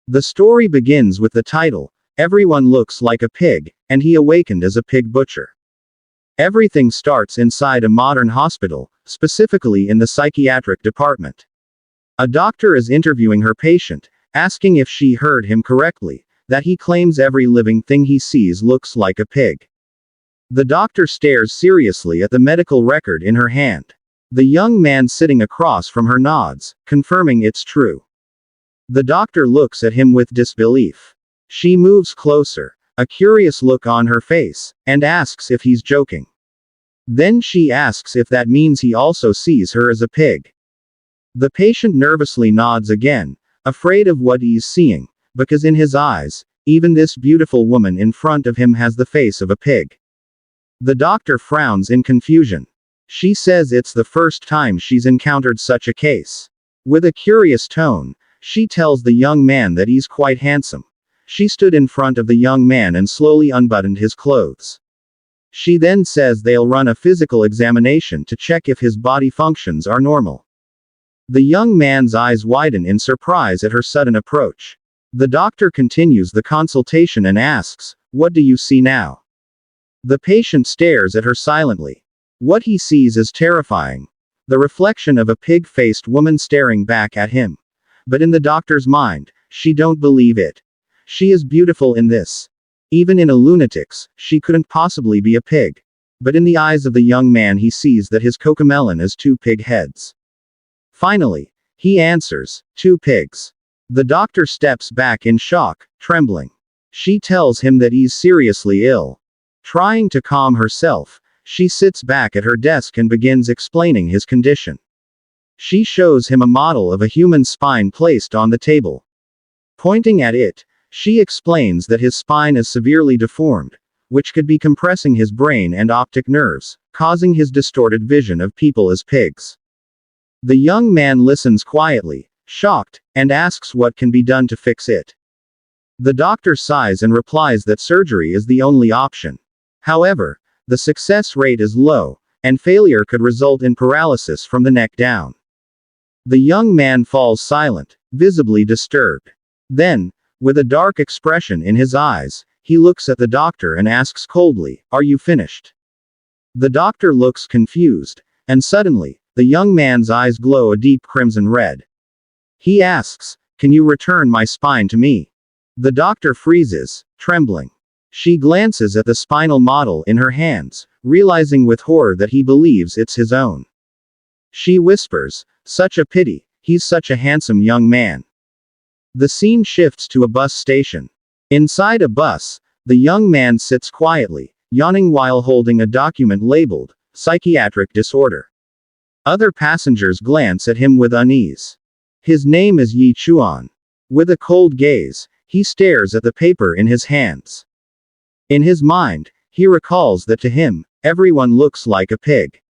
The story begins with the title, "Everyone Looks Like a Pig, and He Awakened as a Pig Butcher." Everything starts inside a modern hospital, specifically in the psychiatric department. A doctor is interviewing her patient, asking if she heard him correctly, that he claims every living thing he sees looks like a pig. The doctor stares seriously at the medical record in her hand. The young man sitting across from her nods, confirming it's true. The doctor looks at him with disbelief. She moves closer, a curious look on her face, and asks if he's joking. Then she asks if that means he also sees her as a pig. The patient nervously nods again, afraid of what he's seeing, because in his eyes, even this beautiful woman in front of him has the face of a pig. The doctor frowns in confusion. She says it's the first time she's encountered such a case. With a curious tone, she tells the young man that he's quite handsome. She stood in front of the young man and slowly unbuttoned his clothes. She then says they'll run a physical examination to check if his body functions are normal. The young man's eyes widen in surprise at her sudden approach. The doctor continues the consultation and asks, "What do you see now?" The patient stares at her silently. What he sees is terrifying. The reflection of a pig-faced woman staring back at him. But in the doctor's mind, she don't believe it. She is beautiful in this. Even in a lunatic's, she couldn't possibly be a pig. But in the eyes of the young man he sees that his cocomelon is 2 pig heads. Finally, he answers, 2 pigs. The doctor steps back in shock, trembling. She tells him that he's seriously ill. Trying to calm herself, she sits back at her desk and begins explaining his condition. She shows him a model of a human spine placed on the table. Pointing at it, she explains that his spine is severely deformed, which could be compressing his brain and optic nerves, causing his distorted vision of people as pigs. The young man listens quietly, shocked, and asks what can be done to fix it. The doctor sighs and replies that surgery is the only option. However, the success rate is low, and failure could result in paralysis from the neck down. The young man falls silent, visibly disturbed. Then, with a dark expression in his eyes, he looks at the doctor and asks coldly, "Are you finished?" The doctor looks confused, and suddenly, the young man's eyes glow a deep crimson red. He asks, "Can you return my spine to me?" The doctor freezes, trembling. She glances at the spinal model in her hands, realizing with horror that he believes it's his own. She whispers, "Such a pity, he's such a handsome young man." The scene shifts to a bus station. Inside a bus, the young man sits quietly, yawning while holding a document labeled, "Psychiatric Disorder." Other passengers glance at him with unease. His name is Chuan. With a cold gaze, he stares at the paper in his hands. In his mind, he recalls that to him, everyone looks like a pig.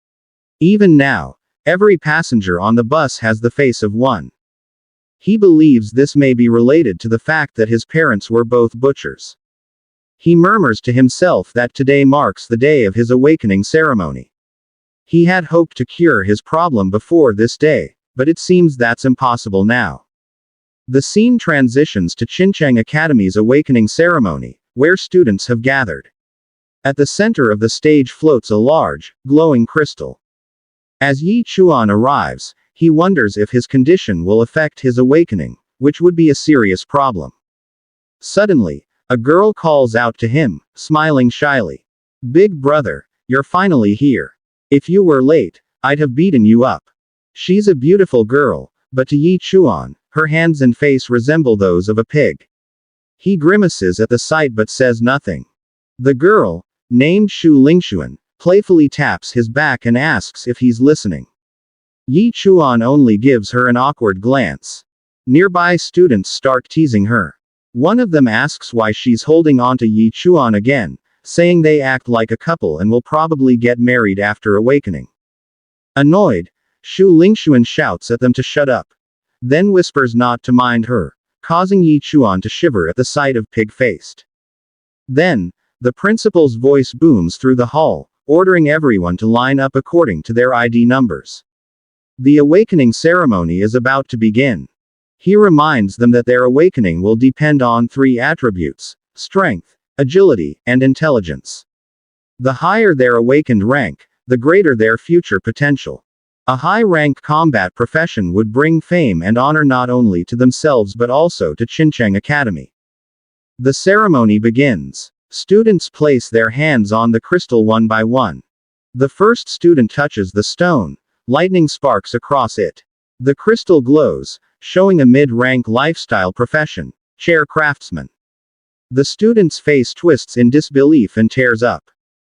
Even now, every passenger on the bus has the face of one. He believes this may be related to the fact that his parents were both butchers. He murmurs to himself that today marks the day of his awakening ceremony. He had hoped to cure his problem before this day, but it seems that's impossible now. The scene transitions to Xinjiang Academy's awakening ceremony, where students have gathered. At the center of the stage floats a large, glowing crystal. As Yi Chuan arrives, he wonders if his condition will affect his awakening, which would be a serious problem. Suddenly, a girl calls out to him, smiling shyly. "Big brother, you're finally here. If you were late, I'd have beaten you up." She's a beautiful girl, but to Yi Chuan, her hands and face resemble those of a pig. He grimaces at the sight but says nothing. The girl, named Shu Lingxuan, playfully taps his back and asks if he's listening. Yi Chuan only gives her an awkward glance. Nearby students start teasing her. One of them asks why she's holding on to Yi Chuan again, saying they act like a couple and will probably get married after awakening. Annoyed, Shu Lingxuan shouts at them to shut up. Then whispers not to mind her, causing Yi Chuan to shiver at the sight of pig-faced. Then, the principal's voice booms through the hall, ordering everyone to line up according to their ID numbers. The awakening ceremony is about to begin. He reminds them that their awakening will depend on three attributes: strength, agility, and intelligence. The higher their awakened rank, the greater their future potential. A high-rank combat profession would bring fame and honor not only to themselves but also to Xincheng Academy. The ceremony begins. Students place their hands on the crystal one by one. The first student touches the stone. Lightning sparks across it. The crystal glows, showing a mid-rank lifestyle profession: chair craftsman. The student's face twists in disbelief and tears up.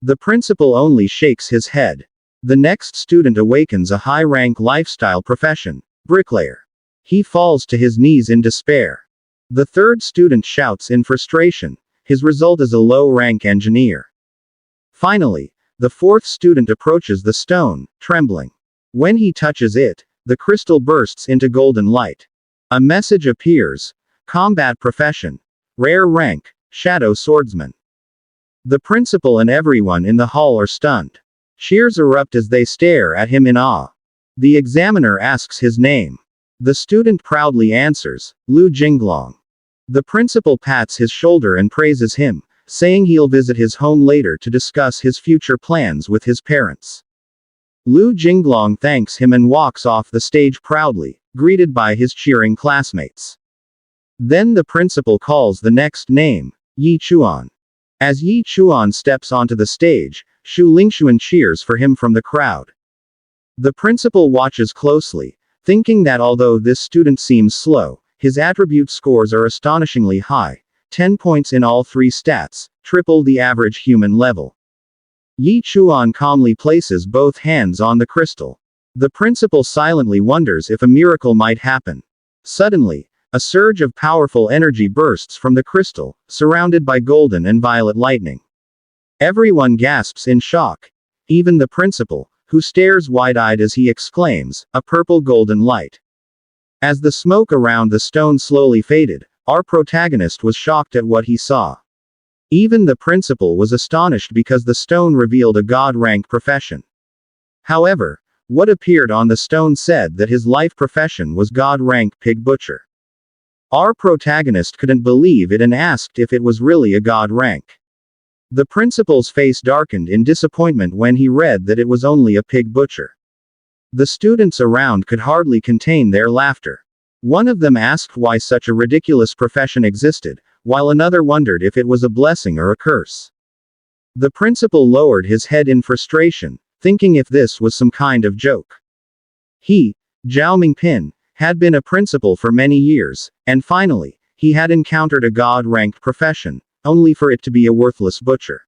The principal only shakes his head. The next student awakens a high-rank lifestyle profession: bricklayer. He falls to his knees in despair. The third student shouts in frustration. His result is a low-rank engineer. Finally, the fourth student approaches the stone, trembling. When he touches it, the crystal bursts into golden light. A message appears: combat profession, rare rank, shadow swordsman. The principal and everyone in the hall are stunned. Cheers erupt as they stare at him in awe. The examiner asks his name. The student proudly answers, Lu Jinglong. The principal pats his shoulder and praises him, saying he'll visit his home later to discuss his future plans with his parents. Lu Jinglong thanks him and walks off the stage proudly, greeted by his cheering classmates. Then the principal calls the next name, Yi Chuan. As Yi Chuan steps onto the stage, Shu Lingxuan cheers for him from the crowd. The principal watches closely, thinking that although this student seems slow, his attribute scores are astonishingly high, 10 points in all three stats, triple the average human level. Yi Chuan calmly places both hands on the crystal. The principal silently wonders if a miracle might happen. Suddenly, a surge of powerful energy bursts from the crystal, surrounded by golden and violet lightning. Everyone gasps in shock. Even the principal, who stares wide-eyed as he exclaims, "A purple golden light." As the smoke around the stone slowly faded, our protagonist was shocked at what he saw. Even the principal was astonished because the stone revealed a god-rank profession. However, what appeared on the stone said that his life profession was god-rank pig butcher. Our protagonist couldn't believe it and asked if it was really a god rank. The principal's face darkened in disappointment when he read that it was only a pig butcher. The students around could hardly contain their laughter. One of them asked why such a ridiculous profession existed, while another wondered if it was a blessing or a curse. The principal lowered his head in frustration, thinking if this was some kind of joke. He, Zhao Mingpin, had been a principal for many years, and finally, he had encountered a god-ranked profession, only for it to be a worthless butcher.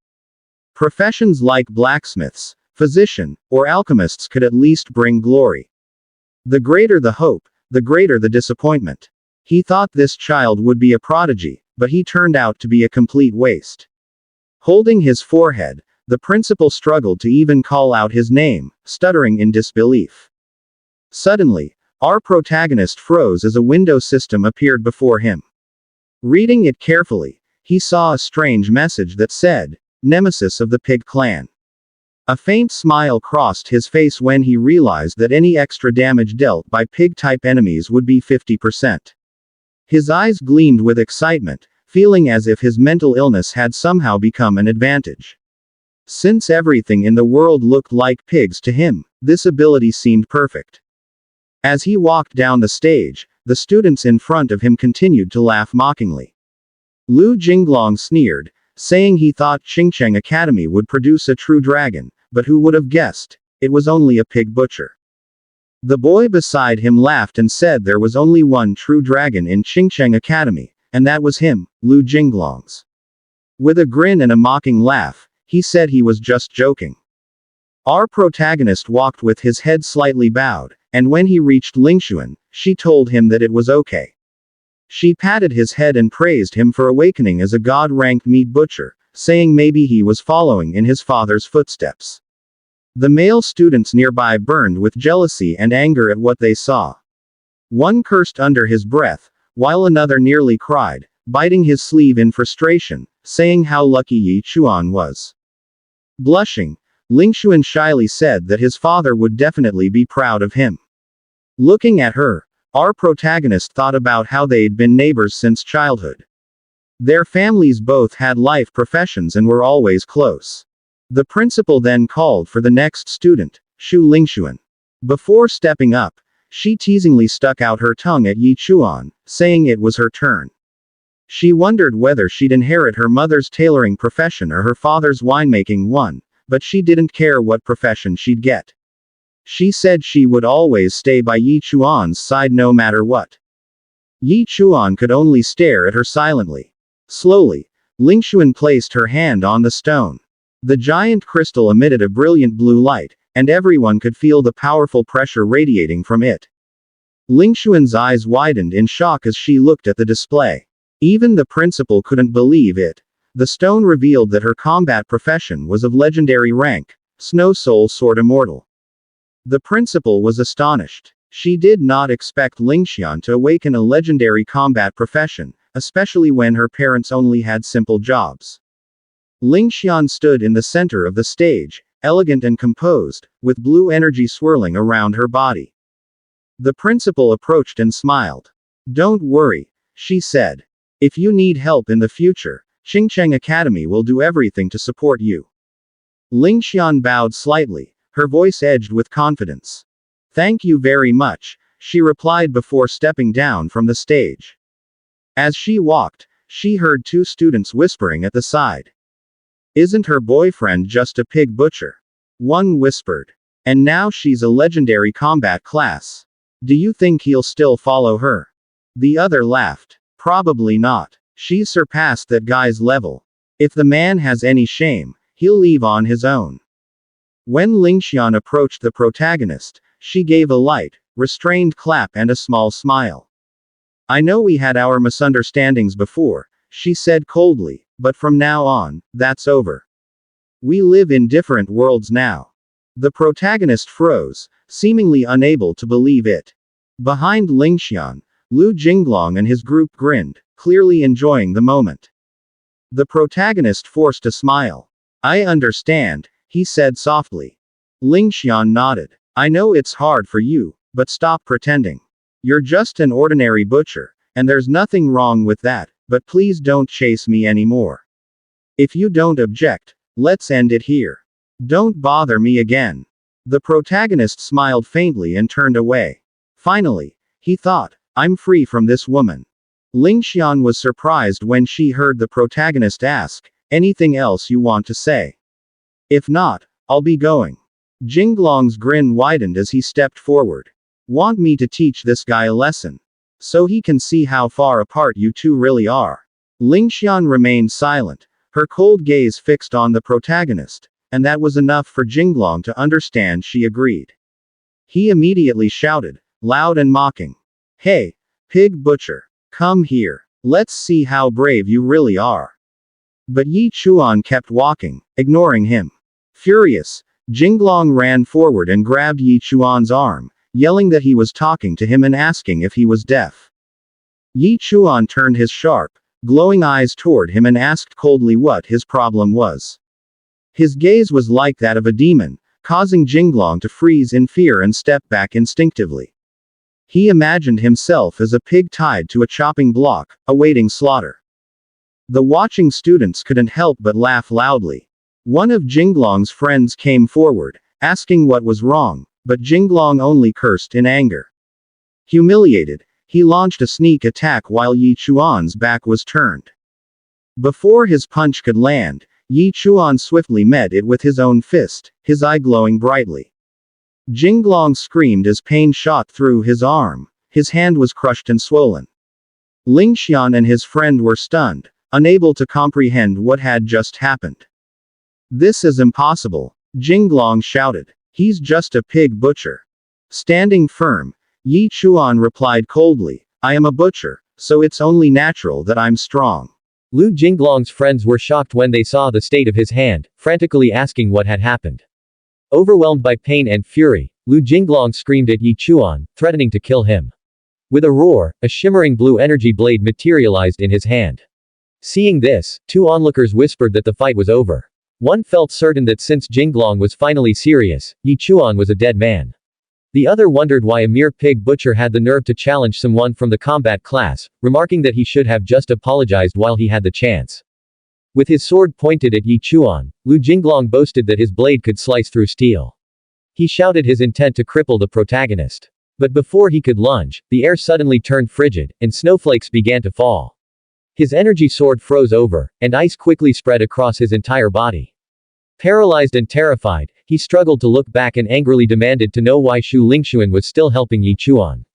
Professions like blacksmiths, physician, or alchemists could at least bring glory. The greater the hope, the greater the disappointment. He thought this child would be a prodigy, but he turned out to be a complete waste. Holding his forehead, the principal struggled to even call out his name, stuttering in disbelief. Suddenly, our protagonist froze as a window system appeared before him. Reading it carefully, he saw a strange message that said, "Nemesis of the Pig Clan." A faint smile crossed his face when he realized that any extra damage dealt by pig-type enemies would be 50%. His eyes gleamed with excitement, feeling as if his mental illness had somehow become an advantage. Since everything in the world looked like pigs to him, this ability seemed perfect. As he walked down the stage, the students in front of him continued to laugh mockingly. Lu Jinglong sneered, saying he thought Xincheng Academy would produce a true dragon, but who would have guessed? It was only a pig butcher. The boy beside him laughed and said there was only one true dragon in Xincheng Academy, and that was him, Lu Jinglong's. With a grin and a mocking laugh, he said he was just joking. Our protagonist walked with his head slightly bowed, and when he reached Lingxuan, she told him that it was okay. She patted his head and praised him for awakening as a god-ranked meat butcher, saying maybe he was following in his father's footsteps. The male students nearby burned with jealousy and anger at what they saw. One cursed under his breath, while another nearly cried, biting his sleeve in frustration, saying how lucky Yi Chuan was. Blushing, Lingxuan shyly said that his father would definitely be proud of him. Looking at her, Our protagonist thought about how they'd been neighbors since childhood. Their families both had life professions and were always close. The principal then called for the next student, Shu Lingxuan. Before stepping up, she teasingly stuck out her tongue at Yi Chuan, saying it was her turn. She wondered whether she'd inherit her mother's tailoring profession or her father's winemaking one, but she didn't care what profession she'd get. She said she would always stay by Yi Chuan's side no matter what. Yi Chuan could only stare at her silently. Slowly, Lingxuan placed her hand on the stone. The giant crystal emitted a brilliant blue light, and everyone could feel the powerful pressure radiating from it. Lingxuan's eyes widened in shock as she looked at the display. Even the principal couldn't believe it. The stone revealed that her combat profession was of legendary rank, Snow Soul Sword Immortal. The principal was astonished. She did not expect Lingxian to awaken a legendary combat profession, especially when her parents only had simple jobs. Lingxian stood in the center of the stage, elegant and composed, with blue energy swirling around her body. The principal approached and smiled. "Don't worry," she said. "If you need help in the future, Xingcheng Academy will do everything to support you." Lingxian bowed slightly, her voice edged with confidence. "Thank you very much," she replied before stepping down from the stage. As she walked, she heard two students whispering at the side. "Isn't her boyfriend just a pig butcher?" One whispered. "And now she's a legendary combat class. Do you think he'll still follow her?" The other laughed. "Probably not. She's surpassed that guy's level. If the man has any shame, he'll leave on his own." When Lingxian approached the protagonist, she gave a light, restrained clap and a small smile. "I know we had our misunderstandings before," she said coldly, "but from now on, that's over. We live in different worlds now." The protagonist froze, seemingly unable to believe it. Behind Lingxian, Lu Jinglong and his group grinned, clearly enjoying the moment. The protagonist forced a smile. "I understand," he said softly. Lingxian nodded. "I know it's hard for you, but stop pretending. You're just an ordinary butcher, and there's nothing wrong with that, but please don't chase me anymore. If you don't object, let's end it here. Don't bother me again." The protagonist smiled faintly and turned away. Finally, he thought, "I'm free from this woman." Lingxian was surprised when she heard the protagonist ask, "Anything else you want to say? If not, I'll be going." Jinglong's grin widened as he stepped forward. "Want me to teach this guy a lesson? So he can see how far apart you two really are." Lingxian remained silent, her cold gaze fixed on the protagonist, and that was enough for Jinglong to understand she agreed. He immediately shouted, loud and mocking, "Hey, pig butcher, come here. Let's see how brave you really are." But Yi Chuan kept walking, ignoring him. Furious, Jinglong ran forward and grabbed Yi Chuan's arm, yelling that he was talking to him and asking if he was deaf. Yi Chuan turned his sharp, glowing eyes toward him and asked coldly what his problem was. His gaze was like that of a demon, causing Jinglong to freeze in fear and step back instinctively. He imagined himself as a pig tied to a chopping block, awaiting slaughter. The watching students couldn't help but laugh loudly. One of Jinglong's friends came forward, asking what was wrong, but Jinglong only cursed in anger. Humiliated, he launched a sneak attack while Yi Chuan's back was turned. Before his punch could land, Yi Chuan swiftly met it with his own fist, his eye glowing brightly. Jinglong screamed as pain shot through his arm. His hand was crushed and swollen. Lingxian and his friend were stunned, unable to comprehend what had just happened. "This is impossible," Jinglong shouted. "He's just a pig butcher." Standing firm, Yi Chuan replied coldly, "I am a butcher, so it's only natural that I'm strong." Lu Jinglong's friends were shocked when they saw the state of his hand, frantically asking what had happened. Overwhelmed by pain and fury, Lu Jinglong screamed at Yi Chuan, threatening to kill him. With a roar, a shimmering blue energy blade materialized in his hand. Seeing this, two onlookers whispered that the fight was over. One felt certain that since Jinglong was finally serious, Yi Chuan was a dead man. The other wondered why a mere pig butcher had the nerve to challenge someone from the combat class, remarking that he should have just apologized while he had the chance. With his sword pointed at Yi Chuan, Lu Jinglong boasted that his blade could slice through steel. He shouted his intent to cripple the protagonist. But before he could lunge, the air suddenly turned frigid, and snowflakes began to fall. His energy sword froze over, and ice quickly spread across his entire body. Paralyzed and terrified, he struggled to look back and angrily demanded to know why Shu Lingxuan was still helping Yi Chuan.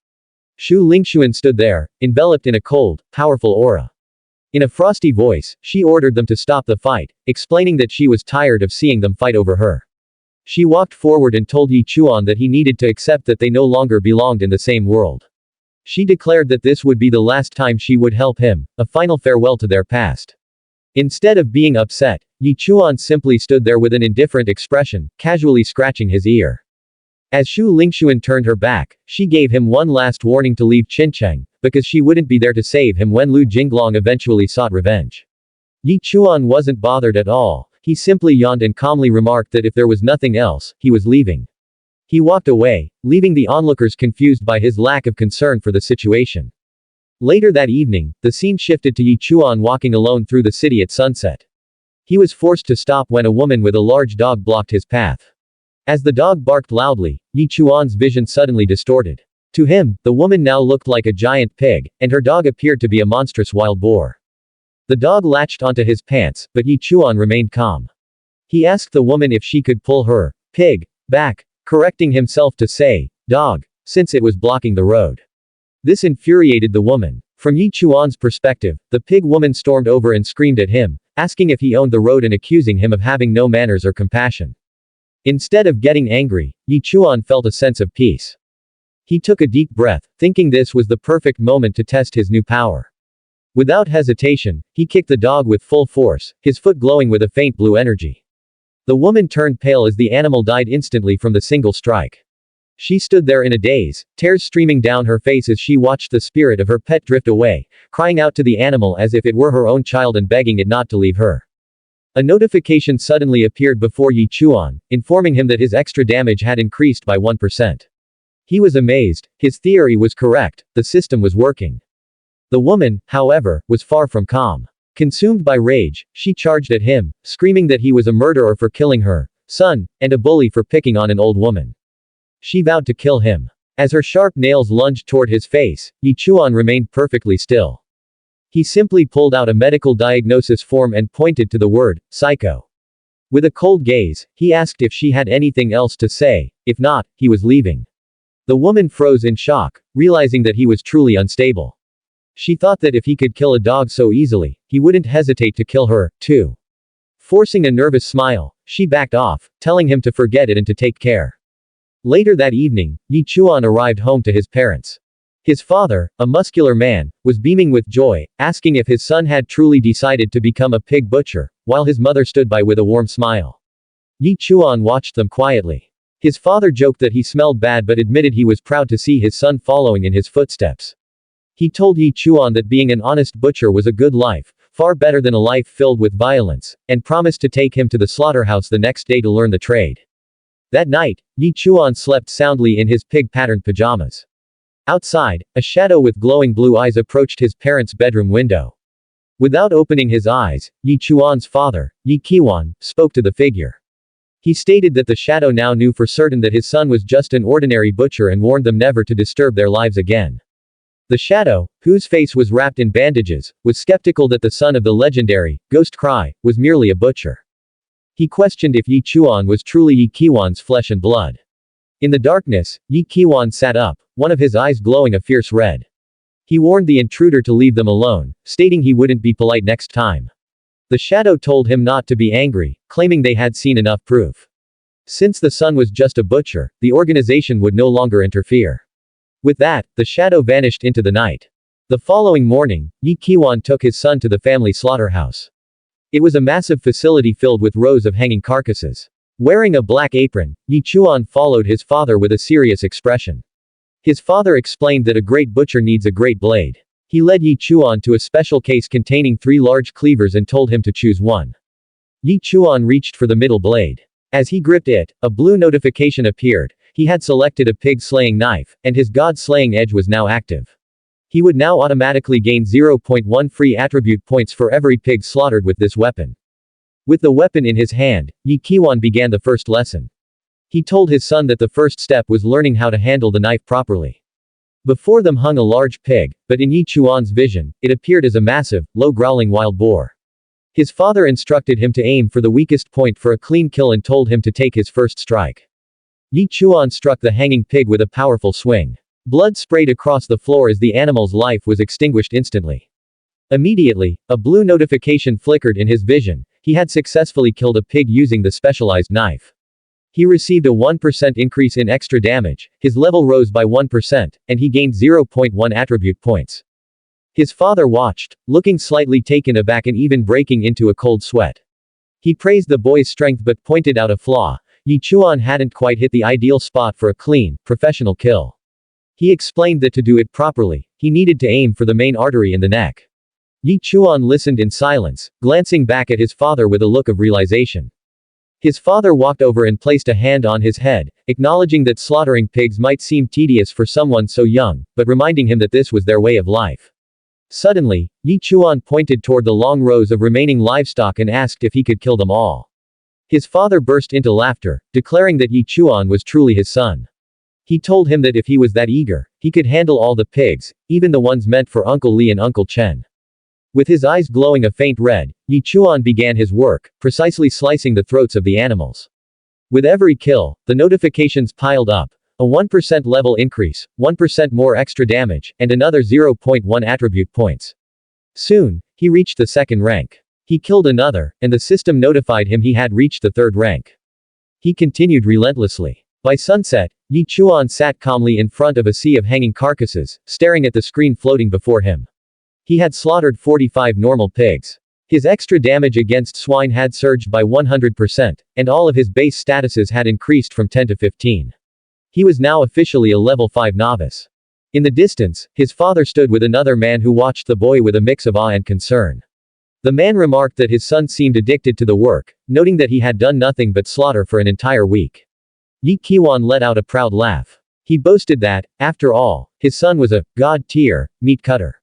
Shu Lingxuan stood there, enveloped in a cold, powerful aura. In a frosty voice, she ordered them to stop the fight, explaining that she was tired of seeing them fight over her. She walked forward and told Yi Chuan that he needed to accept that they no longer belonged in the same world. She declared that this would be the last time she would help him, a final farewell to their past. Instead of being upset, Yi Chuan simply stood there with an indifferent expression, casually scratching his ear. As Shu Lingxuan turned her back, she gave him one last warning to leave Qincheng, because she wouldn't be there to save him when Lu Jinglong eventually sought revenge. Yi Chuan wasn't bothered at all, he simply yawned and calmly remarked that if there was nothing else, he was leaving. He walked away, leaving the onlookers confused by his lack of concern for the situation. Later that evening, the scene shifted to Yi Chuan walking alone through the city at sunset. He was forced to stop when a woman with a large dog blocked his path. As the dog barked loudly, Yi Chuan's vision suddenly distorted. To him, the woman now looked like a giant pig, and her dog appeared to be a monstrous wild boar. The dog latched onto his pants, but Yi Chuan remained calm. He asked the woman if she could pull her pig back, correcting himself to say, dog, since it was blocking the road. This infuriated the woman. From Yi Chuan's perspective, the pig woman stormed over and screamed at him, asking if he owned the road and accusing him of having no manners or compassion. Instead of getting angry, Yi Chuan felt a sense of peace. He took a deep breath, thinking this was the perfect moment to test his new power. Without hesitation, he kicked the dog with full force, his foot glowing with a faint blue energy. The woman turned pale as the animal died instantly from the single strike. She stood there in a daze, tears streaming down her face as she watched the spirit of her pet drift away, crying out to the animal as if it were her own child and begging it not to leave her. A notification suddenly appeared before Yi Chuan, informing him that his extra damage had increased by 1%. He was amazed, his theory was correct, the system was working. The woman, however, was far from calm. Consumed by rage, she charged at him, screaming that he was a murderer for killing her son, and a bully for picking on an old woman. She vowed to kill him. As her sharp nails lunged toward his face, Yi Chuan remained perfectly still. He simply pulled out a medical diagnosis form and pointed to the word, psycho. With a cold gaze, he asked if she had anything else to say, if not, he was leaving. The woman froze in shock, realizing that he was truly unstable. She thought that if he could kill a dog so easily, he wouldn't hesitate to kill her, too. Forcing a nervous smile, she backed off, telling him to forget it and to take care. Later that evening, Yi Chuan arrived home to his parents. His father, a muscular man, was beaming with joy, asking if his son had truly decided to become a pig butcher, while his mother stood by with a warm smile. Yi Chuan watched them quietly. His father joked that he smelled bad but admitted he was proud to see his son following in his footsteps. He told Yi Chuan that being an honest butcher was a good life, far better than a life filled with violence, and promised to take him to the slaughterhouse the next day to learn the trade. That night, Yi Chuan slept soundly in his pig-patterned pajamas. Outside, a shadow with glowing blue eyes approached his parents' bedroom window. Without opening his eyes, Yi Chuan's father, Yi Qiwan, spoke to the figure. He stated that the shadow now knew for certain that his son was just an ordinary butcher and warned them never to disturb their lives again. The shadow, whose face was wrapped in bandages, was skeptical that the son of the legendary Ghost Cry was merely a butcher. He questioned if Yi Chuan was truly Yi Qiwan's flesh and blood. In the darkness, Yi Qiwan sat up, one of his eyes glowing a fierce red. He warned the intruder to leave them alone, stating he wouldn't be polite next time. The shadow told him not to be angry, claiming they had seen enough proof. Since the son was just a butcher, the organization would no longer interfere. With that, the shadow vanished into the night. The following morning, Yi Qiwan took his son to the family slaughterhouse. It was a massive facility filled with rows of hanging carcasses. Wearing a black apron, Yi Chuan followed his father with a serious expression. His father explained that a great butcher needs a great blade. He led Yi Chuan to a special case containing 3 large cleavers and told him to choose one. Yi Chuan reached for the middle blade. As he gripped it, a blue notification appeared, he had selected a pig-slaying knife, and his god-slaying edge was now active. He would now automatically gain 0.1 free attribute points for every pig slaughtered with this weapon. With the weapon in his hand, Yi Qiwan began the first lesson. He told his son that the first step was learning how to handle the knife properly. Before them hung a large pig, but in Yi Chuan's vision, it appeared as a massive, low-growling wild boar. His father instructed him to aim for the weakest point for a clean kill and told him to take his first strike. Yi Chuan struck the hanging pig with a powerful swing. Blood sprayed across the floor as the animal's life was extinguished instantly. Immediately, a blue notification flickered in his vision. He had successfully killed a pig using the specialized knife. He received a 1% increase in extra damage, his level rose by 1%, and he gained 0.1 attribute points. His father watched, looking slightly taken aback and even breaking into a cold sweat. He praised the boy's strength but pointed out a flaw. Yi Chuan hadn't quite hit the ideal spot for a clean, professional kill. He explained that to do it properly, he needed to aim for the main artery in the neck. Yi Chuan listened in silence, glancing back at his father with a look of realization. His father walked over and placed a hand on his head, acknowledging that slaughtering pigs might seem tedious for someone so young, but reminding him that this was their way of life. Suddenly, Yi Chuan pointed toward the long rows of remaining livestock and asked if he could kill them all. His father burst into laughter, declaring that Yi Chuan was truly his son. He told him that if he was that eager, he could handle all the pigs, even the ones meant for Uncle Li and Uncle Chen. With his eyes glowing a faint red, Yi Chuan began his work, precisely slicing the throats of the animals. With every kill, the notifications piled up. A 1% level increase, 1% more extra damage, and another 0.1 attribute points. Soon, he reached the second rank. He killed another, and the system notified him he had reached the third rank. He continued relentlessly. By sunset, Yi Chuan sat calmly in front of a sea of hanging carcasses, staring at the screen floating before him. He had slaughtered 45 normal pigs. His extra damage against swine had surged by 100%, and all of his base statuses had increased from 10 to 15. He was now officially a level 5 novice. In the distance, his father stood with another man who watched the boy with a mix of awe and concern. The man remarked that his son seemed addicted to the work, noting that he had done nothing but slaughter for an entire week. Yi Qiwan let out a proud laugh. He boasted that, after all, his son was a god-tier meat cutter.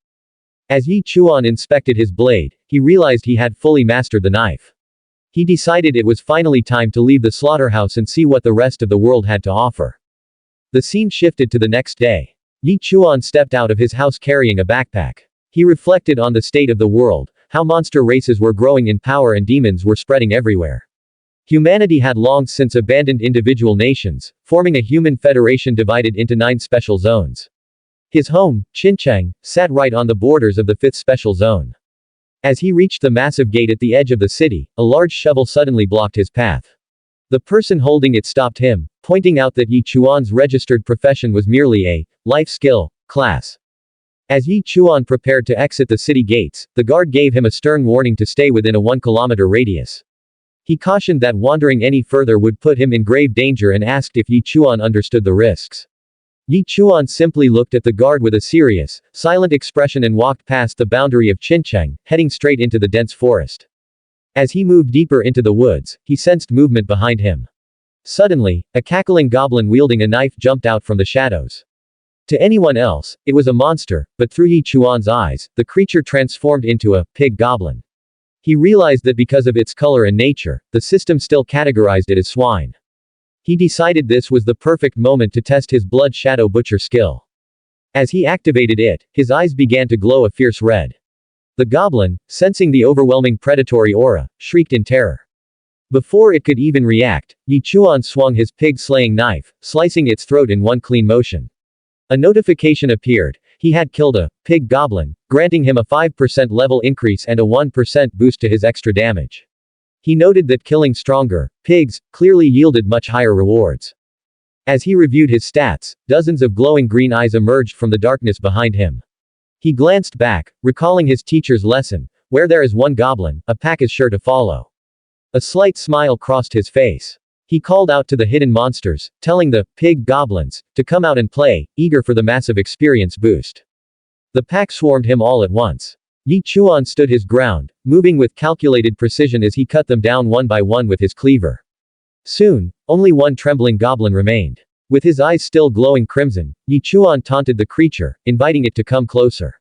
As Yi Chuan inspected his blade, he realized he had fully mastered the knife. He decided it was finally time to leave the slaughterhouse and see what the rest of the world had to offer. The scene shifted to the next day. Yi Chuan stepped out of his house carrying a backpack. He reflected on the state of the world, how monster races were growing in power and demons were spreading everywhere. Humanity had long since abandoned individual nations, forming a human federation divided into 9 special zones. His home, Xincheng, sat right on the borders of the 5th special zone. As he reached the massive gate at the edge of the city, a large shovel suddenly blocked his path. The person holding it stopped him, pointing out that Yi Chuan's registered profession was merely a life skill class. As Yi Chuan prepared to exit the city gates, the guard gave him a stern warning to stay within a 1-kilometer radius. He cautioned that wandering any further would put him in grave danger and asked if Yi Chuan understood the risks. Yi Chuan simply looked at the guard with a serious, silent expression and walked past the boundary of Xincheng, heading straight into the dense forest. As he moved deeper into the woods, he sensed movement behind him. Suddenly, a cackling goblin wielding a knife jumped out from the shadows. To anyone else, it was a monster, but through Yi Chuan's eyes, the creature transformed into a pig goblin. He realized that because of its color and nature, the system still categorized it as swine. He decided this was the perfect moment to test his blood shadow butcher skill. As he activated it, his eyes began to glow a fierce red. The goblin, sensing the overwhelming predatory aura, shrieked in terror. Before it could even react, Yi Chuan swung his pig-slaying knife, slicing its throat in one clean motion. A notification appeared. He had killed a pig goblin, granting him a 5% level increase and a 1% boost to his extra damage. He noted that killing stronger pigs clearly yielded much higher rewards. As he reviewed his stats, dozens of glowing green eyes emerged from the darkness behind him. He glanced back, recalling his teacher's lesson, where there is one goblin, a pack is sure to follow. A slight smile crossed his face. He called out to the hidden monsters, telling the pig goblins to come out and play, eager for the massive experience boost. The pack swarmed him all at once. Yi Chuan stood his ground, moving with calculated precision as he cut them down one by one with his cleaver. Soon, only one trembling goblin remained. With his eyes still glowing crimson, Yi Chuan taunted the creature, inviting it to come closer.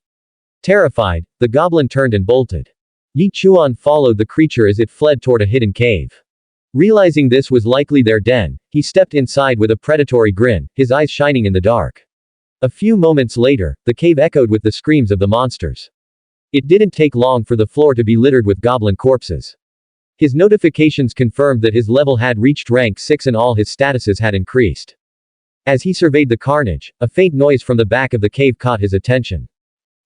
Terrified, the goblin turned and bolted. Yi Chuan followed the creature as it fled toward a hidden cave. Realizing this was likely their den, he stepped inside with a predatory grin, his eyes shining in the dark. A few moments later, the cave echoed with the screams of the monsters. It didn't take long for the floor to be littered with goblin corpses. His notifications confirmed that his level had reached rank 6 and all his statuses had increased. As he surveyed the carnage, a faint noise from the back of the cave caught his attention.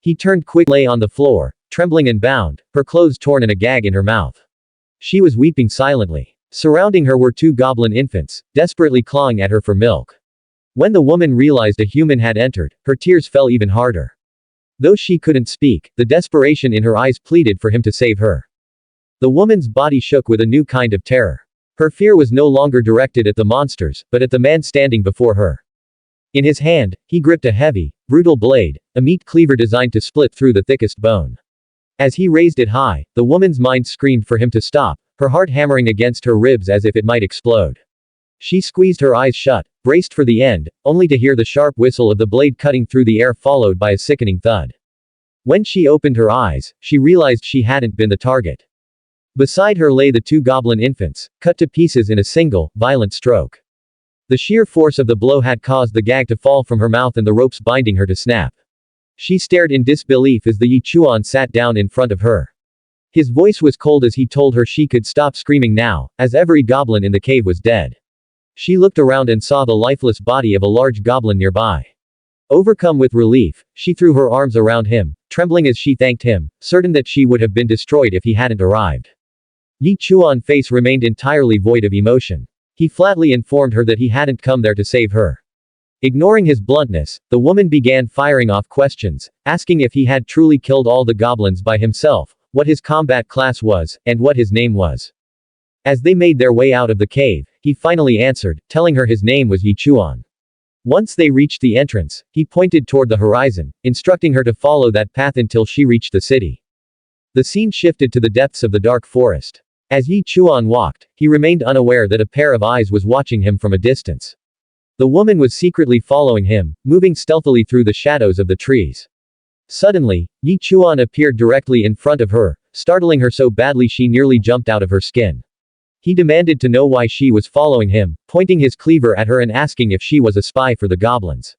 He turned quickly on the floor, trembling and bound, her clothes torn and a gag in her mouth. She was weeping silently. Surrounding her were 2 goblin infants, desperately clawing at her for milk. When the woman realized a human had entered, her tears fell even harder. Though she couldn't speak, the desperation in her eyes pleaded for him to save her. The woman's body shook with a new kind of terror. Her fear was no longer directed at the monsters, but at the man standing before her. In his hand, he gripped a heavy, brutal blade, a meat cleaver designed to split through the thickest bone. As he raised it high, the woman's mind screamed for him to stop, her heart hammering against her ribs as if it might explode. She squeezed her eyes shut, braced for the end, only to hear the sharp whistle of the blade cutting through the air followed by a sickening thud. When she opened her eyes, she realized she hadn't been the target. Beside her lay the 2 goblin infants, cut to pieces in a single, violent stroke. The sheer force of the blow had caused the gag to fall from her mouth and the ropes binding her to snap. She stared in disbelief as the Yi Chuan sat down in front of her. His voice was cold as he told her she could stop screaming now, as every goblin in the cave was dead. She looked around and saw the lifeless body of a large goblin nearby. Overcome with relief, she threw her arms around him, trembling as she thanked him, certain that she would have been destroyed if he hadn't arrived. Yi Chuan's face remained entirely void of emotion. He flatly informed her that he hadn't come there to save her. Ignoring his bluntness, the woman began firing off questions, asking if he had truly killed all the goblins by himself, what his combat class was, and what his name was. As they made their way out of the cave, he finally answered, telling her his name was Yi Chuan. Once they reached the entrance, he pointed toward the horizon, instructing her to follow that path until she reached the city. The scene shifted to the depths of the dark forest. As Yi Chuan walked, he remained unaware that a pair of eyes was watching him from a distance. The woman was secretly following him, moving stealthily through the shadows of the trees. Suddenly, Yi Chuan appeared directly in front of her, startling her so badly she nearly jumped out of her skin. He demanded to know why she was following him, pointing his cleaver at her and asking if she was a spy for the goblins.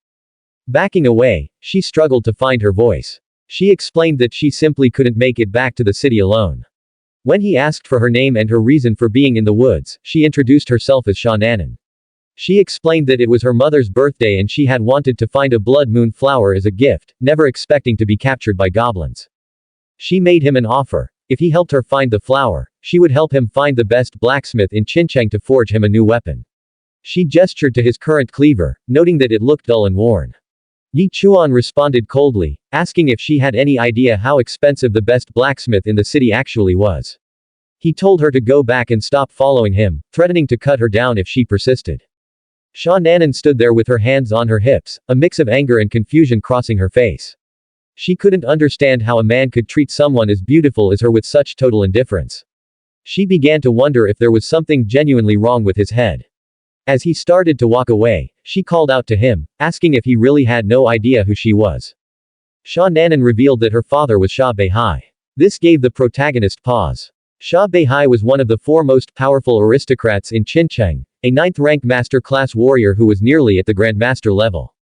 Backing away, she struggled to find her voice. She explained that she simply couldn't make it back to the city alone. When he asked for her name and her reason for being in the woods, she introduced herself as Sha. She explained that it was her mother's birthday and she had wanted to find a blood moon flower as a gift, never expecting to be captured by goblins. She made him an offer. If he helped her find the flower, she would help him find the best blacksmith in Xinjiang to forge him a new weapon. She gestured to his current cleaver, noting that it looked dull and worn. Yi Chuan responded coldly, asking if she had any idea how expensive the best blacksmith in the city actually was. He told her to go back and stop following him, threatening to cut her down if she persisted. Sha stood there with her hands on her hips, a mix of anger and confusion crossing her face. She couldn't understand how a man could treat someone as beautiful as her with such total indifference. She began to wonder if there was something genuinely wrong with his head. As he started to walk away, she called out to him, asking if he really had no idea who she was. Sha revealed that her father was Sha Beihai. This gave the protagonist pause. Sha Beihai was one of the 4 most powerful aristocrats in Xinjiang, a 9th-rank master-class warrior who was nearly at the grandmaster level.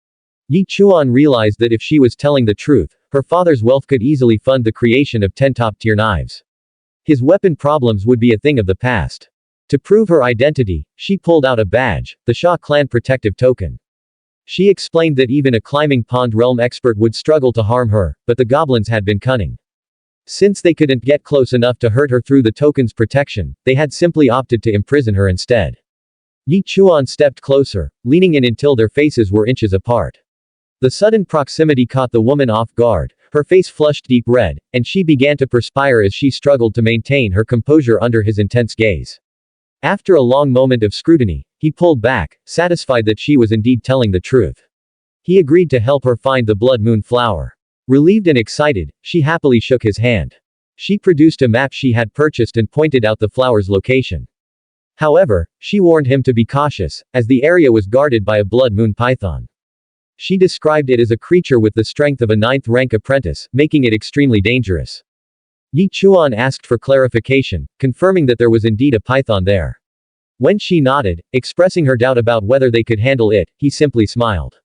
Yi Chuan realized that if she was telling the truth, her father's wealth could easily fund the creation of 10 top-tier knives. His weapon problems would be a thing of the past. To prove her identity, she pulled out a badge, the Sha clan protective token. She explained that even a climbing pond realm expert would struggle to harm her, but the goblins had been cunning. Since they couldn't get close enough to hurt her through the token's protection, they had simply opted to imprison her instead. Yi Chuan stepped closer, leaning in until their faces were inches apart. The sudden proximity caught the woman off guard, her face flushed deep red, and she began to perspire as she struggled to maintain her composure under his intense gaze. After a long moment of scrutiny, he pulled back, satisfied that she was indeed telling the truth. He agreed to help her find the blood moon flower. Relieved and excited, she happily shook his hand. She produced a map she had purchased and pointed out the flower's location. However, she warned him to be cautious, as the area was guarded by a blood moon python. She described it as a creature with the strength of a ninth-rank apprentice, making it extremely dangerous. Yi Chuan asked for clarification, confirming that there was indeed a python there. When she nodded, expressing her doubt about whether they could handle it, he simply smiled.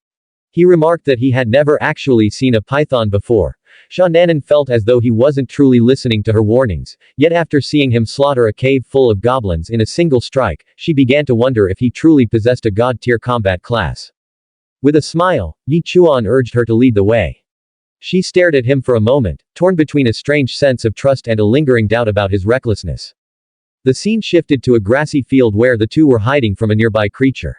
He remarked that he had never actually seen a python before. Sha Nanan felt as though he wasn't truly listening to her warnings, yet after seeing him slaughter a cave full of goblins in a single strike, she began to wonder if he truly possessed a god-tier combat class. With a smile, Yi Chuan urged her to lead the way. She stared at him for a moment, torn between a strange sense of trust and a lingering doubt about his recklessness. The scene shifted to a grassy field where the two were hiding from a nearby creature.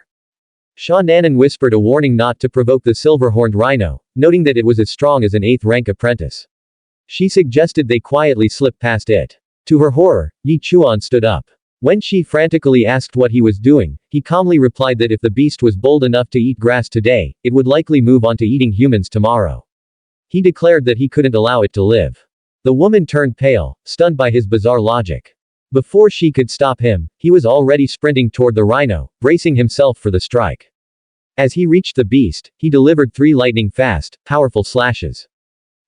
Sha Nanan whispered a warning not to provoke the silver-horned rhino, noting that it was as strong as an 8th-rank apprentice. She suggested they quietly slip past it. To her horror, Yi Chuan stood up. When she frantically asked what he was doing, he calmly replied that if the beast was bold enough to eat grass today, it would likely move on to eating humans tomorrow. He declared that he couldn't allow it to live. The woman turned pale, stunned by his bizarre logic. Before she could stop him, he was already sprinting toward the rhino, bracing himself for the strike. As he reached the beast, he delivered 3 lightning-fast, powerful slashes.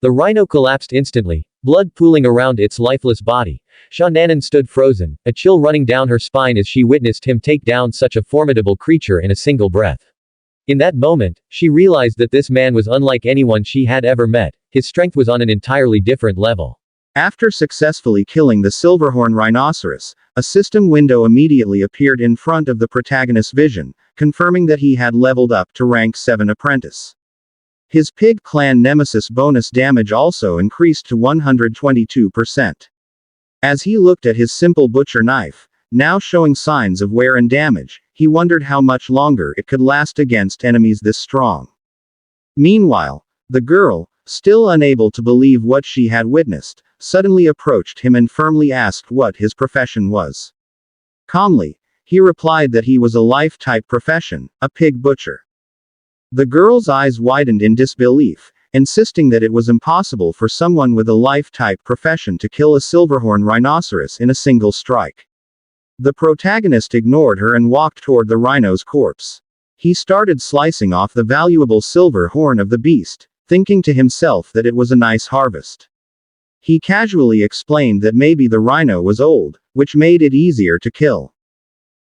The rhino collapsed instantly, blood pooling around its lifeless body. Sha Nanan stood frozen, a chill running down her spine as she witnessed him take down such a formidable creature in a single breath. In that moment, she realized that this man was unlike anyone she had ever met. His strength was on an entirely different level. After successfully killing the silverhorn rhinoceros, a system window immediately appeared in front of the protagonist's vision, confirming that he had leveled up to rank 7 apprentice. His pig clan nemesis bonus damage also increased to 122%. As he looked at his simple butcher knife, now showing signs of wear and damage, he wondered how much longer it could last against enemies this strong. Meanwhile, the girl, still unable to believe what she had witnessed, suddenly approached him and firmly asked what his profession was. Calmly, he replied that he was a life-type profession, a pig butcher. The girl's eyes widened in disbelief, insisting that it was impossible for someone with a life-type profession to kill a silverhorn rhinoceros in a single strike. The protagonist ignored her and walked toward the rhino's corpse. He started slicing off the valuable silver horn of the beast, thinking to himself that it was a nice harvest. He casually explained that maybe the rhino was old, which made it easier to kill.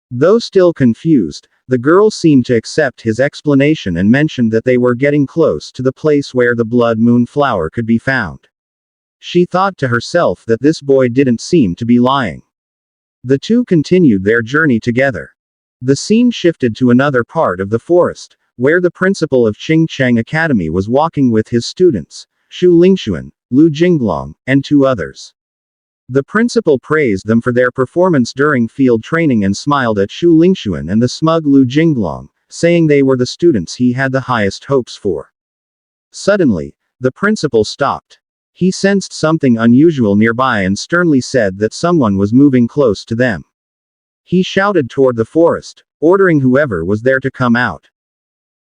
Though still confused, the girl seemed to accept his explanation and mentioned that they were getting close to the place where the blood moon flower could be found. She thought to herself that this boy didn't seem to be lying. The two continued their journey together. The scene shifted to another part of the forest, where the principal of Qingcheng Academy was walking with his students, Shu Lingxuan, Lu Jinglong, and 2 others. The principal praised them for their performance during field training and smiled at Shu Lingxuan and the smug Lu Jinglong, saying they were the students he had the highest hopes for. Suddenly, the principal stopped. He sensed something unusual nearby and sternly said that someone was moving close to them. He shouted toward the forest, ordering whoever was there to come out.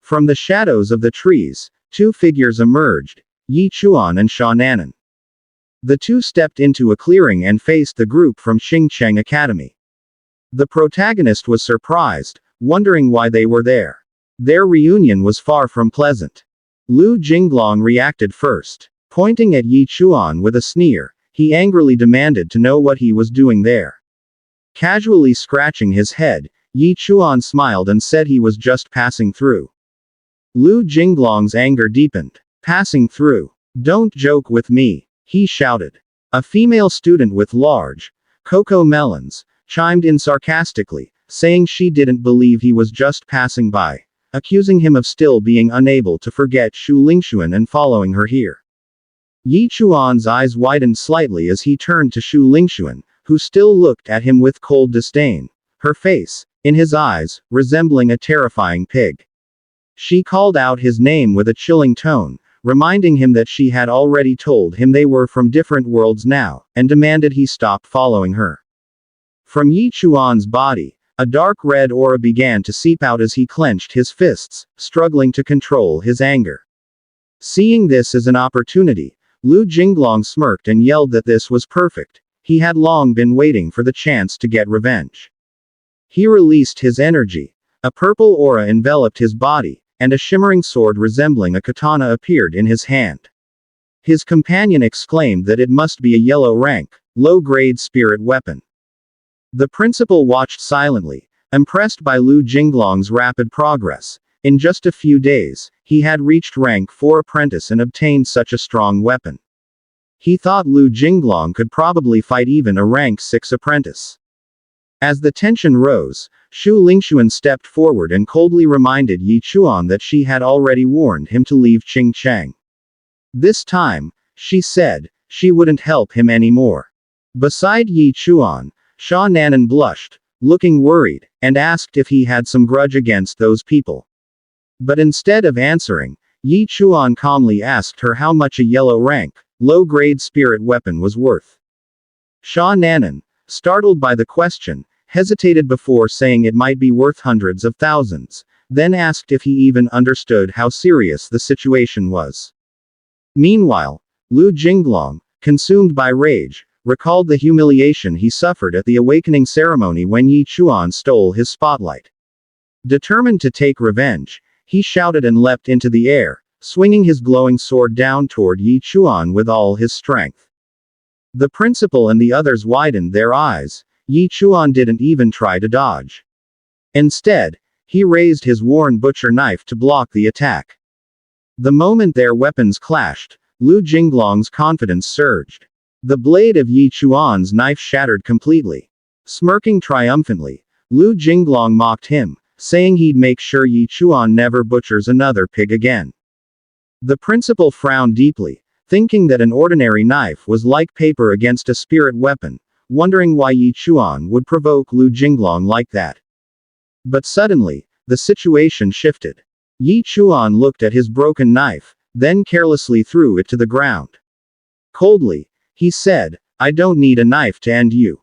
From the shadows of the trees, 2 figures emerged, Yi Chuan and Sha Nanan. The two stepped into a clearing and faced the group from Qingcheng Academy. The protagonist was surprised, wondering why they were there. Their reunion was far from pleasant. Lu Jinglong reacted first. Pointing at Yi Chuan with a sneer, he angrily demanded to know what he was doing there. Casually scratching his head, Yi Chuan smiled and said he was just passing through. Lu Jinglong's anger deepened. Passing through. Don't joke with me, he shouted. A female student with large, cocoa melons, chimed in sarcastically, saying she didn't believe he was just passing by, accusing him of still being unable to forget Shu Lingxuan and following her here. Yi Chuan's eyes widened slightly as he turned to Shu Lingxuan, who still looked at him with cold disdain, her face, in his eyes, resembling a terrifying pig. She called out his name with a chilling tone, reminding him that she had already told him they were from different worlds now, and demanded he stop following her. From Yi Chuan's body, a dark red aura began to seep out as he clenched his fists, struggling to control his anger. Seeing this as an opportunity, Lu Jinglong smirked and yelled that this was perfect. He had long been waiting for the chance to get revenge. He released his energy. A purple aura enveloped his body, and a shimmering sword resembling a katana appeared in his hand. His companion exclaimed that it must be a yellow rank, low-grade spirit weapon. The principal watched silently, impressed by Lu Jinglong's rapid progress. In just a few days, he had reached rank 4 apprentice and obtained such a strong weapon. He thought Lu Jinglong could probably fight even a rank 6 apprentice. As the tension rose, Shu Lingxuan stepped forward and coldly reminded Yi Chuan that she had already warned him to leave Qingcheng. This time, she said, she wouldn't help him anymore. Beside Yi Chuan, Sha Nanan blushed, looking worried, and asked if he had some grudge against those people. But instead of answering, Yi Chuan calmly asked her how much a yellow rank, low-grade spirit weapon was worth. Sha Nanan, startled by the question, hesitated before saying it might be worth hundreds of thousands, then asked if he even understood how serious the situation was. Meanwhile, Lu Jinglong, consumed by rage, recalled the humiliation he suffered at the awakening ceremony when Yi Chuan stole his spotlight. Determined to take revenge, he shouted and leapt into the air, swinging his glowing sword down toward Yi Chuan with all his strength. The principal and the others widened their eyes. Yi Chuan didn't even try to dodge. Instead, he raised his worn butcher knife to block the attack. The moment their weapons clashed, Lu Jinglong's confidence surged. The blade of Yi Chuan's knife shattered completely. Smirking triumphantly, Lu Jinglong mocked him, saying he'd make sure Yi Chuan never butchers another pig again. The principal frowned deeply, thinking that an ordinary knife was like paper against a spirit weapon, wondering why Yi Chuan would provoke Lu Jinglong like that. But suddenly, the situation shifted. Yi Chuan looked at his broken knife, then carelessly threw it to the ground. Coldly, he said, "I don't need a knife to end you."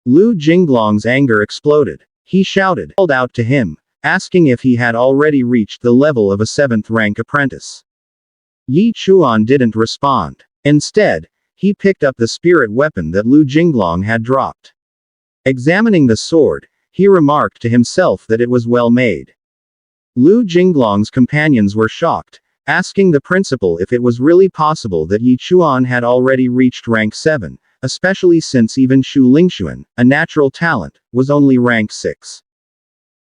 Lu Jinglong's anger exploded. He shouted, called out to him, asking if he had already reached the level of a 7th rank apprentice. Yi Chuan didn't respond. Instead, he picked up the spirit weapon that Lu Jinglong had dropped. Examining the sword, he remarked to himself that it was well made. Lu Jinglong's companions were shocked, asking the principal if it was really possible that Yi Chuan had already reached rank 7, especially since even Shu Lingxuan, a natural talent, was only rank 6.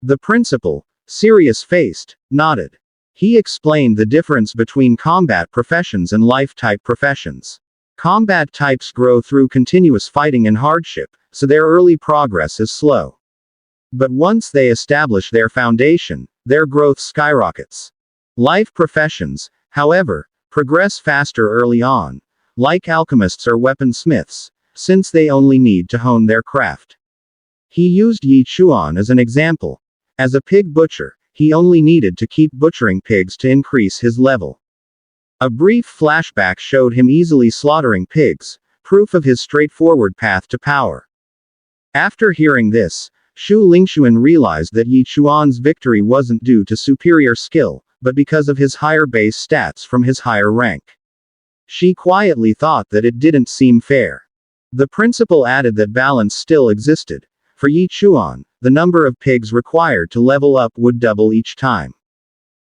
The principal, serious-faced, nodded. He explained the difference between combat professions and life-type professions. Combat types grow through continuous fighting and hardship, so their early progress is slow. But once they establish their foundation, their growth skyrockets. Life professions, however, progress faster early on, like alchemists or weaponsmiths, since they only need to hone their craft. He used Yi Chuan as an example. As a pig butcher, he only needed to keep butchering pigs to increase his level. A brief flashback showed him easily slaughtering pigs, proof of his straightforward path to power. After hearing this, Shu Lingxuan realized that Yi Chuan's victory wasn't due to superior skill, but because of his higher base stats from his higher rank. She quietly thought that it didn't seem fair. The principal added that balance still existed. For Yi Chuan, the number of pigs required to level up would double each time.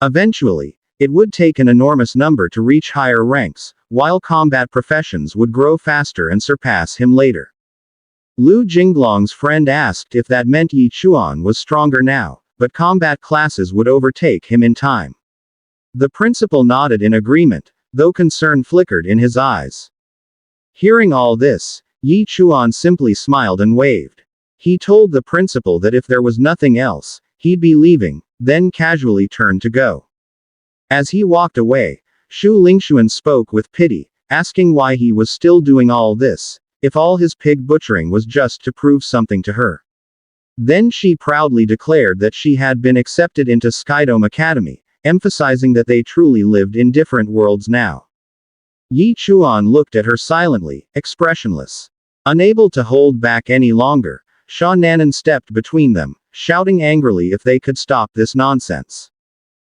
Eventually, it would take an enormous number to reach higher ranks, while combat professions would grow faster and surpass him later. Lu Jinglong's friend asked if that meant Yi Chuan was stronger now, but combat classes would overtake him in time. The principal nodded in agreement, though concern flickered in his eyes. Hearing all this, Yi Chuan simply smiled and waved. He told the principal that if there was nothing else, he'd be leaving, then casually turned to go. As he walked away, Shu Lingxuan spoke with pity, asking why he was still doing all this, if all his pig butchering was just to prove something to her. Then she proudly declared that she had been accepted into Skydome Academy, emphasizing that they truly lived in different worlds now. Yi Chuan looked at her silently, expressionless. Unable to hold back any longer, Sha Nanan stepped between them, shouting angrily if they could stop this nonsense.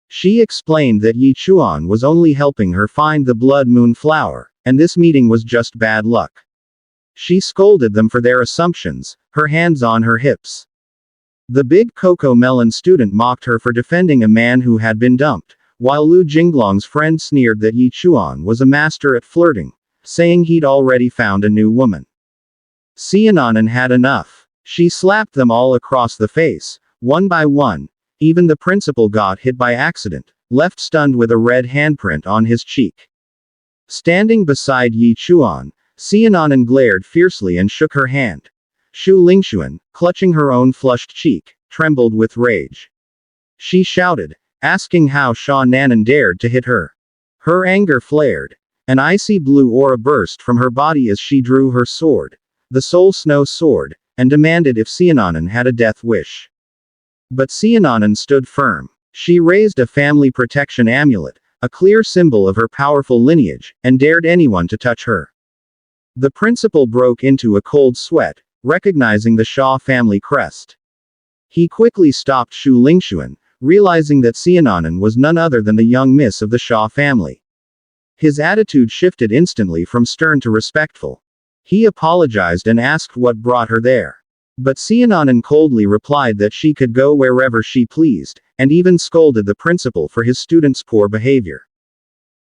She explained that Yi Chuan was only helping her find the blood moon flower, and this meeting was just bad luck. She scolded them for their assumptions, her hands on her hips. The big cocoa melon student mocked her for defending a man who had been dumped, while Lu Jinglong's friend sneered that Yi Chuan was a master at flirting, saying he'd already found a new woman. Xiaonan had enough. She slapped them all across the face, one by one. Even the principal got hit by accident, left stunned with a red handprint on his cheek. Standing beside Yi Chuan, Xiaonan glared fiercely and shook her hand. Shu Lingxuan, clutching her own flushed cheek, trembled with rage. She shouted, asking how Sha Nanan dared to hit her. Her anger flared. An icy blue aura burst from her body as she drew her sword, the Soul Snow sword, and demanded if Xiaonan had a death wish. But Xiaonan stood firm. She raised a family protection amulet, a clear symbol of her powerful lineage, and dared anyone to touch her. The principal broke into a cold sweat, recognizing the Sha family crest. He quickly stopped Shu Lingxuan, realizing that Xiaonan was none other than the young miss of the Sha family. His attitude shifted instantly from stern to respectful. He apologized and asked what brought her there. But Xiaonan coldly replied that she could go wherever she pleased, and even scolded the principal for his students' poor behavior.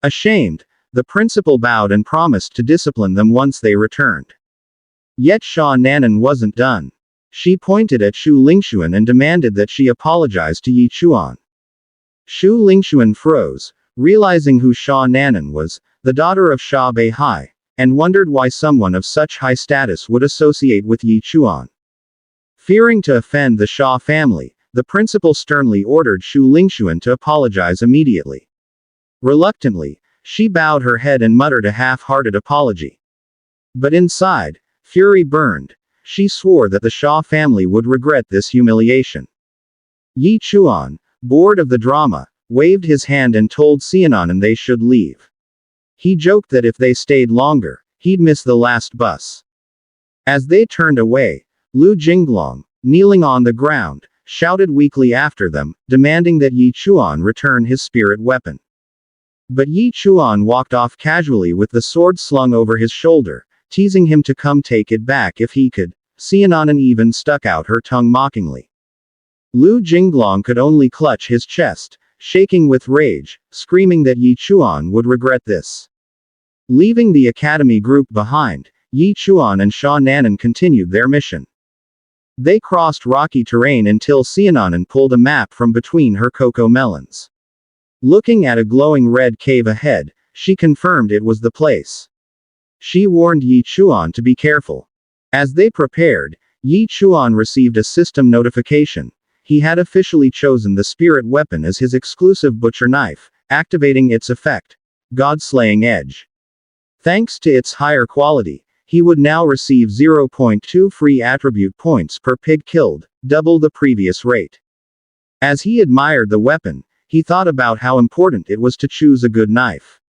Ashamed, the principal bowed and promised to discipline them once they returned. Yet Sha Nanan wasn't done. She pointed at Shu Lingxuan and demanded that she apologize to Yi Chuan. Shu Lingxuan froze, realizing who Sha Nanan was, the daughter of Sha Beihai, and wondered why someone of such high status would associate with Yi Chuan. Fearing to offend the Sha family, the principal sternly ordered Shu Lingxuan to apologize immediately. Reluctantly, she bowed her head and muttered a half-hearted apology. But inside, fury burned. She swore that the Sha family would regret this humiliation. Yi Chuan, bored of the drama, waved his hand and told Xiaonan they should leave. He joked that if they stayed longer, he'd miss the last bus. As they turned away, Lu Jinglong, kneeling on the ground, shouted weakly after them, demanding that Yi Chuan return his spirit weapon. But Yi Chuan walked off casually with the sword slung over his shoulder, teasing him to come take it back if he could. Xiaonan even stuck out her tongue mockingly. Lu Jinglong could only clutch his chest, shaking with rage, screaming that Yi Chuan would regret this. Leaving the academy group behind, Yi Chuan and Sha Nanan continued their mission. They crossed rocky terrain until Xiaonan pulled a map from between her cocoa melons. Looking at a glowing red cave ahead, she confirmed it was the place. She warned Yi Chuan to be careful. As they prepared, Yi Chuan received a system notification. He had officially chosen the spirit weapon as his exclusive butcher knife, activating its effect, God-slaying edge. Thanks to its higher quality, he would now receive 0.2 free attribute points per pig killed, double the previous rate. As he admired the weapon, he thought about how important it was to choose a good knife.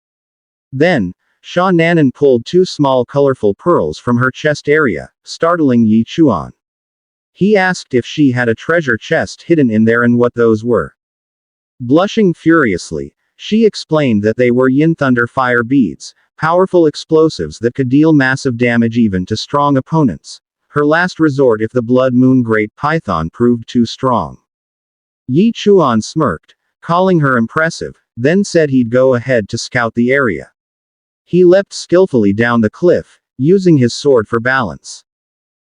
Then, Sha Nanan pulled two small colorful pearls from her chest area, startling Yi Chuan. He asked if she had a treasure chest hidden in there and what those were. Blushing furiously, she explained that they were Yin Thunder Fire beads, powerful explosives that could deal massive damage even to strong opponents. Her last resort if the Blood Moon Great Python proved too strong. Yi Chuan smirked, calling her impressive, then said he'd go ahead to scout the area. He leapt skillfully down the cliff, using his sword for balance.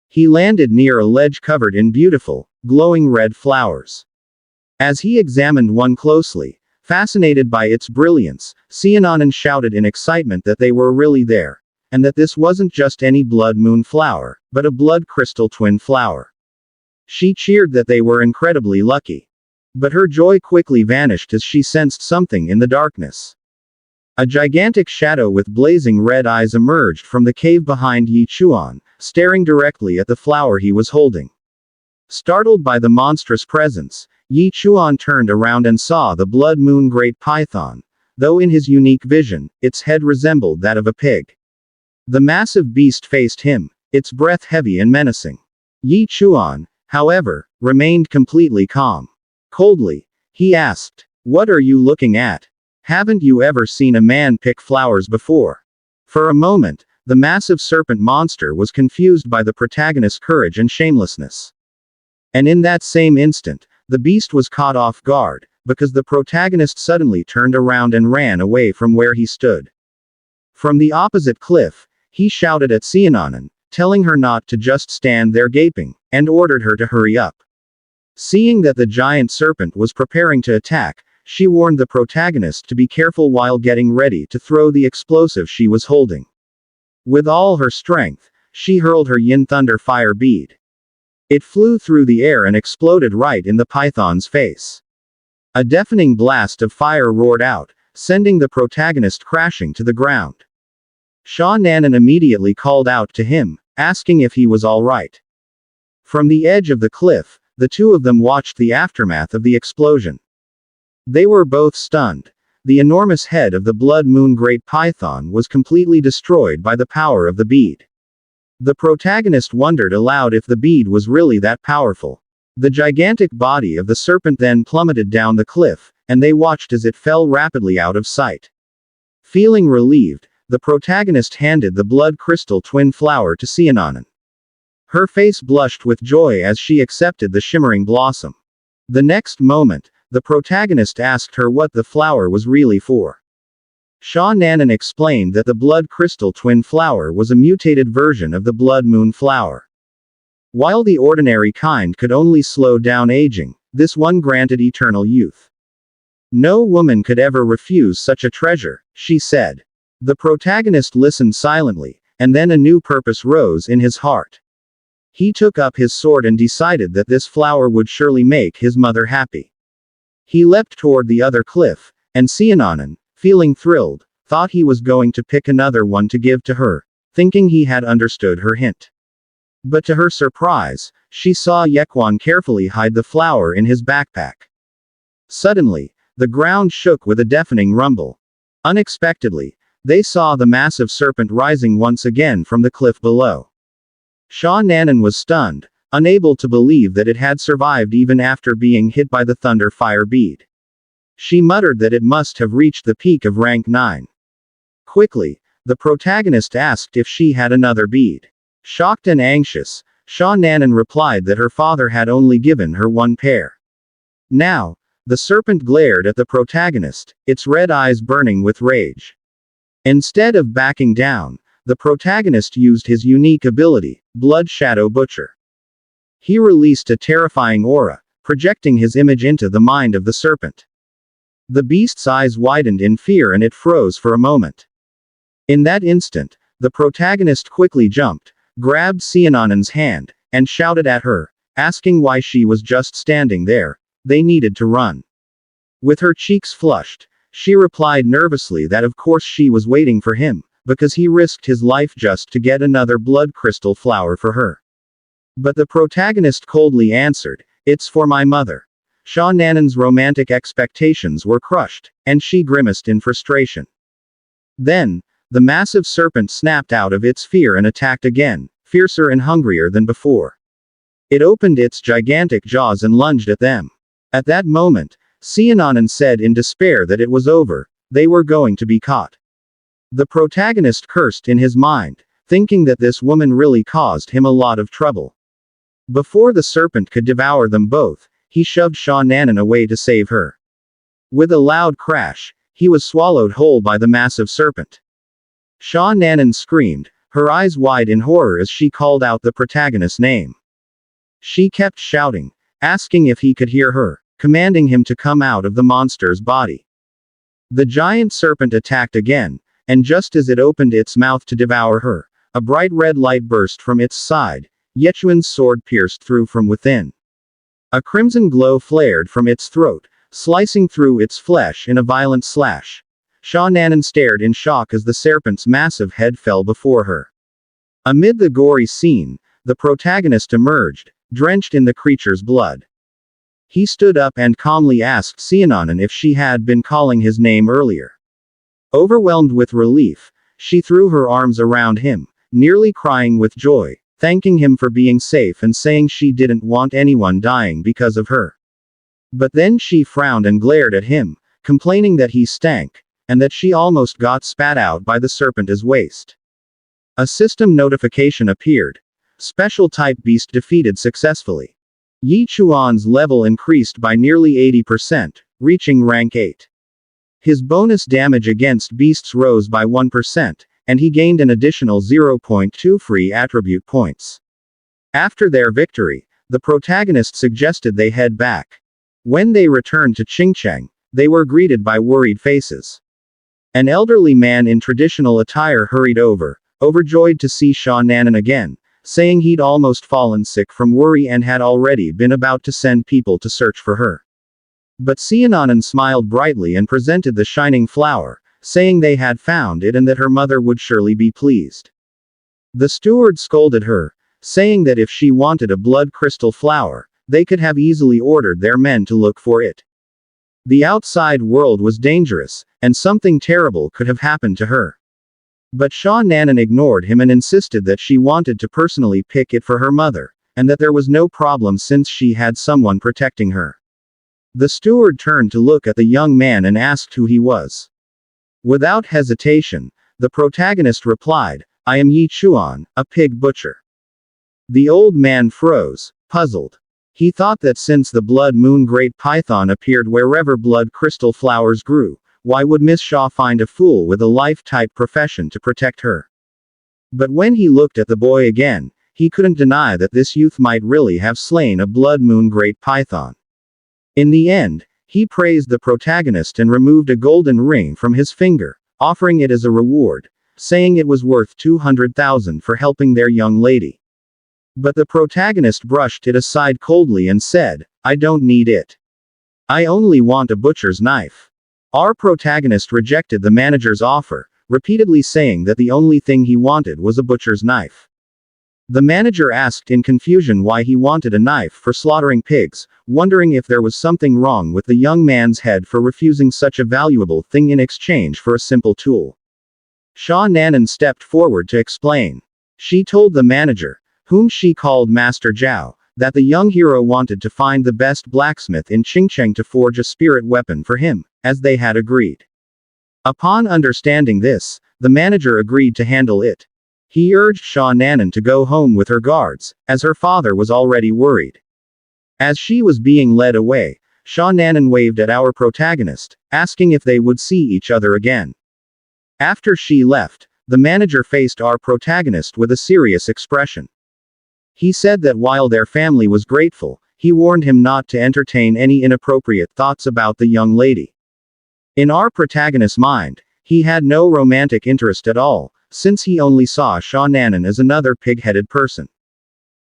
He landed near a ledge covered in beautiful, glowing red flowers. As he examined one closely, fascinated by its brilliance, Xiaonan shouted in excitement that they were really there, and that this wasn't just any blood moon flower, but a blood crystal twin flower. She cheered that they were incredibly lucky. But her joy quickly vanished as she sensed something in the darkness. A gigantic shadow with blazing red eyes emerged from the cave behind Yi Chuan, staring directly at the flower he was holding. Startled by the monstrous presence, Yi Chuan turned around and saw the Blood Moon Great Python, though in his unique vision, its head resembled that of a pig. The massive beast faced him, its breath heavy and menacing. Yi Chuan, however, remained completely calm. Coldly, he asked, "What are you looking at? Haven't you ever seen a man pick flowers before?" For a moment, the massive serpent monster was confused by the protagonist's courage and shamelessness. And in that same instant, the beast was caught off guard, because the protagonist suddenly turned around and ran away from where he stood. From the opposite cliff, he shouted at Seonanon, telling her not to just stand there gaping, and ordered her to hurry up. Seeing that the giant serpent was preparing to attack, she warned the protagonist to be careful while getting ready to throw the explosive she was holding. With all her strength, she hurled her yin thunder fire bead. It flew through the air and exploded right in the python's face. A deafening blast of fire roared out, sending the protagonist crashing to the ground. Seonanon immediately called out to him, asking if he was all right. From the edge of the cliff, the two of them watched the aftermath of the explosion. They were both stunned. The enormous head of the Blood Moon Great Python was completely destroyed by the power of the bead. The protagonist wondered aloud if the bead was really that powerful. The gigantic body of the serpent then plummeted down the cliff, and they watched as it fell rapidly out of sight. Feeling relieved, the protagonist handed the blood crystal twin flower to Seonanon. Her face blushed with joy as she accepted the shimmering blossom. The next moment, the protagonist asked her what the flower was really for. Seonanon explained that the blood crystal twin flower was a mutated version of the blood moon flower. While the ordinary kind could only slow down aging, this one granted eternal youth. No woman could ever refuse such a treasure, she said. The protagonist listened silently, and then a new purpose rose in his heart. He took up his sword and decided that this flower would surely make his mother happy. He leapt toward the other cliff, and Seonanon, feeling thrilled, thought he was going to pick another one to give to her, thinking he had understood her hint. But to her surprise, she saw Chuan carefully hide the flower in his backpack. Suddenly, the ground shook with a deafening rumble. Unexpectedly, they saw the massive serpent rising once again from the cliff below. Seonanon was stunned, unable to believe that it had survived even after being hit by the thunder fire bead. She muttered that it must have reached the peak of rank 9. Quickly, the protagonist asked if she had another bead. Shocked and anxious, Seonanon replied that her father had only given her one pair. Now, the serpent glared at the protagonist, its red eyes burning with rage. Instead of backing down, the protagonist used his unique ability, Blood Shadow Butcher. He released a terrifying aura, projecting his image into the mind of the serpent. The beast's eyes widened in fear and it froze for a moment. In that instant, the protagonist quickly jumped, grabbed Seonanon's hand, and shouted at her, asking why she was just standing there. They needed to run. With her cheeks flushed, she replied nervously that of course she was waiting for him, because he risked his life just to get another blood crystal flower for her. But the protagonist coldly answered, "It's for my mother." Seonanon's romantic expectations were crushed, and she grimaced in frustration. Then, the massive serpent snapped out of its fear and attacked again, fiercer and hungrier than before. It opened its gigantic jaws and lunged at them. At that moment, Seonanon said in despair that it was over, they were going to be caught. The protagonist cursed in his mind, thinking that this woman really caused him a lot of trouble. Before the serpent could devour them both, he shoved Seonanon away to save her. With a loud crash, he was swallowed whole by the massive serpent. Seonanon screamed, her eyes wide in horror as she called out the protagonist's name. She kept shouting, asking if he could hear her, commanding him to come out of the monster's body. The giant serpent attacked again, and just as it opened its mouth to devour her, a bright red light burst from its side. Chuan's sword pierced through from within. A crimson glow flared from its throat, slicing through its flesh in a violent slash. Seonanon stared in shock as the serpent's massive head fell before her. Amid the gory scene, the protagonist emerged, drenched in the creature's blood. He stood up and calmly asked Seonanon if she had been calling his name earlier. Overwhelmed with relief, she threw her arms around him, nearly crying with joy, thanking him for being safe and saying she didn't want anyone dying because of her. But then she frowned and glared at him, complaining that he stank, and that she almost got spat out by the serpent as waste. A system notification appeared. Special type beast defeated successfully. Yi Chuan's level increased by nearly 80%, reaching rank 8. His bonus damage against beasts rose by 1%, and he gained an additional 0.2 free attribute points. After their victory, the protagonist suggested they head back. When they returned to Qingcheng, they were greeted by worried faces. An elderly man in traditional attire hurried over, overjoyed to see Sha Nanan again, saying he'd almost fallen sick from worry and had already been about to send people to search for her. But Xiananan smiled brightly and presented the shining flower, saying they had found it and that her mother would surely be pleased. The steward scolded her, saying that if she wanted a blood crystal flower, they could have easily ordered their men to look for it. The outside world was dangerous, and something terrible could have happened to her. But Sha Nanan ignored him and insisted that she wanted to personally pick it for her mother, and that there was no problem since she had someone protecting her. The steward turned to look at the young man and asked who he was. Without hesitation, the protagonist replied, "I am Yi Chuan, a pig butcher." The old man froze, puzzled. He thought that since the blood moon great python appeared wherever blood crystal flowers grew, why would Miss Shaw find a fool with a life-type profession to protect her? But when he looked at the boy again, he couldn't deny that this youth might really have slain a blood moon great python. In the end, he praised the protagonist and removed a golden ring from his finger, offering it as a reward, saying it was worth 200,000 for helping their young lady. But the protagonist brushed it aside coldly and said, "I don't need it. I only want a butcher's knife." Our protagonist rejected the manager's offer, repeatedly saying that the only thing he wanted was a butcher's knife. The manager asked in confusion why he wanted a knife for slaughtering pigs, wondering if there was something wrong with the young man's head for refusing such a valuable thing in exchange for a simple tool. Sha Nanan stepped forward to explain. She told the manager, whom she called Master Zhao, that the young hero wanted to find the best blacksmith in Qingcheng to forge a spirit weapon for him, as they had agreed. Upon understanding this, the manager agreed to handle it. He urged Sha Nanan to go home with her guards, as her father was already worried. As she was being led away, Sha Nanan waved at our protagonist, asking if they would see each other again. After she left, the manager faced our protagonist with a serious expression. He said that while their family was grateful, he warned him not to entertain any inappropriate thoughts about the young lady. In our protagonist's mind, he had no romantic interest at all, since he only saw Sha Nanan as another pig-headed person.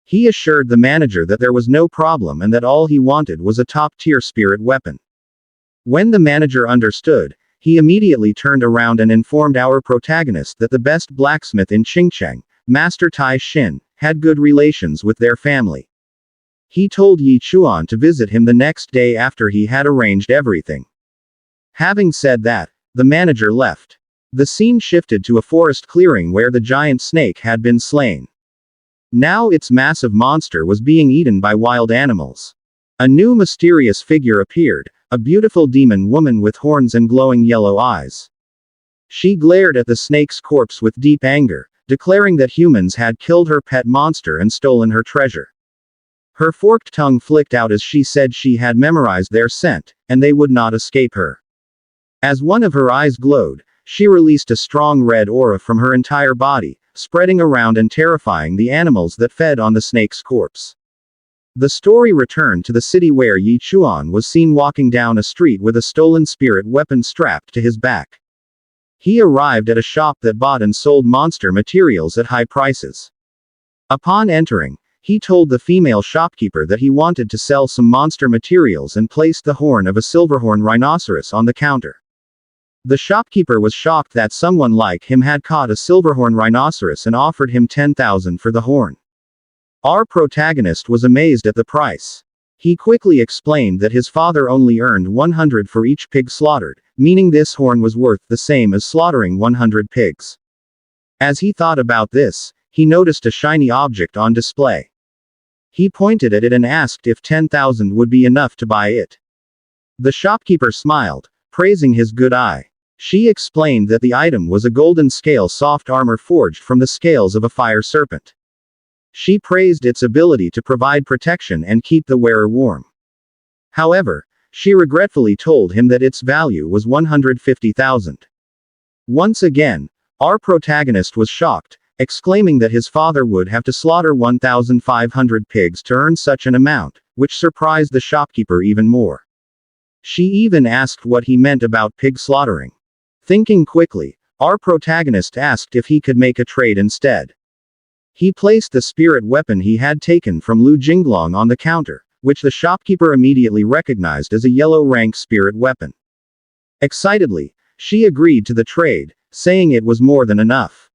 He assured the manager that there was no problem and that all he wanted was a top-tier spirit weapon. When the manager understood, he immediately turned around and informed our protagonist that the best blacksmith in Qingcheng, Master Tai Xin, had good relations with their family. He told Yi Chuan to visit him the next day after he had arranged everything. Having said that, the manager left. The scene shifted to a forest clearing where the giant snake had been slain. Now its massive monster was being eaten by wild animals. A new mysterious figure appeared, a beautiful demon woman with horns and glowing yellow eyes. She glared at the snake's corpse with deep anger, declaring that humans had killed her pet monster and stolen her treasure. Her forked tongue flicked out as she said she had memorized their scent, and they would not escape her. As one of her eyes glowed, she released a strong red aura from her entire body, spreading around and terrifying the animals that fed on the snake's corpse. The story returned to the city where Yi Chuan was seen walking down a street with a stolen spirit weapon strapped to his back. He arrived at a shop that bought and sold monster materials at high prices. Upon entering, he told the female shopkeeper that he wanted to sell some monster materials and placed the horn of a silverhorn rhinoceros on the counter. The shopkeeper was shocked that someone like him had caught a silverhorn rhinoceros and offered him 10,000 for the horn. Our protagonist was amazed at the price. He quickly explained that his father only earned 100 for each pig slaughtered, meaning this horn was worth the same as slaughtering 100 pigs. As he thought about this, he noticed a shiny object on display. He pointed at it and asked if 10,000 would be enough to buy it. The shopkeeper smiled, praising his good eye. She explained that the item was a golden scale soft armor forged from the scales of a fire serpent. She praised its ability to provide protection and keep the wearer warm. However, she regretfully told him that its value was 150,000. Once again, our protagonist was shocked, exclaiming that his father would have to slaughter 1,500 pigs to earn such an amount, which surprised the shopkeeper even more. She even asked what he meant about pig slaughtering. Thinking quickly, our protagonist asked if he could make a trade instead. He placed the spirit weapon he had taken from Lu Jinglong on the counter, which the shopkeeper immediately recognized as a yellow rank spirit weapon. Excitedly, she agreed to the trade, saying it was more than enough.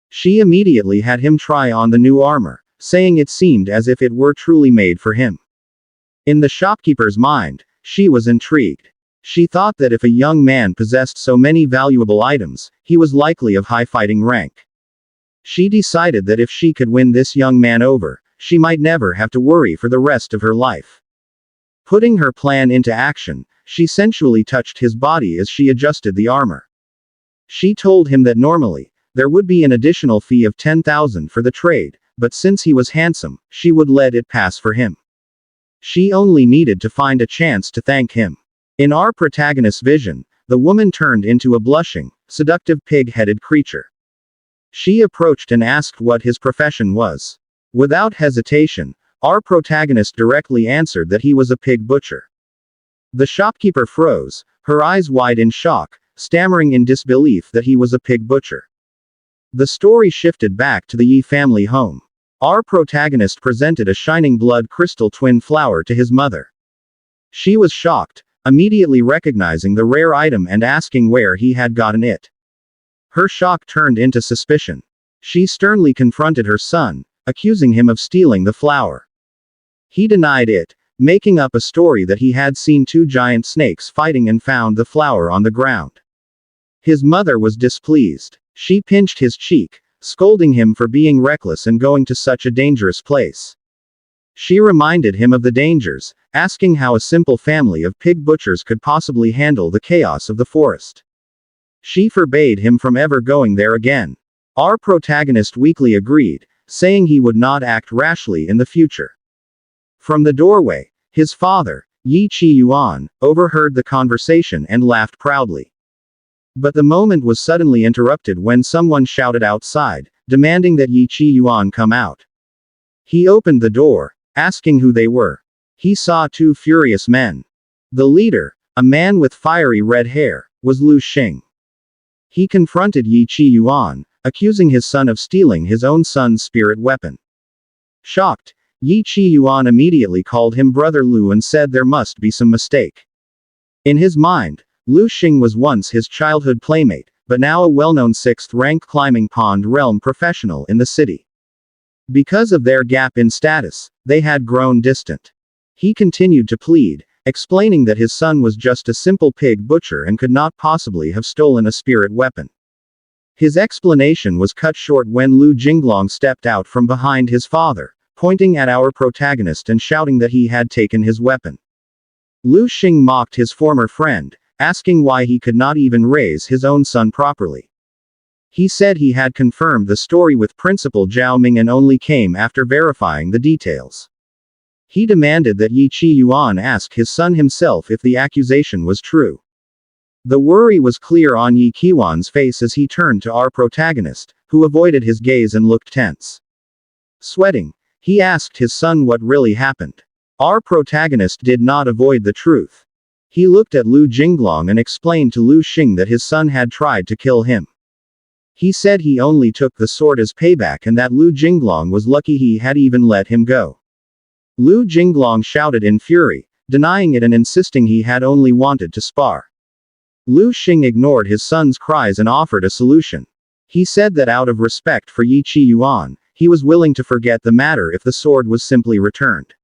She immediately had him try on the new armor, saying it seemed as if it were truly made for him. In the shopkeeper's mind, she was intrigued. She thought that if a young man possessed so many valuable items, he was likely of high fighting rank. She decided that if she could win this young man over, she might never have to worry for the rest of her life. Putting her plan into action, she sensually touched his body as she adjusted the armor. She told him that normally, there would be an additional fee of 10,000 for the trade, but since he was handsome, she would let it pass for him. She only needed to find a chance to thank him. In our protagonist's vision, the woman turned into a blushing, seductive pig-headed creature. She approached and asked what his profession was. Without hesitation, our protagonist directly answered that he was a pig butcher. The shopkeeper froze, her eyes wide in shock, stammering in disbelief that he was a pig butcher. The story shifted back to the Yi family home. Our protagonist presented a shining blood crystal twin flower to his mother. She was shocked, immediately recognizing the rare item and asking where he had gotten it. Her shock turned into suspicion. She sternly confronted her son, accusing him of stealing the flower. He denied it, making up a story that he had seen two giant snakes fighting and found the flower on the ground. His mother was displeased. She pinched his cheek, scolding him for being reckless and going to such a dangerous place. She reminded him of the dangers, asking how a simple family of pig butchers could possibly handle the chaos of the forest. She forbade him from ever going there again. Our protagonist weakly agreed, saying he would not act rashly in the future. From the doorway, his father, Yi Chi-yuan, overheard the conversation and laughed proudly. But the moment was suddenly interrupted when someone shouted outside, demanding that Yi Chi-yuan come out. He opened the door, asking who they were. He saw two furious men. The leader, a man with fiery red hair, was Lu Xing. He confronted Yi Chi-yuan, accusing his son of stealing his own son's spirit weapon. Shocked, Yi Chi-yuan immediately called him Brother Lu and said there must be some mistake. In his mind, Lu Xing was once his childhood playmate, but now a well-known 6th-rank climbing pond realm professional in the city. Because of their gap in status, they had grown distant. He continued to plead, explaining that his son was just a simple pig butcher and could not possibly have stolen a spirit weapon. His explanation was cut short when Lu Jinglong stepped out from behind his father, pointing at our protagonist and shouting that he had taken his weapon. Lu Xing mocked his former friend, asking why he could not even raise his own son properly. He said he had confirmed the story with Principal Zhao Ming and only came after verifying the details. He demanded that Yi Chi-yuan ask his son himself if the accusation was true. The worry was clear on Yi Qiwan's face as he turned to our protagonist, who avoided his gaze and looked tense. Sweating, he asked his son what really happened. Our protagonist did not avoid the truth. He looked at Lu Jinglong and explained to Lu Xing that his son had tried to kill him. He said he only took the sword as payback and that Lu Jinglong was lucky he had even let him go. Lu Jinglong shouted in fury, denying it and insisting he had only wanted to spar. Lu Xing ignored his son's cries and offered a solution. He said that out of respect for Yi Chi-yuan, he was willing to forget the matter if the sword was simply returned.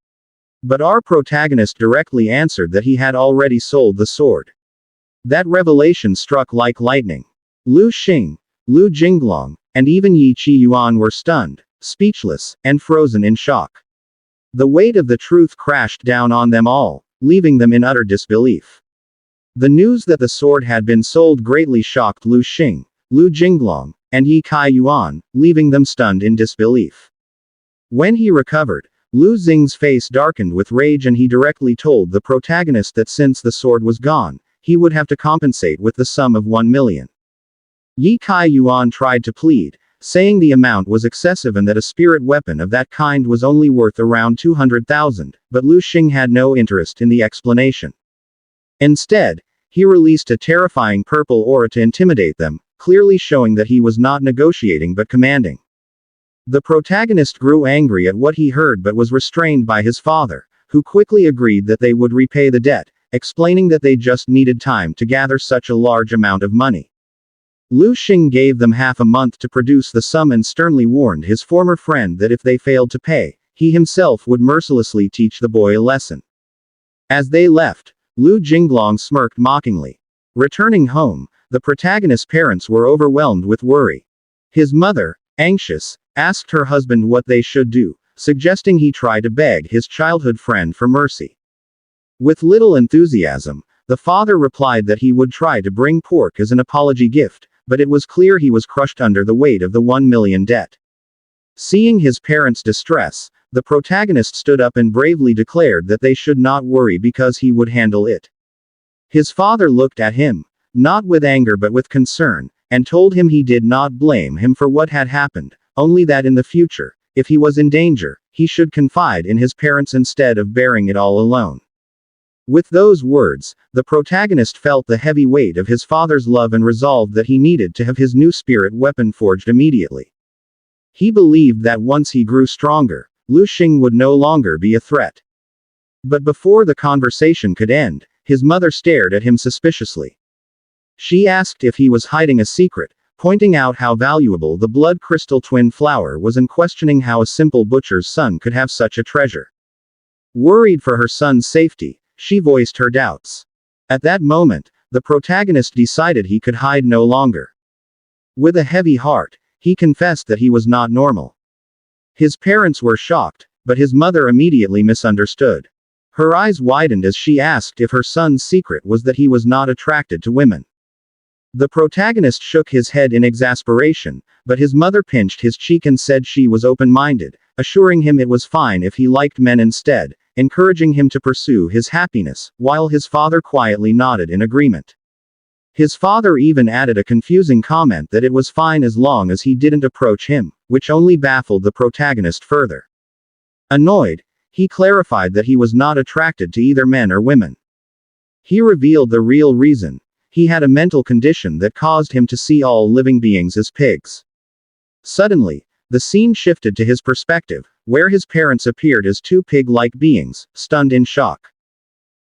But our protagonist directly answered that he had already sold the sword. That revelation struck like lightning. Lu Xing, Lu Jinglong, and even Yi Chi-yuan were stunned, speechless, and frozen in shock. The weight of the truth crashed down on them all, leaving them in utter disbelief. The news that the sword had been sold greatly shocked Lu Xing, Lu Jinglong, and Yi Kai-yuan, leaving them stunned in disbelief. When he recovered, Lu Xing's face darkened with rage and he directly told the protagonist that since the sword was gone, he would have to compensate with the sum of 1 million. Yi Kai Yuan tried to plead, saying the amount was excessive and that a spirit weapon of that kind was only worth around 200,000, but Lu Xing had no interest in the explanation. Instead, he released a terrifying purple aura to intimidate them, clearly showing that he was not negotiating but commanding. The protagonist grew angry at what he heard but was restrained by his father, who quickly agreed that they would repay the debt, explaining that they just needed time to gather such a large amount of money. Lu Xing gave them half a month to produce the sum and sternly warned his former friend that if they failed to pay, he himself would mercilessly teach the boy a lesson. As they left, Lu Jinglong smirked mockingly. Returning home, the protagonist's parents were overwhelmed with worry. His mother, anxious, asked her husband what they should do, suggesting he try to beg his childhood friend for mercy. With little enthusiasm, the father replied that he would try to bring pork as an apology gift, but it was clear he was crushed under the weight of the 1 million debt. Seeing his parents' distress, the protagonist stood up and bravely declared that they should not worry because he would handle it. His father looked at him, not with anger but with concern, and told him he did not blame him for what had happened, only that in the future, if he was in danger, he should confide in his parents instead of bearing it all alone. With those words, the protagonist felt the heavy weight of his father's love and resolved that he needed to have his new spirit weapon forged immediately. He believed that once he grew stronger, Lu Xing would no longer be a threat. But before the conversation could end, his mother stared at him suspiciously. She asked if he was hiding a secret, pointing out how valuable the blood crystal twin flower was and questioning how a simple butcher's son could have such a treasure. Worried for her son's safety, she voiced her doubts. At that moment, the protagonist decided he could hide no longer. With a heavy heart, he confessed that he was not normal. His parents were shocked, but his mother immediately misunderstood. Her eyes widened as she asked if her son's secret was that he was not attracted to women. The protagonist shook his head in exasperation, but his mother pinched his cheek and said she was open-minded, assuring him it was fine if he liked men instead, encouraging him to pursue his happiness, while his father quietly nodded in agreement. His father even added a confusing comment that it was fine as long as he didn't approach him, which only baffled the protagonist further. Annoyed, he clarified that he was not attracted to either men or women. He revealed the real reason. He had a mental condition that caused him to see all living beings as pigs. Suddenly, the scene shifted to his perspective, where his parents appeared as two pig-like beings, stunned in shock.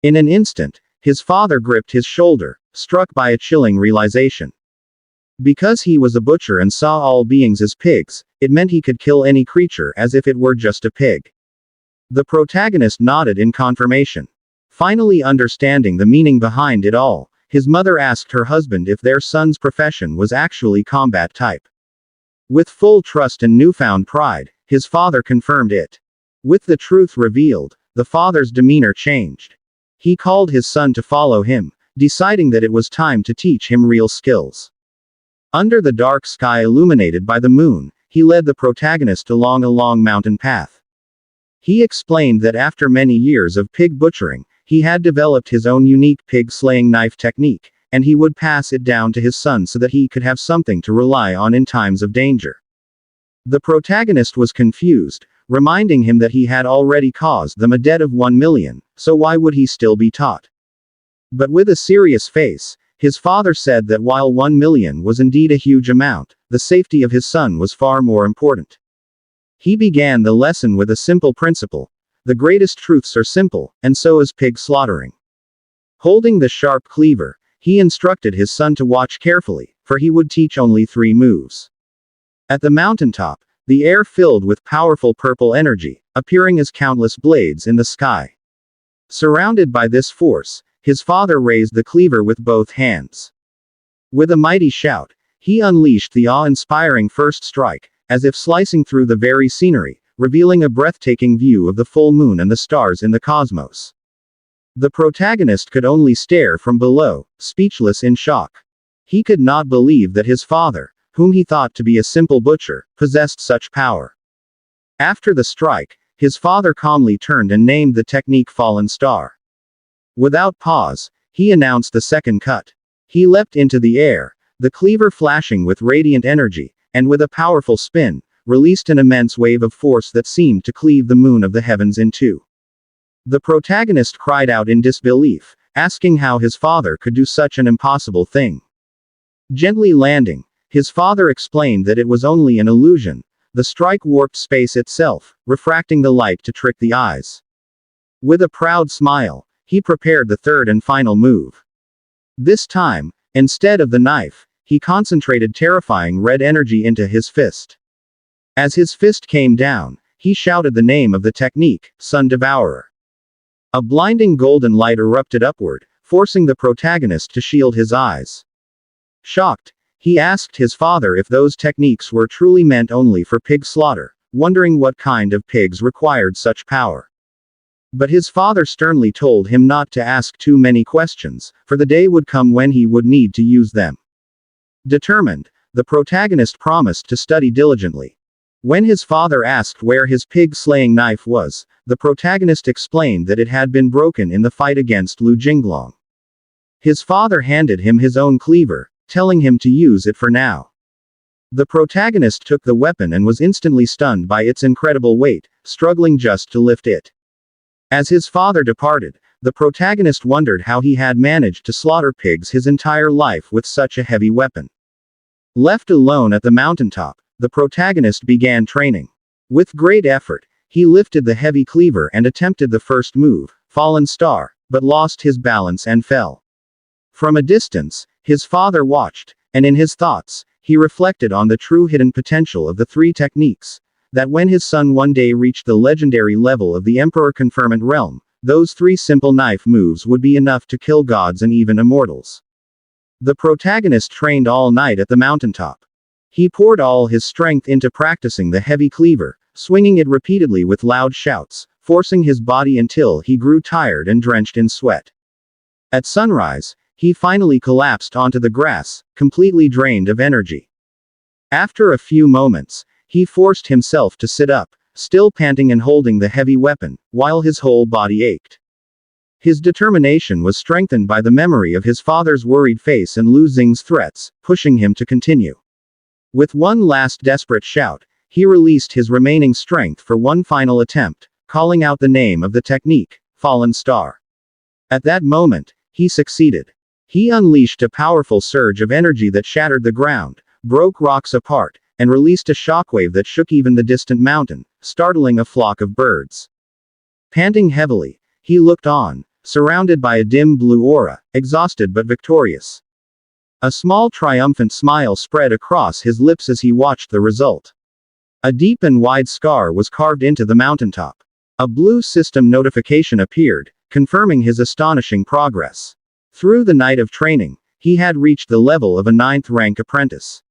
In an instant, his father gripped his shoulder, struck by a chilling realization. Because he was a butcher and saw all beings as pigs, it meant he could kill any creature as if it were just a pig. The protagonist nodded in confirmation. Finally understanding the meaning behind it all, his mother asked her husband if their son's profession was actually combat type. With full trust and newfound pride, his father confirmed it. With the truth revealed, the father's demeanor changed. He called his son to follow him, deciding that it was time to teach him real skills. Under the dark sky illuminated by the moon, he led the protagonist along a long mountain path. He explained that after many years of pig butchering, he had developed his own unique pig-slaying knife technique, and he would pass it down to his son so that he could have something to rely on in times of danger. The protagonist was confused, reminding him that he had already caused them a debt of 1 million, so why would he still be taught? But with a serious face, his father said that while 1 million was indeed a huge amount, the safety of his son was far more important. He began the lesson with a simple principle. The greatest truths are simple, and so is pig slaughtering. Holding the sharp cleaver, he instructed his son to watch carefully, for he would teach only 3 moves. At the mountaintop, the air filled with powerful purple energy, appearing as countless blades in the sky. Surrounded by this force, his father raised the cleaver with both hands. With a mighty shout, he unleashed the awe-inspiring first strike, as if slicing through the very scenery, revealing a breathtaking view of the full moon and the stars in the cosmos. The protagonist could only stare from below, speechless in shock. He could not believe that his father, whom he thought to be a simple butcher, possessed such power. After the strike, his father calmly turned and named the technique Fallen Star. Without pause, he announced the second cut. He leapt into the air, the cleaver flashing with radiant energy, and with a powerful spin, released an immense wave of force that seemed to cleave the moon of the heavens in two. The protagonist cried out in disbelief, asking how his father could do such an impossible thing. Gently landing, his father explained that it was only an illusion. The strike warped space itself, refracting the light to trick the eyes. With a proud smile, he prepared the third and final move. This time, instead of the knife, he concentrated terrifying red energy into his fist. As his fist came down, he shouted the name of the technique, Sun Devourer. A blinding golden light erupted upward, forcing the protagonist to shield his eyes. Shocked, he asked his father if those techniques were truly meant only for pig slaughter, wondering what kind of pigs required such power. But his father sternly told him not to ask too many questions, for the day would come when he would need to use them. Determined, the protagonist promised to study diligently. When his father asked where his pig-slaying knife was, the protagonist explained that it had been broken in the fight against Lu Jinglong. His father handed him his own cleaver, telling him to use it for now. The protagonist took the weapon and was instantly stunned by its incredible weight, struggling just to lift it. As his father departed, the protagonist wondered how he had managed to slaughter pigs his entire life with such a heavy weapon. Left alone at the mountaintop, the protagonist began training. With great effort, he lifted the heavy cleaver and attempted the first move, Fallen Star, but lost his balance and fell. From a distance, his father watched, and in his thoughts, he reflected on the true hidden potential of the three techniques, that when his son one day reached the legendary level of the Emperor Confirmant realm, those three simple knife moves would be enough to kill gods and even immortals. The protagonist trained all night at the mountaintop. He poured all his strength into practicing the heavy cleaver, swinging it repeatedly with loud shouts, forcing his body until he grew tired and drenched in sweat. At sunrise, he finally collapsed onto the grass, completely drained of energy. After a few moments, he forced himself to sit up, still panting and holding the heavy weapon, while his whole body ached. His determination was strengthened by the memory of his father's worried face and Lu Xing's threats, pushing him to continue. With one last desperate shout, he released his remaining strength for one final attempt, calling out the name of the technique, Fallen Star. At that moment, he succeeded. He unleashed a powerful surge of energy that shattered the ground, broke rocks apart, and released a shockwave that shook even the distant mountain, startling a flock of birds. Panting heavily, he looked on, surrounded by a dim blue aura, exhausted but victorious. A small triumphant smile spread across his lips as he watched the result. A deep and wide scar was carved into the mountaintop. A blue system notification appeared, confirming his astonishing progress. Through the night of training, he had reached the level of a 9th-rank apprentice.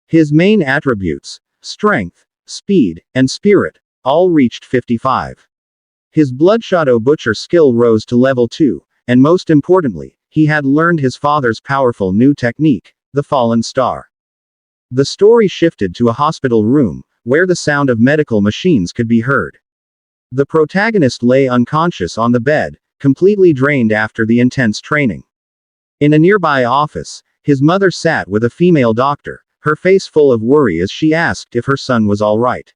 His main attributes, strength, speed, and spirit, all reached 55. His Bloodshadow Butcher skill rose to level 2, and most importantly, he had learned his father's powerful new technique, the Fallen Star. The story shifted to a hospital room, where the sound of medical machines could be heard. The protagonist lay unconscious on the bed, completely drained after the intense training. In a nearby office, his mother sat with a female doctor, her face full of worry as she asked if her son was all right.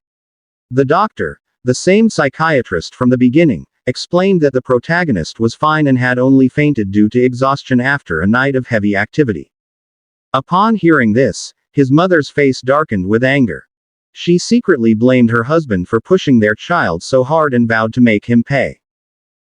The doctor, the same psychiatrist from the beginning, explained that the protagonist was fine and had only fainted due to exhaustion after a night of heavy activity. Upon hearing this, his mother's face darkened with anger. She secretly blamed her husband for pushing their child so hard and vowed to make him pay.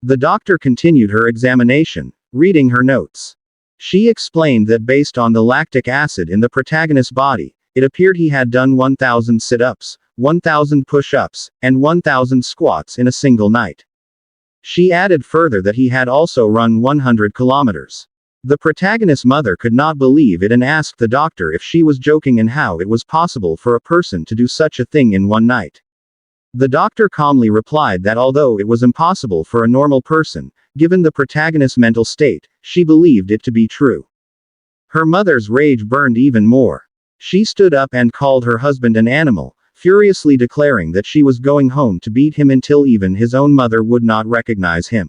The doctor continued her examination, reading her notes. She explained that based on the lactic acid in the protagonist's body, it appeared he had done 1,000 sit-ups, 1,000 push-ups, and 1,000 squats in a single night. She added further that he had also run 100 kilometers. The protagonist's mother could not believe it and asked the doctor if she was joking and how it was possible for a person to do such a thing in one night. The doctor calmly replied that although it was impossible for a normal person, given the protagonist's mental state, she believed it to be true. Her mother's rage burned even more. She stood up and called her husband an animal, furiously declaring that she was going home to beat him until even his own mother would not recognize him.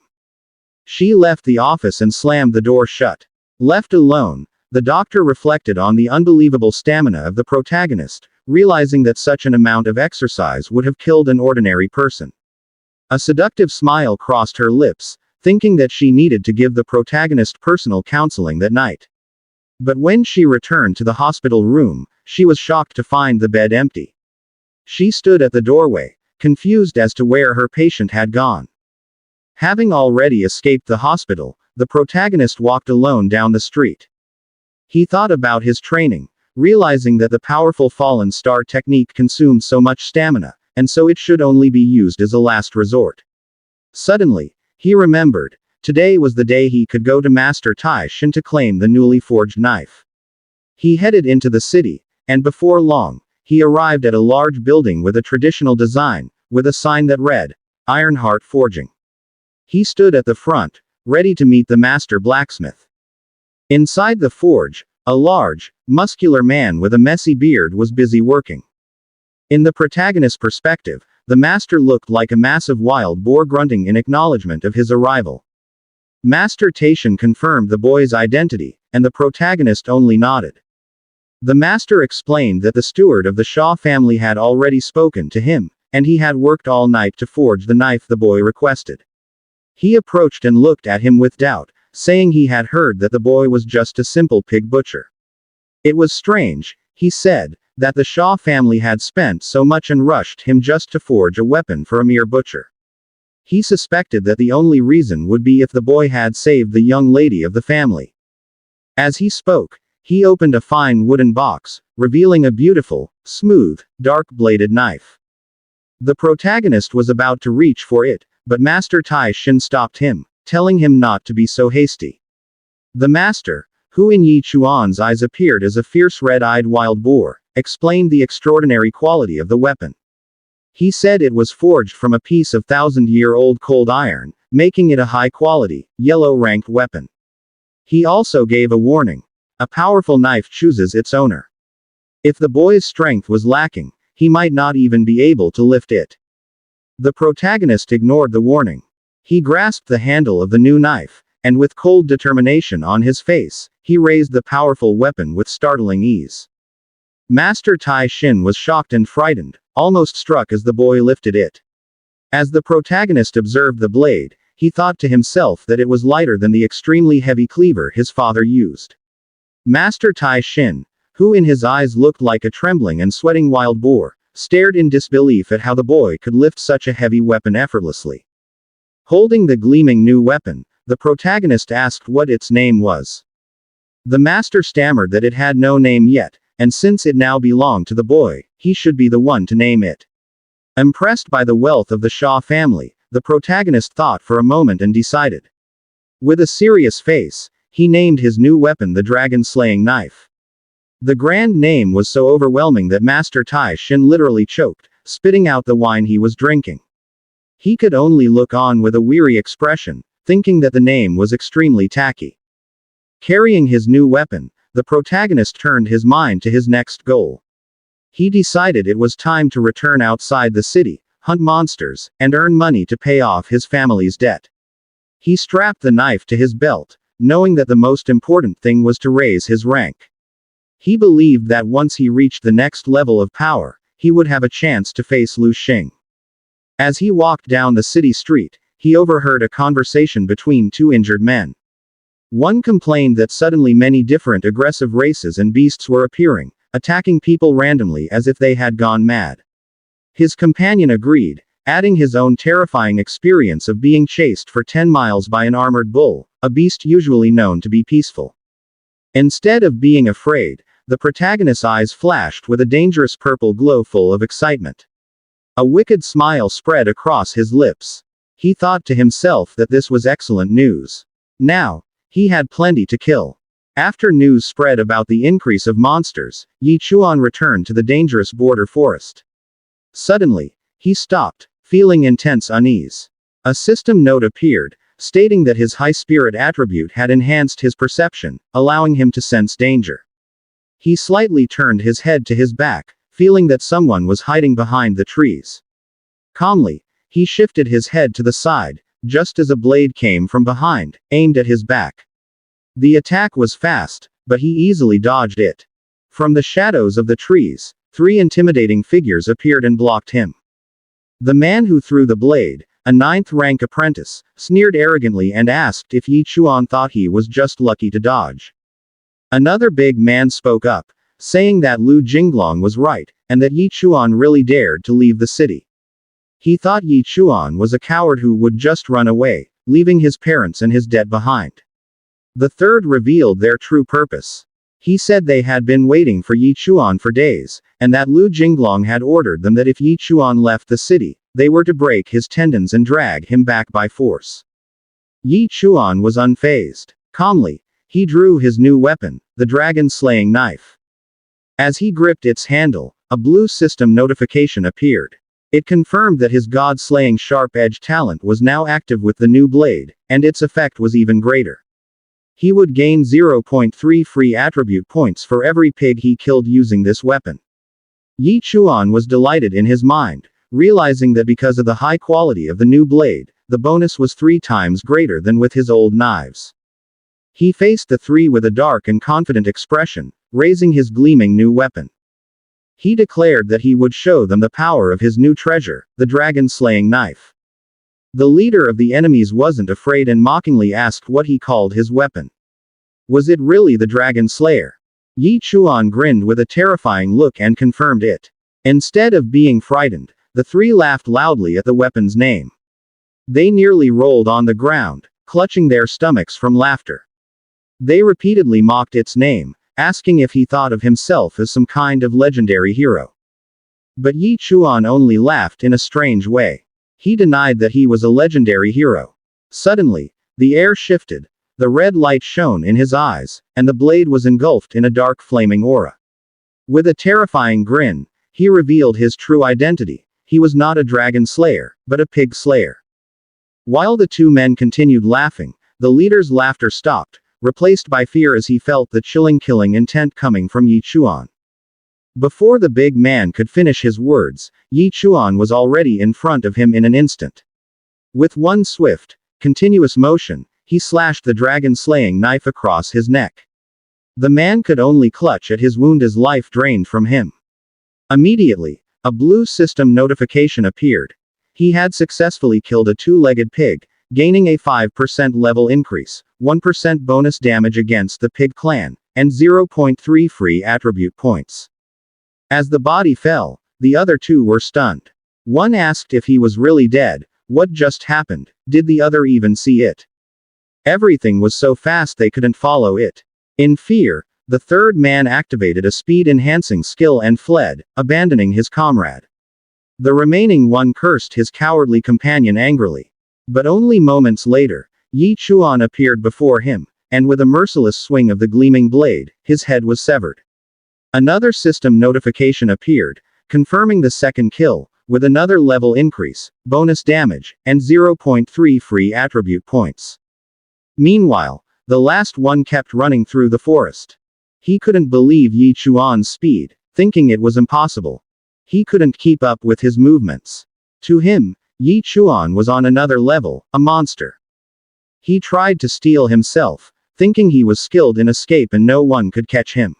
She left the office and slammed the door shut. Left alone, the doctor reflected on the unbelievable stamina of the protagonist, realizing that such an amount of exercise would have killed an ordinary person. A seductive smile crossed her lips, thinking that she needed to give the protagonist personal counseling that night. But when she returned to the hospital room, she was shocked to find the bed empty. She stood at the doorway, confused as to where her patient had gone. Having already escaped the hospital, the protagonist walked alone down the street. He thought about his training, realizing that the powerful fallen star technique consumed so much stamina, and so it should only be used as a last resort. Suddenly, he remembered, today was the day he could go to Master Tai Shin to claim the newly forged knife. He headed into the city, and before long, he arrived at a large building with a traditional design, with a sign that read, Ironheart Forging. He stood at the front, ready to meet the master blacksmith. Inside the forge, a large, muscular man with a messy beard was busy working. In the protagonist's perspective, the master looked like a massive wild boar grunting in acknowledgement of his arrival. Master Taishin confirmed the boy's identity, and the protagonist only nodded. The master explained that the steward of the Shaw family had already spoken to him, and he had worked all night to forge the knife the boy requested. He approached and looked at him with doubt, saying he had heard that the boy was just a simple pig butcher. It was strange, he said, that the Shaw family had spent so much and rushed him just to forge a weapon for a mere butcher. He suspected that the only reason would be if the boy had saved the young lady of the family. As he spoke, he opened a fine wooden box, revealing a beautiful, smooth, dark-bladed knife. The protagonist was about to reach for it, but Master Tai Shin stopped him, telling him not to be so hasty. The master, who in Yi Chuan's eyes appeared as a fierce red-eyed wild boar, explained the extraordinary quality of the weapon. He said it was forged from a piece of thousand-year-old cold iron, making it a high-quality, yellow-ranked weapon. He also gave a warning. A powerful knife chooses its owner. If the boy's strength was lacking, he might not even be able to lift it. The protagonist ignored the warning. He grasped the handle of the new knife, and with cold determination on his face, he raised the powerful weapon with startling ease. Master Tai Shin was shocked and frightened, almost struck as the boy lifted it. As the protagonist observed the blade, he thought to himself that it was lighter than the extremely heavy cleaver his father used. Master Tai Shin, who in his eyes looked like a trembling and sweating wild boar, stared in disbelief at how the boy could lift such a heavy weapon effortlessly. Holding the gleaming new weapon, the protagonist asked what its name was. The master stammered that it had no name yet, and since it now belonged to the boy, he should be the one to name it. Impressed by the wealth of the Shaw family, the protagonist thought for a moment and decided. With a serious face, he named his new weapon the dragon-slaying knife. The grand name was so overwhelming that Master Tai Shin literally choked, spitting out the wine he was drinking. He could only look on with a weary expression, thinking that the name was extremely tacky. Carrying his new weapon, the protagonist turned his mind to his next goal. He decided it was time to return outside the city, hunt monsters, and earn money to pay off his family's debt. He strapped the knife to his belt, knowing that the most important thing was to raise his rank. He believed that once he reached the next level of power, he would have a chance to face Lu Xing. As he walked down the city street, he overheard a conversation between two injured men. One complained that suddenly many different aggressive races and beasts were appearing, attacking people randomly as if they had gone mad. His companion agreed, adding his own terrifying experience of being chased for 10 miles by an armored bull, a beast usually known to be peaceful. Instead of being afraid, the protagonist's eyes flashed with a dangerous purple glow full of excitement. A wicked smile spread across his lips. He thought to himself that this was excellent news. Now, he had plenty to kill. After news spread about the increase of monsters, Yi Chuan returned to the dangerous border forest. Suddenly, he stopped, feeling intense unease. A system note appeared, stating that his high spirit attribute had enhanced his perception, allowing him to sense danger. He slightly turned his head to his back, feeling that someone was hiding behind the trees. Calmly, he shifted his head to the side, just as a blade came from behind, aimed at his back. The attack was fast, but he easily dodged it. From the shadows of the trees, 3 intimidating figures appeared and blocked him. The man who threw the blade, a 9th-rank apprentice, sneered arrogantly and asked if Yi Chuan thought he was just lucky to dodge. Another big man spoke up, saying that Lu Jinglong was right, and that Yi Chuan really dared to leave the city. He thought Yi Chuan was a coward who would just run away, leaving his parents and his debt behind. The third revealed their true purpose. He said they had been waiting for Yi Chuan for days, and that Lu Jinglong had ordered them that if Yi Chuan left the city, they were to break his tendons and drag him back by force. Yi Chuan was unfazed. Calmly, he drew his new weapon, the dragon-slaying knife. As he gripped its handle, a blue system notification appeared. It confirmed that his god-slaying sharp-edge talent was now active with the new blade, and its effect was even greater. He would gain 0.3 free attribute points for every pig he killed using this weapon. Yi Chuan was delighted in his mind, realizing that because of the high quality of the new blade, the bonus was 3 times greater than with his old knives. He faced the 3 with a dark and confident expression, raising his gleaming new weapon. He declared that he would show them the power of his new treasure, the dragon-slaying knife. The leader of the enemies wasn't afraid and mockingly asked what he called his weapon. Was it really the Dragon Slayer? Yi Chuan grinned with a terrifying look and confirmed it. Instead of being frightened, the 3 laughed loudly at the weapon's name. They nearly rolled on the ground, clutching their stomachs from laughter. They repeatedly mocked its name, asking if he thought of himself as some kind of legendary hero. But Yi Chuan only laughed in a strange way. He denied that he was a legendary hero. Suddenly, the air shifted, the red light shone in his eyes, and the blade was engulfed in a dark flaming aura. With a terrifying grin, he revealed his true identity. He was not a dragon slayer, but a pig slayer. While the 2 men continued laughing, the leader's laughter stopped, replaced by fear as he felt the chilling killing intent coming from Yi Chuan. Before the big man could finish his words, Yi Chuan was already in front of him in an instant. With one swift, continuous motion, he slashed the dragon-slaying knife across his neck. The man could only clutch at his wound as life drained from him. Immediately, a blue system notification appeared. He had successfully killed a 2-legged pig, gaining a 5% level increase, 1% bonus damage against the pig clan, and 0.3 free attribute points. As the body fell, the other 2 were stunned. One asked if he was really dead. What just happened? Did the other even see it? Everything was so fast they couldn't follow it. In fear, the third man activated a speed-enhancing skill and fled, abandoning his comrade. The remaining one cursed his cowardly companion angrily. But only moments later, Yi Chuan appeared before him, and with a merciless swing of the gleaming blade, his head was severed. Another system notification appeared, confirming the second kill, with another level increase, bonus damage, and 0.3 free attribute points. Meanwhile, the last one kept running through the forest. He couldn't believe Yi Chuan's speed, thinking it was impossible. He couldn't keep up with his movements. To him, Yi Chuan was on another level, a monster. He tried to steal himself, thinking he was skilled in escape and no one could catch him.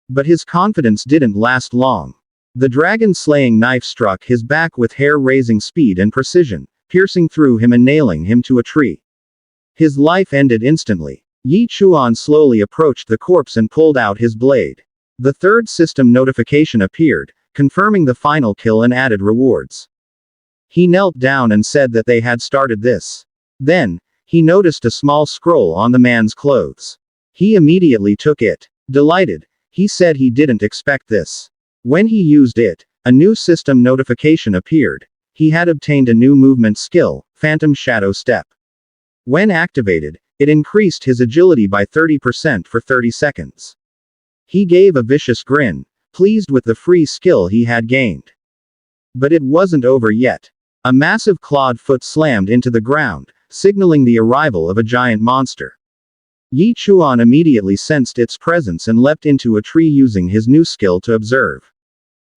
But his confidence didn't last long. The dragon-slaying knife struck his back with hair-raising speed and precision, piercing through him and nailing him to a tree. His life ended instantly. Yi Chuan slowly approached the corpse and pulled out his blade. The third system notification appeared, confirming the final kill and added rewards. He knelt down and said that they had started this. Then, he noticed a small scroll on the man's clothes. He immediately took it. Delighted, he said he didn't expect this. When he used it, a new system notification appeared. He had obtained a new movement skill, Phantom Shadow Step. When activated, it increased his agility by 30% for 30 seconds. He gave a vicious grin, pleased with the free skill he had gained. But it wasn't over yet. A massive clawed foot slammed into the ground, signaling the arrival of a giant monster. Yi Chuan immediately sensed its presence and leapt into a tree using his new skill to observe.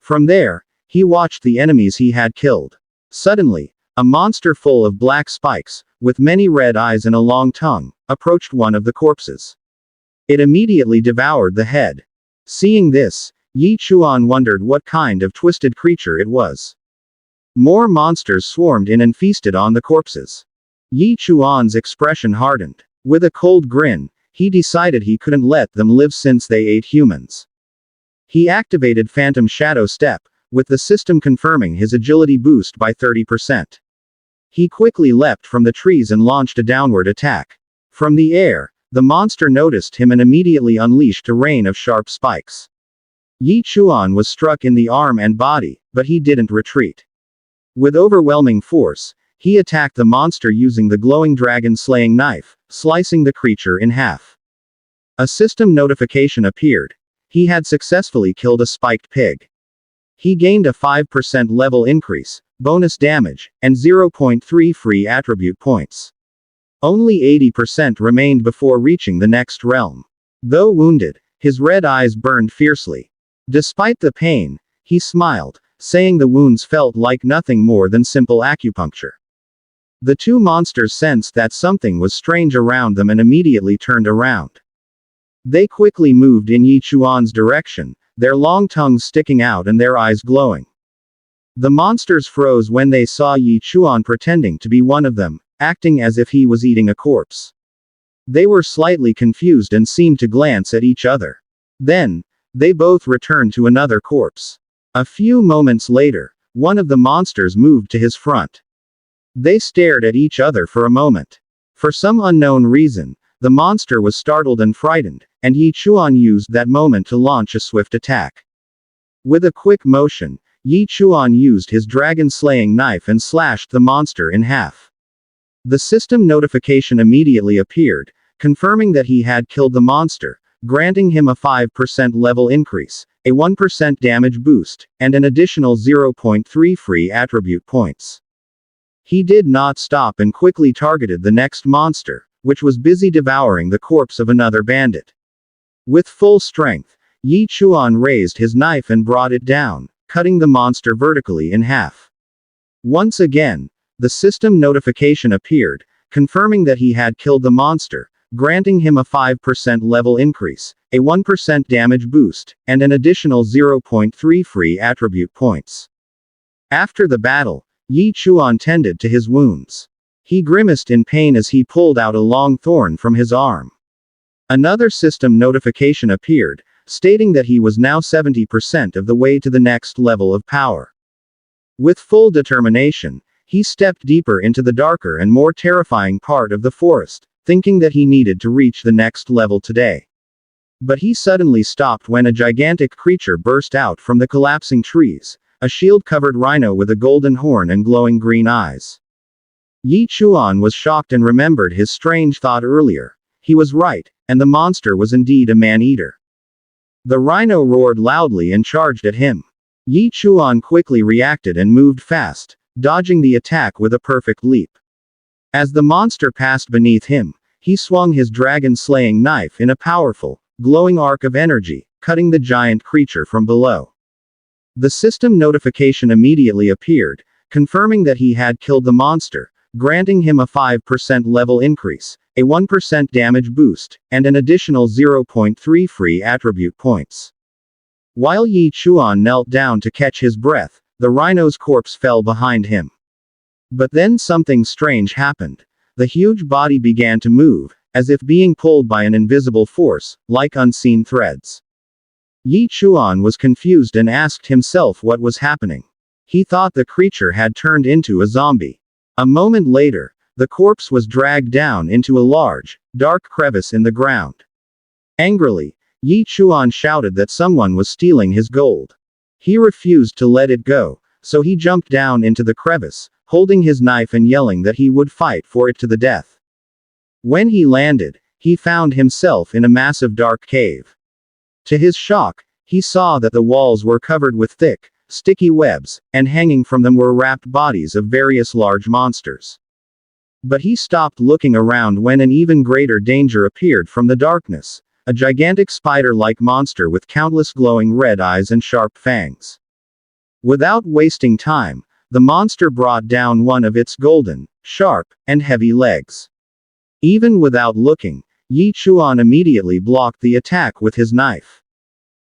From there, he watched the enemies he had killed. Suddenly, a monster full of black spikes, with many red eyes and a long tongue, approached one of the corpses. It immediately devoured the head. Seeing this, Yi Chuan wondered what kind of twisted creature it was. More monsters swarmed in and feasted on the corpses. Yi Chuan's expression hardened. With a cold grin, he decided he couldn't let them live since they ate humans. He activated Phantom Shadow Step, with the system confirming his agility boost by 30%. He quickly leapt from the trees and launched a downward attack. From the air, the monster noticed him and immediately unleashed a rain of sharp spikes. Yi Chuan was struck in the arm and body, but he didn't retreat. With overwhelming force, he attacked the monster using the glowing dragon-slaying knife, slicing the creature in half. A system notification appeared. He had successfully killed a spiked pig. He gained a 5% level increase, bonus damage, and 0.3 free attribute points. Only 80% remained before reaching the next realm. Though wounded, his red eyes burned fiercely. Despite the pain, he smiled, saying the wounds felt like nothing more than simple acupuncture. The two monsters sensed that something was strange around them and immediately turned around. They quickly moved in Yi Chuan's direction, their long tongues sticking out and their eyes glowing. The monsters froze when they saw Yi Chuan pretending to be one of them, acting as if he was eating a corpse. They were slightly confused and seemed to glance at each other. Then, they both returned to another corpse. A few moments later, one of the monsters moved to his front. They stared at each other for a moment. For some unknown reason, the monster was startled and frightened, and Yi Chuan used that moment to launch a swift attack. With a quick motion, Yi Chuan used his dragon-slaying knife and slashed the monster in half. The system notification immediately appeared, confirming that he had killed the monster, granting him a 5% level increase, a 1% damage boost, and an additional 0.3 free attribute points. He did not stop and quickly targeted the next monster, which was busy devouring the corpse of another bandit. With full strength, Yi Chuan raised his knife and brought it down, cutting the monster vertically in half. Once again, the system notification appeared, confirming that he had killed the monster, granting him a 5% level increase, a 1% damage boost, and an additional 0.3 free attribute points. After the battle, Yi Chuan tended to his wounds. He grimaced in pain as he pulled out a long thorn from his arm. Another system notification appeared, stating that he was now 70% of the way to the next level of power. With full determination, he stepped deeper into the darker and more terrifying part of the forest, thinking that he needed to reach the next level today. But he suddenly stopped when a gigantic creature burst out from the collapsing trees, a shield-covered rhino with a golden horn and glowing green eyes. Yi Chuan was shocked and remembered his strange thought earlier. He was right, and the monster was indeed a man-eater. The rhino roared loudly and charged at him. Yi Chuan quickly reacted and moved fast, dodging the attack with a perfect leap. As the monster passed beneath him, he swung his dragon-slaying knife in a powerful, glowing arc of energy, cutting the giant creature from below. The system notification immediately appeared, confirming that he had killed the monster, granting him a 5% level increase, a 1% damage boost, and an additional 0.3 free attribute points. While Yi Chuan knelt down to catch his breath, the rhino's corpse fell behind him. But then something strange happened. The huge body began to move, as if being pulled by an invisible force, like unseen threads. Yi Chuan was confused and asked himself what was happening. He thought the creature had turned into a zombie. A moment later, the corpse was dragged down into a large, dark crevice in the ground. Angrily, Yi Chuan shouted that someone was stealing his gold. He refused to let it go, so he jumped down into the crevice, holding his knife and yelling that he would fight for it to the death. When he landed, he found himself in a massive dark cave. To his shock, he saw that the walls were covered with thick, sticky webs, and hanging from them were wrapped bodies of various large monsters. But he stopped looking around when an even greater danger appeared from the darkness, a gigantic spider-like monster with countless glowing red eyes and sharp fangs. Without wasting time, the monster brought down one of its golden, sharp, and heavy legs. Even without looking, Yi Chuan immediately blocked the attack with his knife.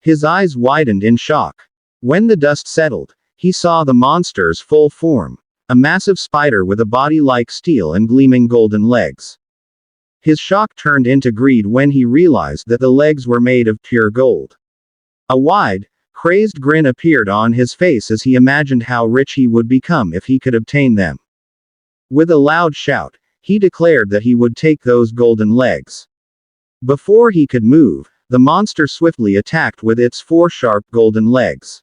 His eyes widened in shock. When the dust settled, he saw the monster's full form, a massive spider with a body like steel and gleaming golden legs. His shock turned into greed when he realized that the legs were made of pure gold. A wide, crazed grin appeared on his face as he imagined how rich he would become if he could obtain them. With a loud shout, he declared that he would take those golden legs. Before he could move, the monster swiftly attacked with its 4 sharp golden legs.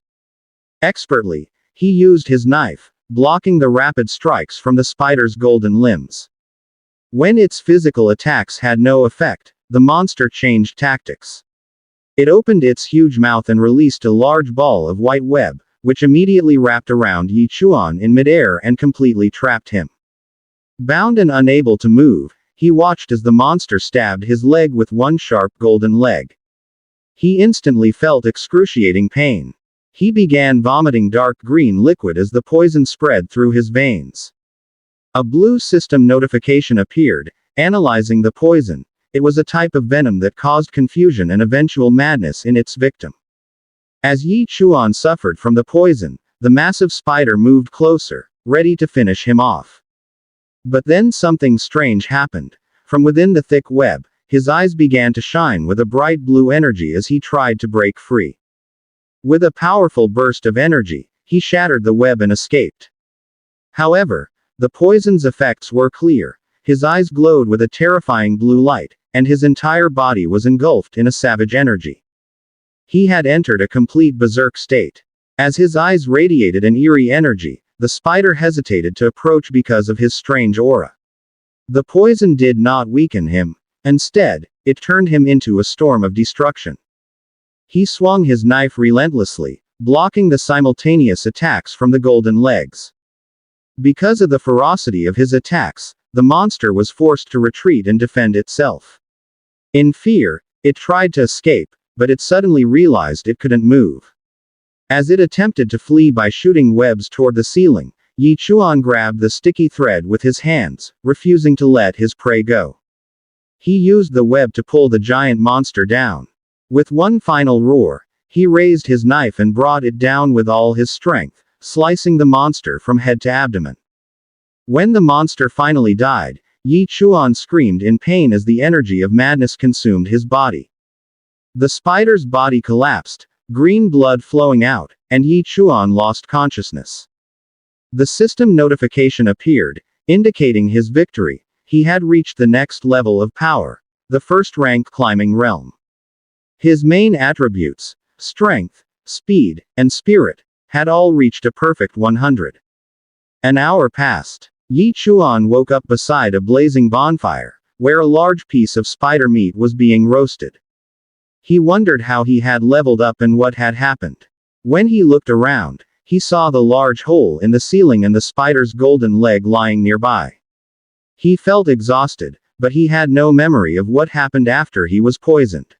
Expertly, he used his knife, blocking the rapid strikes from the spider's golden limbs. When its physical attacks had no effect, the monster changed tactics. It opened its huge mouth and released a large ball of white web, which immediately wrapped around Yi Chuan in midair and completely trapped him. Bound and unable to move, he watched as the monster stabbed his leg with one sharp golden leg. He instantly felt excruciating pain. He began vomiting dark green liquid as the poison spread through his veins. A blue system notification appeared, analyzing the poison. It was a type of venom that caused confusion and eventual madness in its victim. As Yi Chuan suffered from the poison, the massive spider moved closer, ready to finish him off. But then something strange happened. From within the thick web, his eyes began to shine with a bright blue energy as he tried to break free. With a powerful burst of energy, he shattered the web and escaped. However, the poison's effects were clear. His eyes glowed with a terrifying blue light, and his entire body was engulfed in a savage energy. He had entered a complete berserk state. As his eyes radiated an eerie energy, the spider hesitated to approach because of his strange aura. The poison did not weaken him. Instead, it turned him into a storm of destruction. He swung his knife relentlessly, blocking the simultaneous attacks from the golden legs. Because of the ferocity of his attacks, the monster was forced to retreat and defend itself. In fear, it tried to escape, but it suddenly realized it couldn't move. As it attempted to flee by shooting webs toward the ceiling, Yi Chuan grabbed the sticky thread with his hands, refusing to let his prey go. He used the web to pull the giant monster down. With one final roar, he raised his knife and brought it down with all his strength, slicing the monster from head to abdomen. When the monster finally died, Yi Chuan screamed in pain as the energy of madness consumed his body. The spider's body collapsed, green blood flowing out, and Yi Chuan lost consciousness. The system notification appeared, indicating his victory. He had reached the next level of power, the first rank climbing realm. His main attributes, strength, speed, and spirit, had all reached a perfect 100. An hour passed. Yi Chuan woke up beside a blazing bonfire, where a large piece of spider meat was being roasted. He wondered how he had leveled up and what had happened. When he looked around, he saw the large hole in the ceiling and the spider's golden leg lying nearby. He felt exhausted, but he had no memory of what happened after he was poisoned.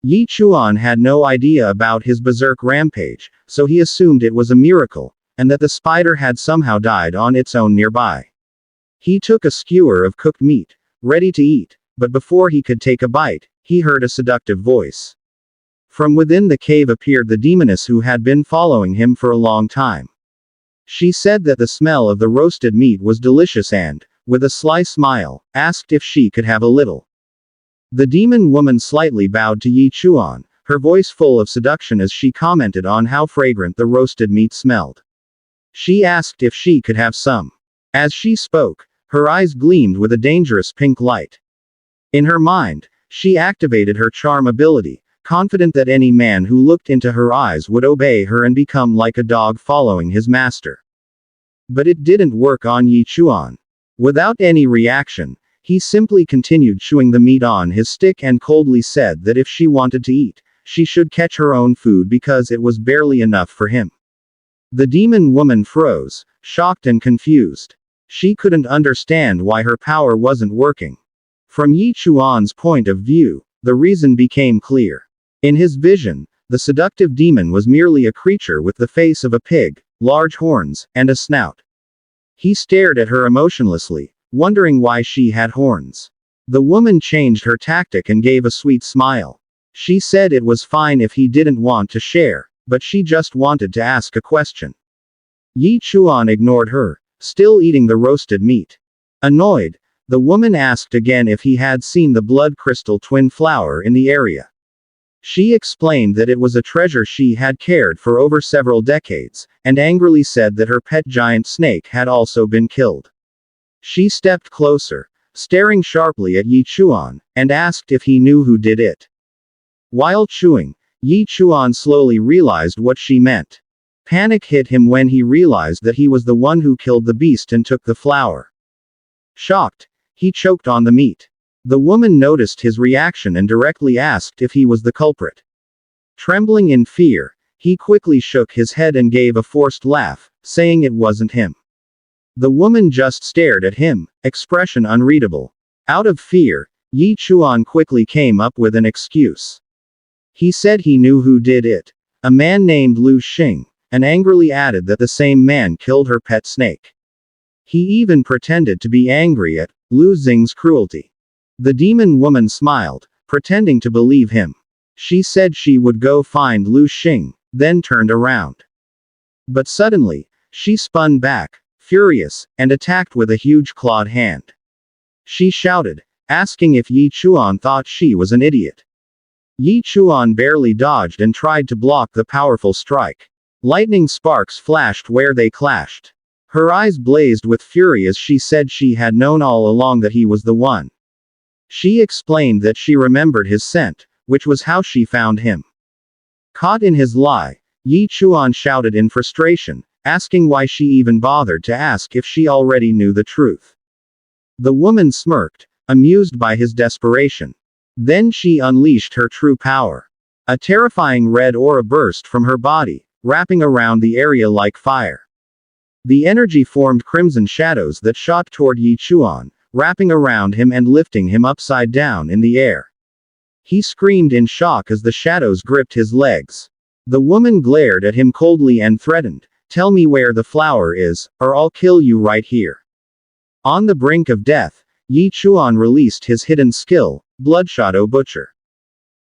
Yi Chuan had no idea about his berserk rampage, so he assumed it was a miracle, and that the spider had somehow died on its own nearby. He took a skewer of cooked meat, ready to eat, but before he could take a bite, he heard a seductive voice. From within the cave appeared the demoness who had been following him for a long time. She said that the smell of the roasted meat was delicious and, with a sly smile, asked if she could have a little. The demon woman slightly bowed to Yi Chuan, her voice full of seduction as she commented on how fragrant the roasted meat smelled. She asked if she could have some. As she spoke, her eyes gleamed with a dangerous pink light. In her mind, she activated her charm ability, confident that any man who looked into her eyes would obey her and become like a dog following his master. But it didn't work on Yi Chuan. Without any reaction, he simply continued chewing the meat on his stick and coldly said that if she wanted to eat, she should catch her own food because it was barely enough for him. The demon woman froze, shocked and confused. She couldn't understand why her power wasn't working. From Yi Chuan's point of view, the reason became clear. In his vision, the seductive demon was merely a creature with the face of a pig, large horns, and a snout. He stared at her emotionlessly, wondering why she had horns. The woman changed her tactic and gave a sweet smile. She said it was fine if he didn't want to share, but she just wanted to ask a question. Yi Chuan ignored her, still eating the roasted meat. Annoyed, the woman asked again if he had seen the blood crystal twin flower in the area. She explained that it was a treasure she had cared for over several decades, and angrily said that her pet giant snake had also been killed. She stepped closer, staring sharply at Yi Chuan, and asked if he knew who did it. While chewing, Yi Chuan slowly realized what she meant. Panic hit him when he realized that he was the one who killed the beast and took the flower. Shocked, he choked on the meat. The woman noticed his reaction and directly asked if he was the culprit. Trembling in fear, he quickly shook his head and gave a forced laugh, saying it wasn't him. The woman just stared at him, expression unreadable. Out of fear, Yi Chuan quickly came up with an excuse. He said he knew who did it. A man named Lu Xing, and angrily added that the same man killed her pet snake. He even pretended to be angry at Lu Xing's cruelty. The demon woman smiled, pretending to believe him. She said she would go find Lu Xing, then turned around. But suddenly, she spun back, furious, and attacked with a huge clawed hand. She shouted, asking if Yi Chuan thought she was an idiot. Yi Chuan barely dodged and tried to block the powerful strike. Lightning sparks flashed where they clashed. Her eyes blazed with fury as she said she had known all along that he was the one. She explained that she remembered his scent, which was how she found him. Caught in his lie, Yi Chuan shouted in frustration, asking why she even bothered to ask if she already knew the truth. The woman smirked, amused by his desperation. Then she unleashed her true power. A terrifying red aura burst from her body, wrapping around the area like fire. The energy formed crimson shadows that shot toward Yi Chuan, wrapping around him and lifting him upside down in the air. He screamed in shock as the shadows gripped his legs. The woman glared at him coldly and threatened, "Tell me where the flower is, or I'll kill you right here." On the brink of death, Yi Chuan released his hidden skill, Bloodshadow Butcher.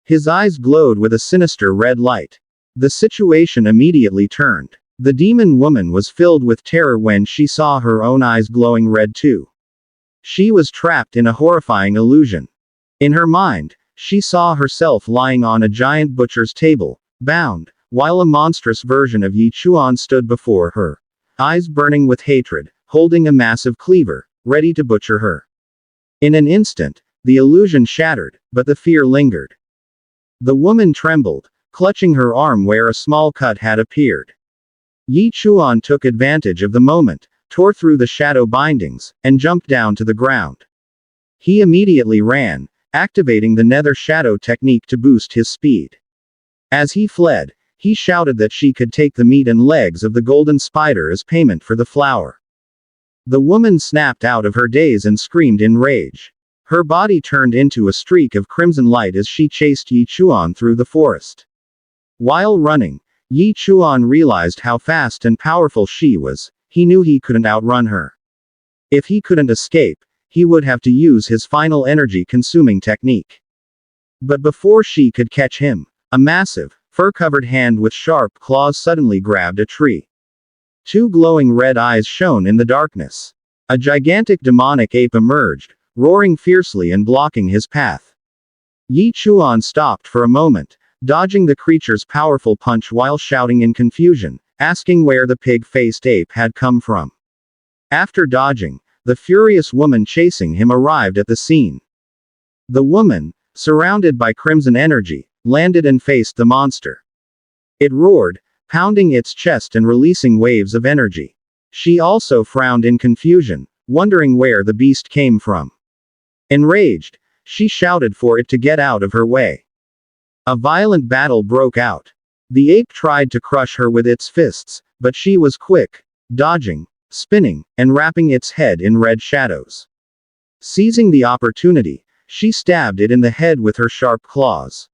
His eyes glowed with a sinister red light. The situation immediately turned. The demon woman was filled with terror when she saw her own eyes glowing red too. She was trapped in a horrifying illusion. In her mind, she saw herself lying on a giant butcher's table, bound, while a monstrous version of Yi Chuan stood before her, eyes burning with hatred, holding a massive cleaver, ready to butcher her. In an instant, the illusion shattered, but the fear lingered. The woman trembled, clutching her arm where a small cut had appeared. Yi Chuan took advantage of the moment, tore through the shadow bindings, and jumped down to the ground. He immediately ran, activating the nether shadow technique to boost his speed. As he fled, he shouted that she could take the meat and legs of the golden spider as payment for the flower. The woman snapped out of her daze and screamed in rage. Her body turned into a streak of crimson light as she chased Yi Chuan through the forest. While running, Yi Chuan realized how fast and powerful she was. He knew he couldn't outrun her. If he couldn't escape, he would have to use his final energy-consuming technique. But before she could catch him, a massive, fur-covered hand with sharp claws suddenly grabbed a tree. Two glowing red eyes shone in the darkness. A gigantic demonic ape emerged, roaring fiercely and blocking his path. Yi Chuan stopped for a moment, dodging the creature's powerful punch while shouting in confusion, asking where the pig-faced ape had come from. After dodging, the furious woman chasing him arrived at the scene. The woman, surrounded by crimson energy, landed and faced the monster. It roared, pounding its chest and releasing waves of energy. She also frowned in confusion, wondering where the beast came from. Enraged, she shouted for it to get out of her way. A violent battle broke out. The ape tried to crush her with its fists, but she was quick, dodging, spinning, and wrapping its head in red shadows. Seizing the opportunity, she stabbed it in the head with her sharp claws.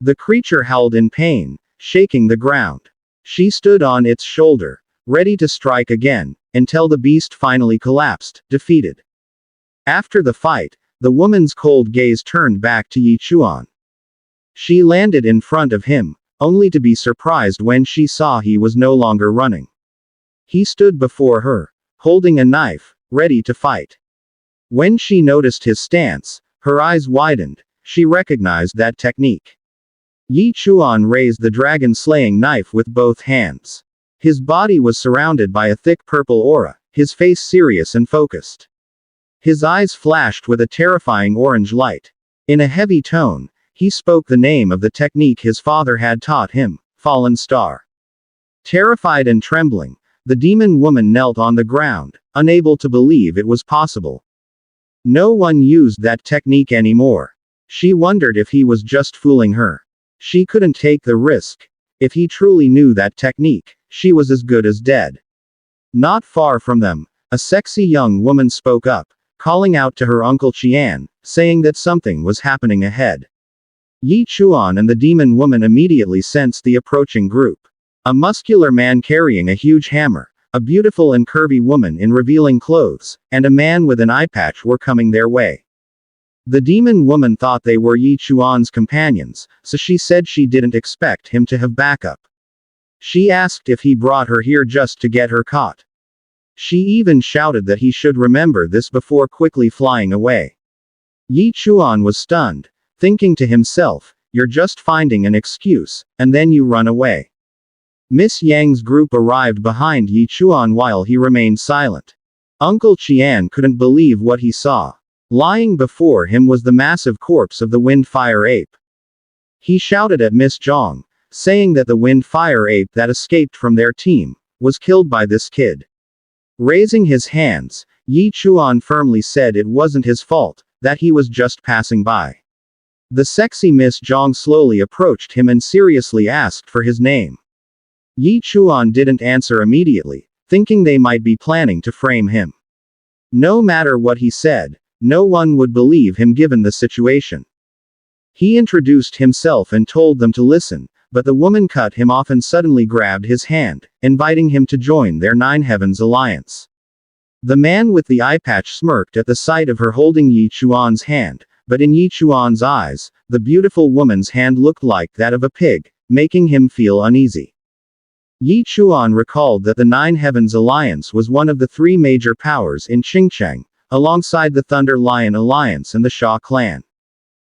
The creature howled in pain, shaking the ground. She stood on its shoulder, ready to strike again, until the beast finally collapsed, defeated. After the fight, the woman's cold gaze turned back to Yi Chuan. She landed in front of him, only to be surprised when she saw he was no longer running. He stood before her, holding a knife, ready to fight. When she noticed his stance, her eyes widened. She recognized that technique. Yi Chuan raised the dragon-slaying knife with both hands. His body was surrounded by a thick purple aura, his face serious and focused. His eyes flashed with a terrifying orange light. In a heavy tone, he spoke the name of the technique his father had taught him, Fallen Star. Terrified and trembling, the demon woman knelt on the ground, unable to believe it was possible. No one used that technique anymore. She wondered if he was just fooling her. She couldn't take the risk. If he truly knew that technique, she was as good as dead. Not far from them, a sexy young woman spoke up, calling out to her uncle Chuan, saying that something was happening ahead. Yi Chuan and the demon woman immediately sensed the approaching group. A muscular man carrying a huge hammer, a beautiful and curvy woman in revealing clothes, and a man with an eye patch were coming their way. The demon woman thought they were Yi Chuan's companions, so she said she didn't expect him to have backup. She asked if he brought her here just to get her caught. She even shouted that he should remember this before quickly flying away. Yi Chuan was stunned, thinking to himself, "You're just finding an excuse, and then you run away." Miss Yang's group arrived behind Yi Chuan while he remained silent. Uncle Chuan couldn't believe what he saw. Lying before him was the massive corpse of the wind-fire ape. He shouted at Miss Zhang, saying that the wind-fire ape that escaped from their team was killed by this kid. Raising his hands, Yi Chuan firmly said it wasn't his fault, that he was just passing by. The sexy Miss Zhang slowly approached him and seriously asked for his name. Yi Chuan didn't answer immediately, thinking they might be planning to frame him. No matter what he said, no one would believe him given the situation. He introduced himself and told them to listen, but the woman cut him off and suddenly grabbed his hand, inviting him to join their Nine Heavens alliance. The man with the eye patch smirked at the sight of her holding Yi Chuan's hand, but in Yi Chuan's eyes, the beautiful woman's hand looked like that of a pig, making him feel uneasy. Yi Chuan recalled that the Nine Heavens Alliance was one of the three major powers in Xinjiang, alongside the Thunder Lion Alliance and the Xia clan.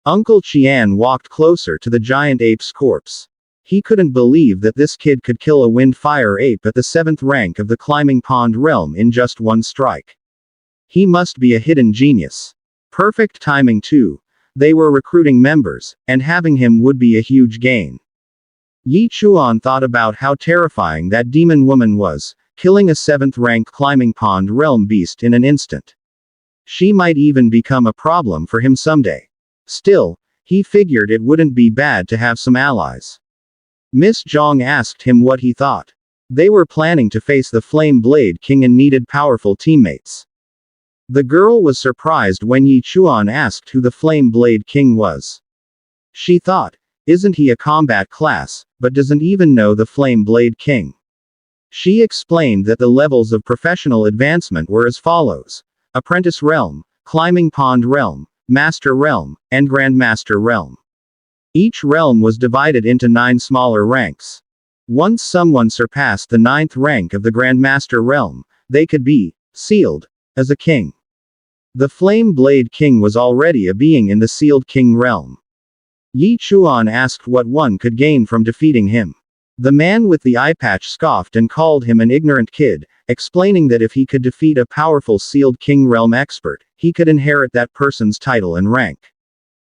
Uncle Chuan walked closer to the giant ape's corpse. He couldn't believe that this kid could kill a wind-fire ape at the 7th rank of the Climbing Pond realm in just one strike. He must be a hidden genius. Perfect timing too. They were recruiting members, and having him would be a huge gain. Yi Chuan thought about how terrifying that demon woman was, killing a 7th rank Climbing Pond realm beast in an instant. She might even become a problem for him someday. Still, he figured it wouldn't be bad to have some allies. Miss Zhang asked him what he thought. They were planning to face the Flame Blade King and needed powerful teammates. The girl was surprised when Yi Chuan asked who the Flame Blade King was. She thought, isn't he a combat class, but doesn't even know the Flame Blade King? She explained that the levels of professional advancement were as follows: Apprentice Realm, Climbing Pond Realm, Master Realm, and Grandmaster Realm. Each realm was divided into 9 smaller ranks. Once someone surpassed the 9th rank of the Grandmaster Realm, they could be sealed as a king. The Flame Blade King was already a being in the sealed king realm. Yi Chuan asked what one could gain from defeating him. The man with the eye patch scoffed and called him an ignorant kid, explaining that if he could defeat a powerful sealed king realm expert, he could inherit that person's title and rank.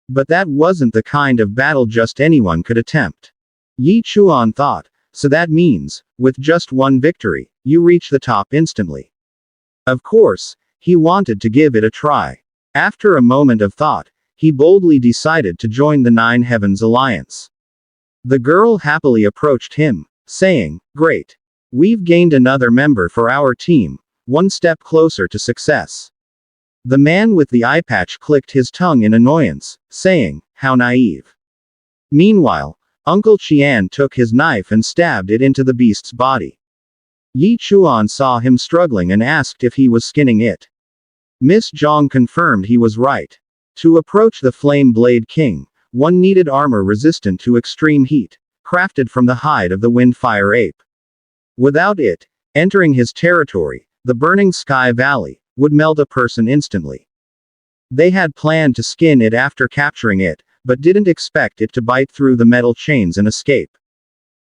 But that wasn't the kind of battle just anyone could attempt. Yi Chuan thought, so that means, with just one victory, you reach the top instantly. Of course, he wanted to give it a try. After a moment of thought, he boldly decided to join the Nine Heavens Alliance. The girl happily approached him, saying, "Great. We've gained another member for our team, one step closer to success." The man with the eye patch clicked his tongue in annoyance, saying, "How naive. Meanwhile, Uncle Qian took his knife and stabbed it into the beast's body. Yi Chuan saw him struggling and asked if he was skinning it. Miss Zhang confirmed he was right. To approach the Flame Blade King, one needed armor resistant to extreme heat, crafted from the hide of the Windfire Ape. Without it, entering his territory, the Burning Sky Valley, would melt a person instantly. They had planned to skin it after capturing it, but didn't expect it to bite through the metal chains and escape.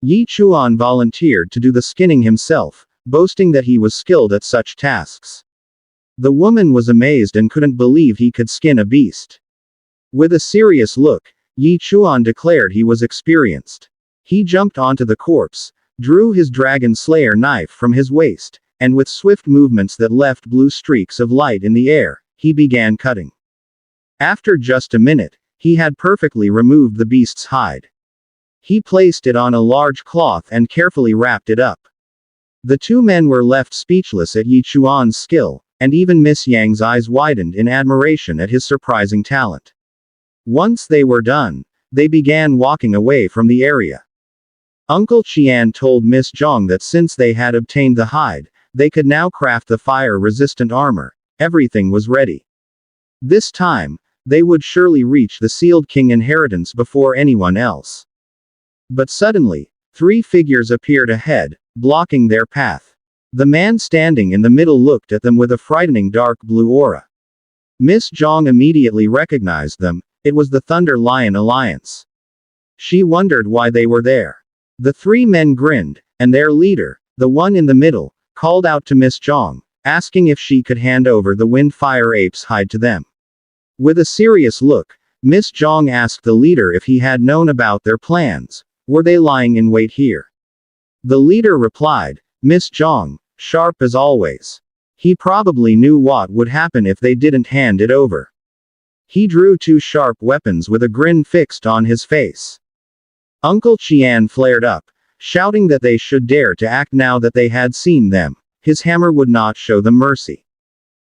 Yi Chuan volunteered to do the skinning himself, boasting that he was skilled at such tasks. The woman was amazed and couldn't believe he could skin a beast. With a serious look, Yi Chuan declared he was experienced. He jumped onto the corpse, drew his Dragon Slayer knife from his waist, and with swift movements that left blue streaks of light in the air, he began cutting. After just a minute, he had perfectly removed the beast's hide. He placed it on a large cloth and carefully wrapped it up. The two men were left speechless at Yi Chuan's skill, and even Miss Yang's eyes widened in admiration at his surprising talent. Once they were done, they began walking away from the area. Uncle Qian told Miss Zhang that since they had obtained the hide, they could now craft the fire-resistant armor. Everything was ready. This time, they would surely reach the Sealed King inheritance before anyone else. But suddenly, three figures appeared ahead, blocking their path. The man standing in the middle looked at them with a frightening dark blue aura. Miss Zhang immediately recognized them. It was the Thunder Lion Alliance. She wondered why they were there. The three men grinned, and their leader, the one in the middle, called out to Miss Zhang, asking if she could hand over the Windfire Ape's hide to them. With a serious look, Miss Zhang asked the leader if he had known about their plans. Were they lying in wait here? The leader replied, Miss Zhang, sharp as always. He probably knew what would happen if they didn't hand it over. He drew two sharp weapons with a grin fixed on his face. Uncle Qian flared up, shouting that they should dare to act now that they had seen them. His hammer would not show them mercy.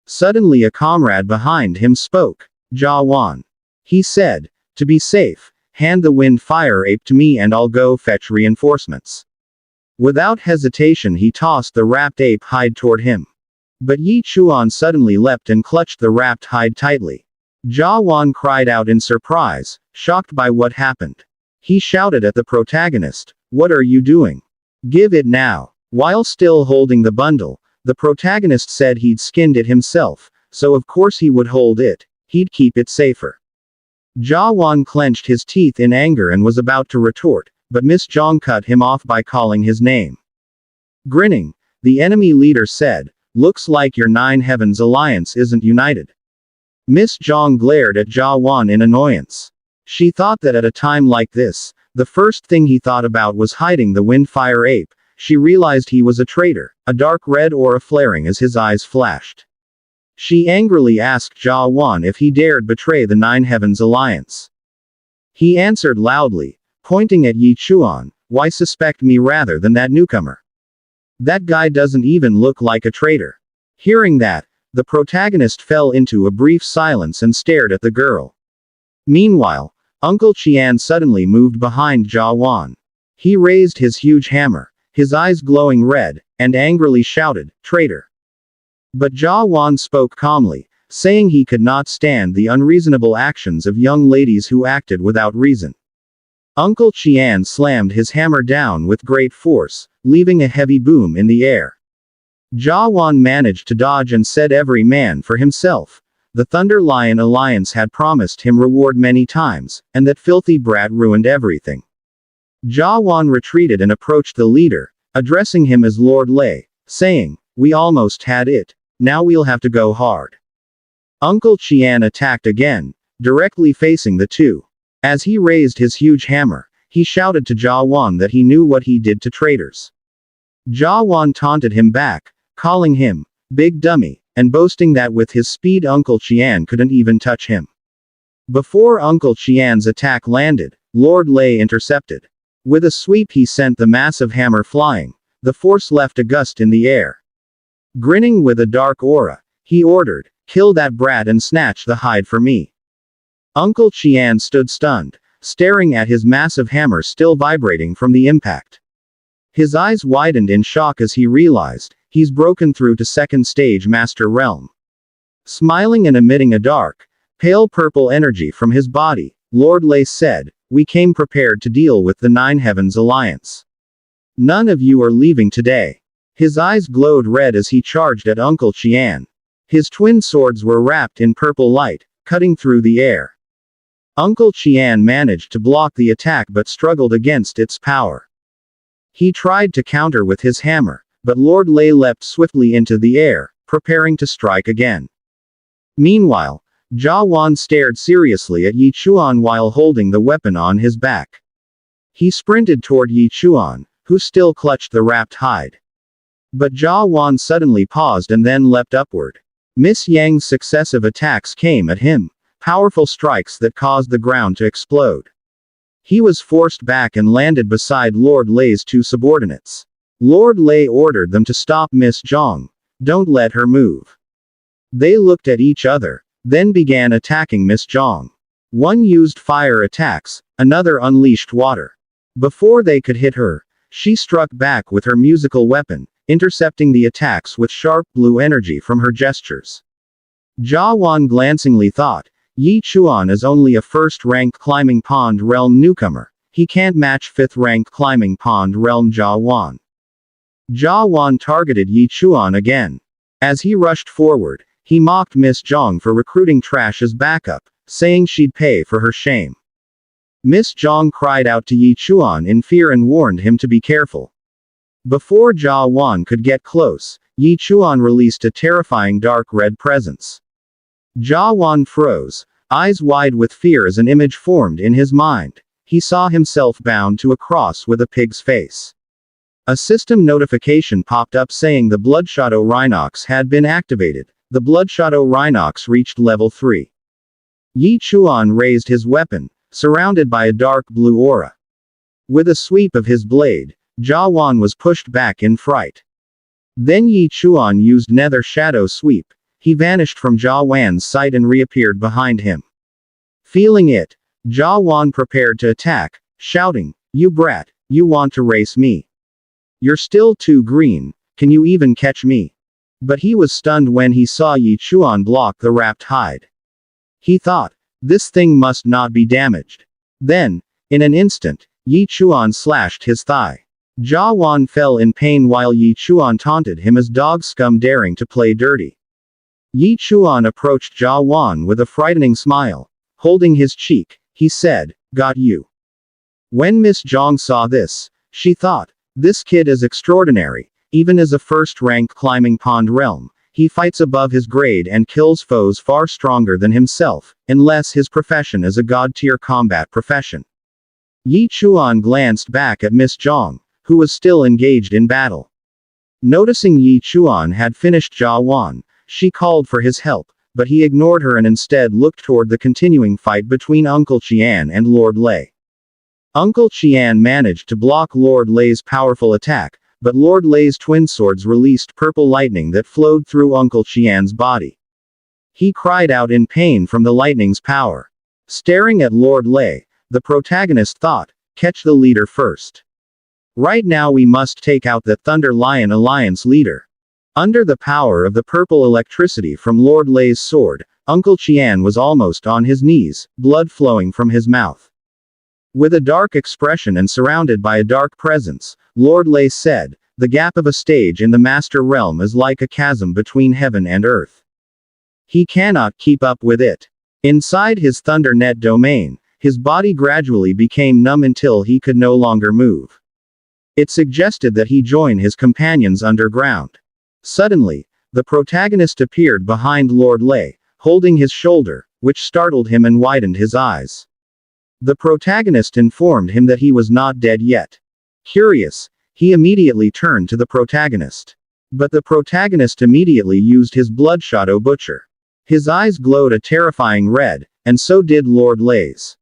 Suddenly a comrade behind him spoke. Jia Wan. He said, to be safe, hand the Windfire Ape to me and I'll go fetch reinforcements. Without hesitation he tossed the wrapped ape hide toward him. But Yi Chuan suddenly leapt and clutched the wrapped hide tightly. Jia Wan cried out in surprise, shocked by what happened. He shouted at the protagonist, what are you doing? Give it now. While still holding the bundle, the protagonist said he'd skinned it himself, so of course he would hold it. He'd keep it safer. Jia Wan clenched his teeth in anger and was about to retort, but Miss Zhang cut him off by calling his name. Grinning, the enemy leader said, looks like your Nine Heavens alliance isn't united. Miss Zhang glared at Jia Wan in annoyance. She thought that at a time like this, the first thing he thought about was hiding the Windfire Ape. She realized he was a traitor, a dark red aura flaring as his eyes flashed. She angrily asked Jia Wan if he dared betray the Nine Heavens alliance. He answered loudly, pointing at Yi Chuan, why suspect me rather than that newcomer? That guy doesn't even look like a traitor. Hearing that, the protagonist fell into a brief silence and stared at the girl. Meanwhile, Uncle Qian suddenly moved behind Jia Wan. He raised his huge hammer, his eyes glowing red, and angrily shouted, traitor. But Jia Wan spoke calmly, saying he could not stand the unreasonable actions of young ladies who acted without reason. Uncle Qian slammed his hammer down with great force, leaving a heavy boom in the air. Jia Wan managed to dodge and said every man for himself. The Thunder Lion Alliance had promised him reward many times, and that filthy brat ruined everything. Jia Wan retreated and approached the leader, addressing him as Lord Lei, saying, we almost had it. Now we'll have to go hard. Uncle Qian attacked again, directly facing the two. As he raised his huge hammer, he shouted to Jia Wan that he knew what he did to traitors. Jia Wan taunted him back, calling him, big dummy, and boasting that with his speed Uncle Qian couldn't even touch him. Before Uncle Qian's attack landed, Lord Lei intercepted. With a sweep he sent the massive hammer flying. The force left a gust in the air. Grinning with a dark aura, he ordered, kill that brat and snatch the hide for me. Uncle Qian stood stunned, staring at his massive hammer still vibrating from the impact. His eyes widened in shock as he realized, he's broken through to second stage Master Realm. Smiling and emitting a dark, pale purple energy from his body, Lord Lei said, "We came prepared to deal with the Nine Heavens Alliance. None of you are leaving today." His eyes glowed red as he charged at Uncle Chuan. His twin swords were wrapped in purple light, cutting through the air. Uncle Chuan managed to block the attack but struggled against its power. He tried to counter with his hammer, but Lord Lei leapt swiftly into the air, preparing to strike again. Meanwhile, Jia Wan stared seriously at Yi Chuan while holding the weapon on his back. He sprinted toward Yi Chuan, who still clutched the wrapped hide. But Jia Wan suddenly paused and then leapt upward. Miss Yang's successive attacks came at him, powerful strikes that caused the ground to explode. He was forced back and landed beside Lord Lei's two subordinates. Lord Lei ordered them to stop Miss Zhang. Don't let her move. They looked at each other, then began attacking Miss Zhang. One used fire attacks, another unleashed water. Before they could hit her, she struck back with her musical weapon, intercepting the attacks with sharp blue energy from her gestures. Jia Wan glancingly thought, Yi Chuan is only a first-rank climbing pond realm newcomer. He can't match fifth-rank climbing pond realm Jia Wan. Jia Wan targeted Yi Chuan again. As he rushed forward, he mocked Miss Zhang for recruiting trash as backup, saying she'd pay for her shame. Miss Zhang cried out to Yi Chuan in fear and warned him to be careful. Before Jia Wan could get close, Yi Chuan released a terrifying dark red presence. Jia Wan froze, eyes wide with fear as an image formed in his mind. He saw himself bound to a cross with a pig's face. A system notification popped up saying the Bloodshadow Rhinox had been activated. The Bloodshadow Rhinox reached level 3. Yi Chuan raised his weapon, surrounded by a dark blue aura. With a sweep of his blade, Jia Wan was pushed back in fright. Then Yi Chuan used Nether Shadow Sweep. He vanished from Jia Wan's sight and reappeared behind him. Feeling it, Jia Wan prepared to attack, shouting, "You brat, you want to race me? You're still too green, can you even catch me?" But he was stunned when he saw Yi Chuan block the wrapped hide. He thought, this thing must not be damaged. Then, in an instant, Yi Chuan slashed his thigh. Jia Wan fell in pain while Yi Chuan taunted him as dog scum daring to play dirty. Yi Chuan approached Jia Wan with a frightening smile. Holding his cheek, he said, "Got you." When Miss Zhang saw this, she thought, this kid is extraordinary. Even as a first-rank climbing pond realm, he fights above his grade and kills foes far stronger than himself, unless his profession is a god-tier combat profession. Yi Chuan glanced back at Miss Zhang, who was still engaged in battle. Noticing Yi Chuan had finished Jia Wan, she called for his help, but he ignored her and instead looked toward the continuing fight between Uncle Chuan and Lord Lei. Uncle Chuan managed to block Lord Lei's powerful attack, but Lord Lei's twin swords released purple lightning that flowed through Uncle Chuan's body. He cried out in pain from the lightning's power. Staring at Lord Lei, the protagonist thought, catch the leader first. Right now we must take out the Thunder Lion Alliance leader. Under the power of the purple electricity from Lord Lei's sword, Uncle Chuan was almost on his knees, blood flowing from his mouth. With a dark expression and surrounded by a dark presence, Lord Lei said, the gap of a stage in the Master Realm is like a chasm between heaven and earth. He cannot keep up with it. Inside his Thunder Net domain, his body gradually became numb until he could no longer move. It suggested that he join his companions underground. Suddenly, the protagonist appeared behind Lord Lei, holding his shoulder, which startled him and widened his eyes. The protagonist informed him that he was not dead yet. Curious, he immediately turned to the protagonist. But the protagonist immediately used his Bloodshadow Butcher. His eyes glowed a terrifying red, and so did Lord Lei's.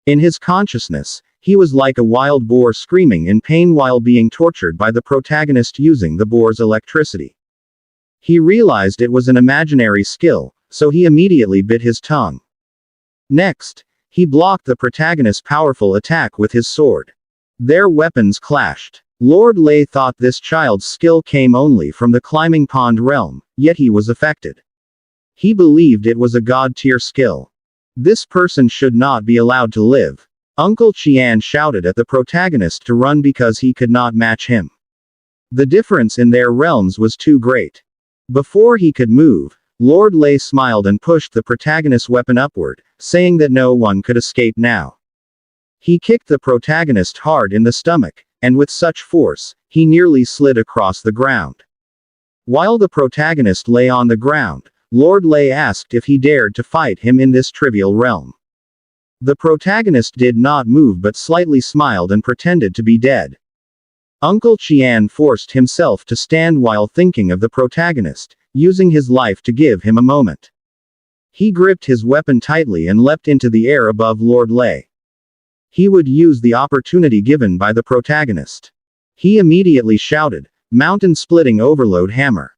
In his consciousness, he was like a wild boar screaming in pain while being tortured by the protagonist using the boar's electricity. He realized it was an imaginary skill, so he immediately bit his tongue. Next, He blocked the protagonist's powerful attack with his sword. Their weapons clashed. Lord Lei thought this child's skill came only from the climbing pond realm, yet he was affected. He believed it was a god-tier skill. This person should not be allowed to live. Uncle Chuan shouted at the protagonist to run because he could not match him. The difference in their realms was too great. Before he could move, Lord Lei smiled and pushed the protagonist's weapon upward, saying that no one could escape now. He kicked the protagonist hard in the stomach, and with such force, he nearly slid across the ground. While the protagonist lay on the ground, Lord Lei asked if he dared to fight him in this trivial realm. The protagonist did not move but slightly smiled and pretended to be dead. Uncle Chuan forced himself to stand while thinking of the protagonist, using his life to give him a moment. He gripped his weapon tightly and leapt into the air above Lord Lei. He would use the opportunity given by the protagonist. He immediately shouted, "Mountain-splitting overload hammer."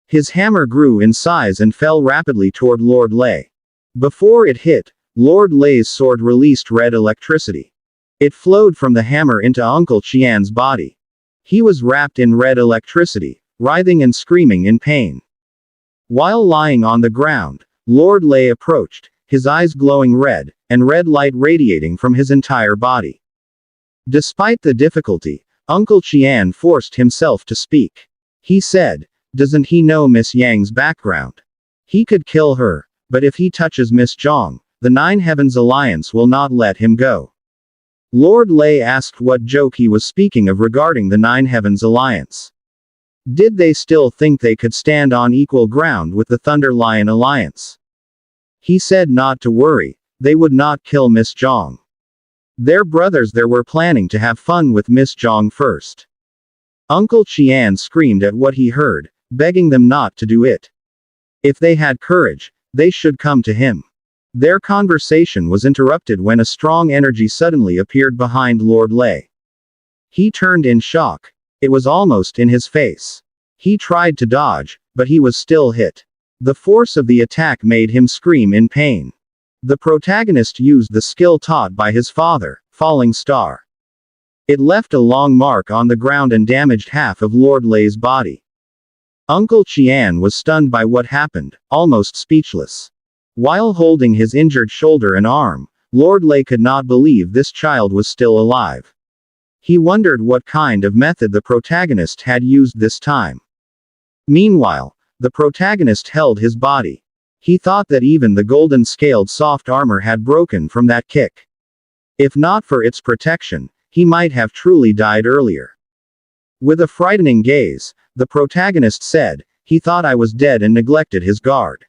His hammer grew in size and fell rapidly toward Lord Lei. Before it hit, Lord Lei's sword released red electricity. It flowed from the hammer into Uncle Chuan's body. He was wrapped in red electricity, writhing and screaming in pain. While lying on the ground, Lord Lei approached, his eyes glowing red, and red light radiating from his entire body. Despite the difficulty, Uncle Chuan forced himself to speak. He said, "Doesn't he know Miss Yang's background? He could kill her, but if he touches Miss Zhang, the Nine Heavens Alliance will not let him go." Lord Lei asked what joke he was speaking of regarding the Nine Heavens Alliance. Did they still think they could stand on equal ground with the Thunder Lion Alliance? He said not to worry, they would not kill Miss Zhang. Their brothers there were planning to have fun with Miss Zhang first. Uncle Chuan screamed at what he heard, begging them not to do it. If they had courage, they should come to him. Their conversation was interrupted when a strong energy suddenly appeared behind Lord Lei. He turned in shock. It was almost in his face. He tried to dodge, but he was still hit. The force of the attack made him scream in pain. The protagonist used the skill taught by his father, Falling Star. It left a long mark on the ground and damaged half of Lord Lei's body. Uncle Chuan was stunned by what happened, almost speechless. While holding his injured shoulder and arm, Lord Lei could not believe this child was still alive. He wondered what kind of method the protagonist had used this time. Meanwhile, the protagonist held his body. He thought that even the golden-scaled soft armor had broken from that kick. If not for its protection, he might have truly died earlier. With a frightening gaze, the protagonist said, "He thought I was dead and neglected his guard.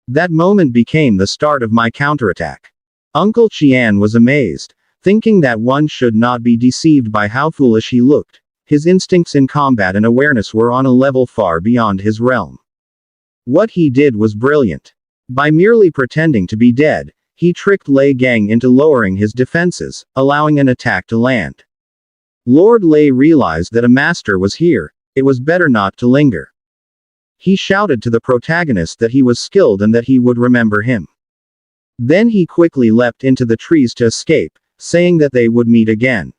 That moment became the start of my counterattack." Uncle Chuan was amazed, thinking that one should not be deceived by how foolish he looked. His instincts in combat and awareness were on a level far beyond his realm. What he did was brilliant. By merely pretending to be dead, he tricked Lei Gang into lowering his defenses, allowing an attack to land. Lord Lei realized that a master was here, it was better not to linger. He shouted to the protagonist that he was skilled and that he would remember him. Then he quickly leapt into the trees to escape, saying that they would meet again.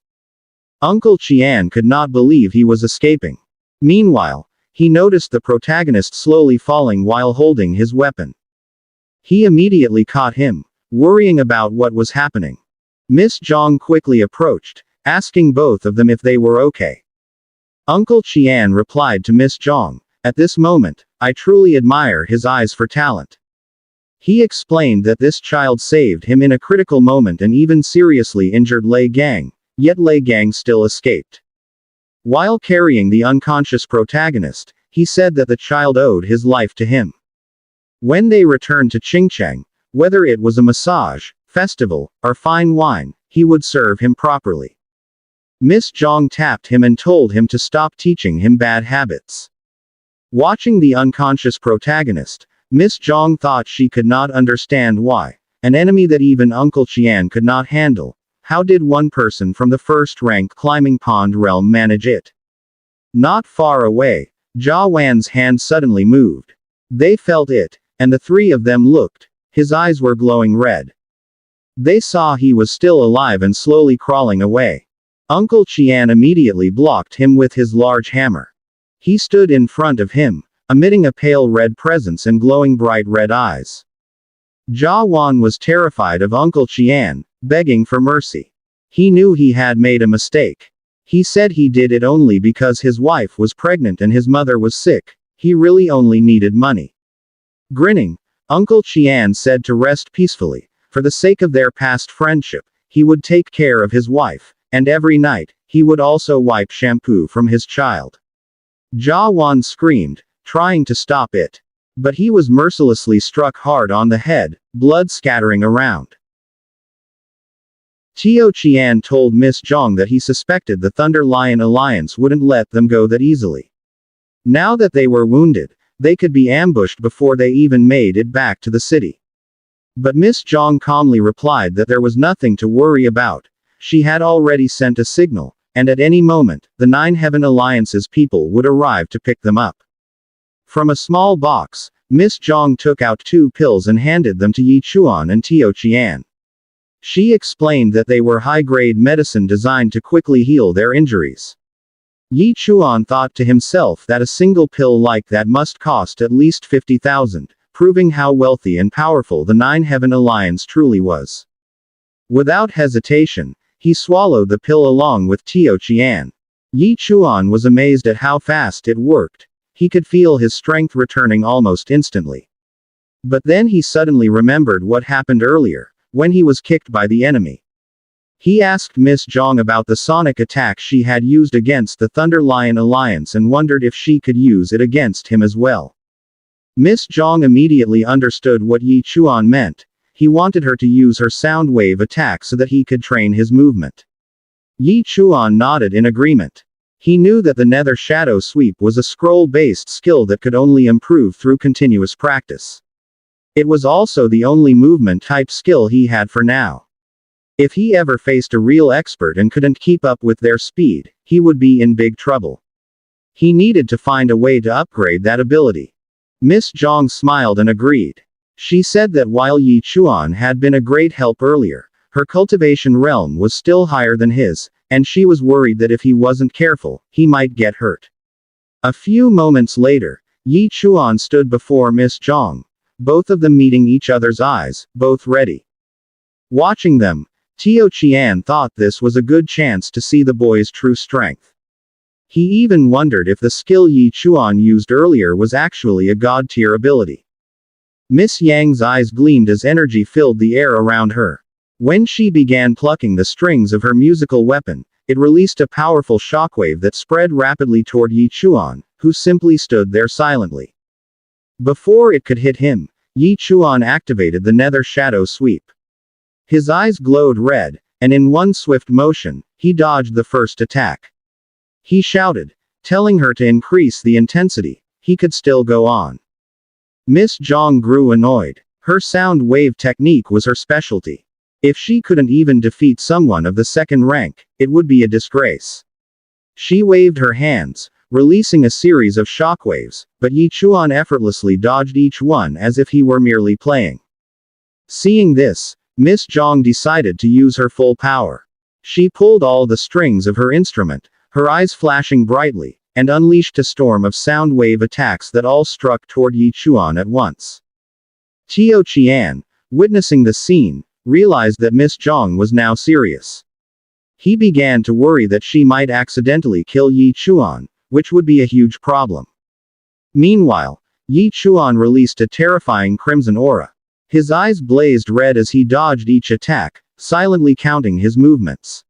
Uncle Chuan could not believe he was escaping. Meanwhile, he noticed the protagonist slowly falling while holding his weapon. He immediately caught him, worrying about what was happening. Miss Zhang quickly approached, asking both of them if they were okay. Uncle Chuan replied to Miss Zhang, "At this moment, I truly admire his eyes for talent." He explained that this child saved him in a critical moment and even seriously injured Lei Gang, yet Lei Gang still escaped. While carrying the unconscious protagonist, he said that the child owed his life to him. When they returned to Qingcheng, whether it was a massage, festival, or fine wine, he would serve him properly. Miss Zhang tapped him and told him to stop teaching him bad habits. Watching the unconscious protagonist, Miss Zhang thought she could not understand why. An enemy that even Uncle Chuan could not handle. How did one person from the first-rank climbing pond realm manage it? Not far away, Jia Wan's hand suddenly moved. They felt it, and the three of them looked. His eyes were glowing red. They saw he was still alive and slowly crawling away. Uncle Chuan immediately blocked him with his large hammer. He stood in front of him, emitting a pale red presence and glowing bright red eyes. Jia Wan was terrified of Uncle Chuan, begging for mercy. He knew he had made a mistake. He said he did it only because his wife was pregnant and his mother was sick. He really only needed money. Grinning, Uncle Chuan said to rest peacefully. For the sake of their past friendship, he would take care of his wife, and every night, he would also wipe shampoo from his child. Jia Wan screamed, trying to stop it. But he was mercilessly struck hard on the head, blood scattering around. Tio Chuan told Miss Zhang that he suspected the Thunder Lion Alliance wouldn't let them go that easily. Now that they were wounded, they could be ambushed before they even made it back to the city. But Miss Zhang calmly replied that there was nothing to worry about. She had already sent a signal, and at any moment, the Nine Heaven Alliance's people would arrive to pick them up. From a small box, Miss Zhang took out 2 pills and handed them to Yi Chuan and Tio Chuan. She explained that they were high-grade medicine designed to quickly heal their injuries. Yi Chuan thought to himself that a single pill like that must cost at least 50,000, proving how wealthy and powerful the Nine Heaven Alliance truly was. Without hesitation, he swallowed the pill along with Tio Chuan. Yi Chuan was amazed at how fast it worked. He could feel his strength returning almost instantly. But then he suddenly remembered what happened earlier, when he was kicked by the enemy. He asked Miss Zhang about the sonic attack she had used against the Thunder Lion Alliance and wondered if she could use it against him as well. Miss Zhang immediately understood what Yi Chuan meant. He wanted her to use her sound wave attack so that he could train his movement. Yi Chuan nodded in agreement. He knew that the Nether Shadow Sweep was a scroll-based skill that could only improve through continuous practice. It was also the only movement-type skill he had for now. If he ever faced a real expert and couldn't keep up with their speed, he would be in big trouble. He needed to find a way to upgrade that ability. Miss Zhang smiled and agreed. She said that while Yi Chuan had been a great help earlier, her cultivation realm was still higher than his, and she was worried that if he wasn't careful, he might get hurt. A few moments later, Yi Chuan stood before Miss Zhang, both of them meeting each other's eyes, both ready. Watching them, Tio Chuan thought this was a good chance to see the boy's true strength. He even wondered if the skill Yi Chuan used earlier was actually a god-tier ability. Miss Yang's eyes gleamed as energy filled the air around her. When she began plucking the strings of her musical weapon, it released a powerful shockwave that spread rapidly toward Yi Chuan, who simply stood there silently. Before it could hit him, Yi Chuan activated the Nether Shadow Sweep. His eyes glowed red, and in one swift motion, he dodged the first attack. He shouted, telling her to increase the intensity. He could still go on. Miss Zhang grew annoyed. Her sound wave technique was her specialty. If she couldn't even defeat someone of the second rank, it would be a disgrace. She waved her hands, releasing a series of shockwaves, but Yi Chuan effortlessly dodged each one as if he were merely playing. Seeing this, Miss Zhang decided to use her full power. She pulled all the strings of her instrument, her eyes flashing brightly, and unleashed a storm of sound wave attacks that all struck toward Yi Chuan at once. Tio Chuan, witnessing the scene, realized that Miss Zhang was now serious. He began to worry that she might accidentally kill Yi Chuan, which would be a huge problem. Meanwhile, Yi Chuan released a terrifying crimson aura. His eyes blazed red as he dodged each attack, silently counting his movements.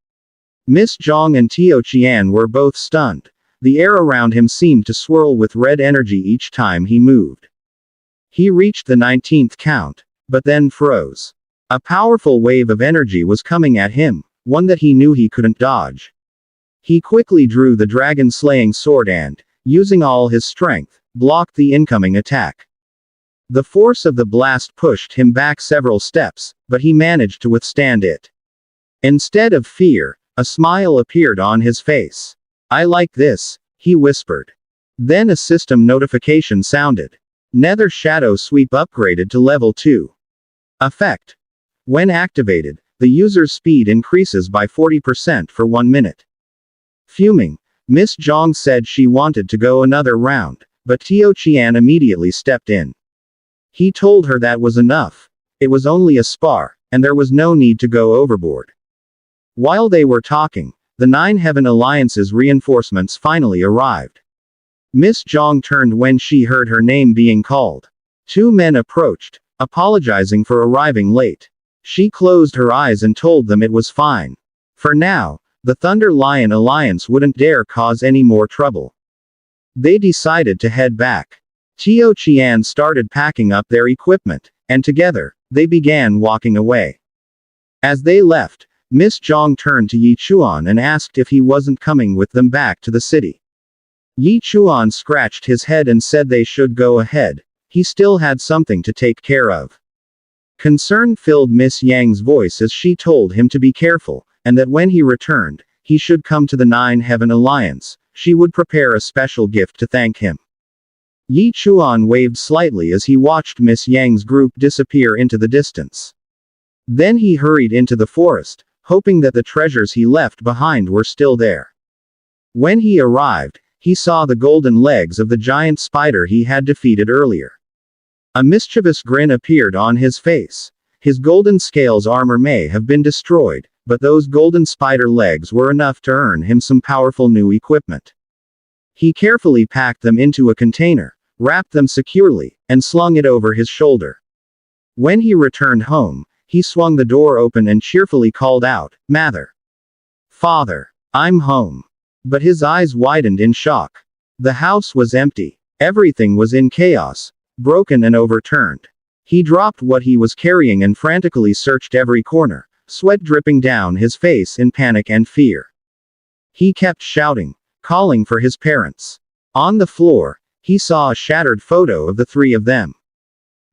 Miss Zhang and Tio Chuan were both stunned. The air around him seemed to swirl with red energy each time he moved. He reached the 19th count, but then froze. A powerful wave of energy was coming at him, one that he knew he couldn't dodge. He quickly drew the dragon-slaying sword and, using all his strength, blocked the incoming attack. The force of the blast pushed him back several steps, but he managed to withstand it. Instead of fear, a smile appeared on his face. "I like this," he whispered. Then a system notification sounded. Nether Shadow Sweep upgraded to level 2. Effect. When activated, the user's speed increases by 40% for 1 minute. Fuming, Miss Zhang said she wanted to go another round, but Tio Qian immediately stepped in. He told her that was enough. It was only a spar, and there was no need to go overboard. While they were talking, the 9 Heaven Alliance's reinforcements finally arrived. Miss Zhang turned when she heard her name being called. 2 men approached, apologizing for arriving late. She closed her eyes and told them it was fine. For now, the Thunder Lion Alliance wouldn't dare cause any more trouble. They decided to head back. Tio Qian started packing up their equipment, and together, they began walking away. As they left, Miss Zhang turned to Yi Chuan and asked if he wasn't coming with them back to the city. Yi Chuan scratched his head and said they should go ahead. He still had something to take care of. Concern filled Miss Yang's voice as she told him to be careful, and that when he returned, he should come to the 9 Heaven Alliance. She would prepare a special gift to thank him. Yi Chuan waved slightly as he watched Miss Yang's group disappear into the distance. Then he hurried into the forest, hoping that the treasures he left behind were still there. When he arrived, he saw the golden legs of the giant spider he had defeated earlier. A mischievous grin appeared on his face. His golden scales armor may have been destroyed, but those golden spider legs were enough to earn him some powerful new equipment. He carefully packed them into a container, wrapped them securely, and slung it over his shoulder. When he returned home, he swung the door open and cheerfully called out, "Mother! Father! I'm home!" But his eyes widened in shock. The house was empty. Everything was in chaos, broken and overturned. He dropped what he was carrying and frantically searched every corner, sweat dripping down his face in panic and fear. He kept shouting, calling for his parents. On the floor, he saw a shattered photo of the 3 of them.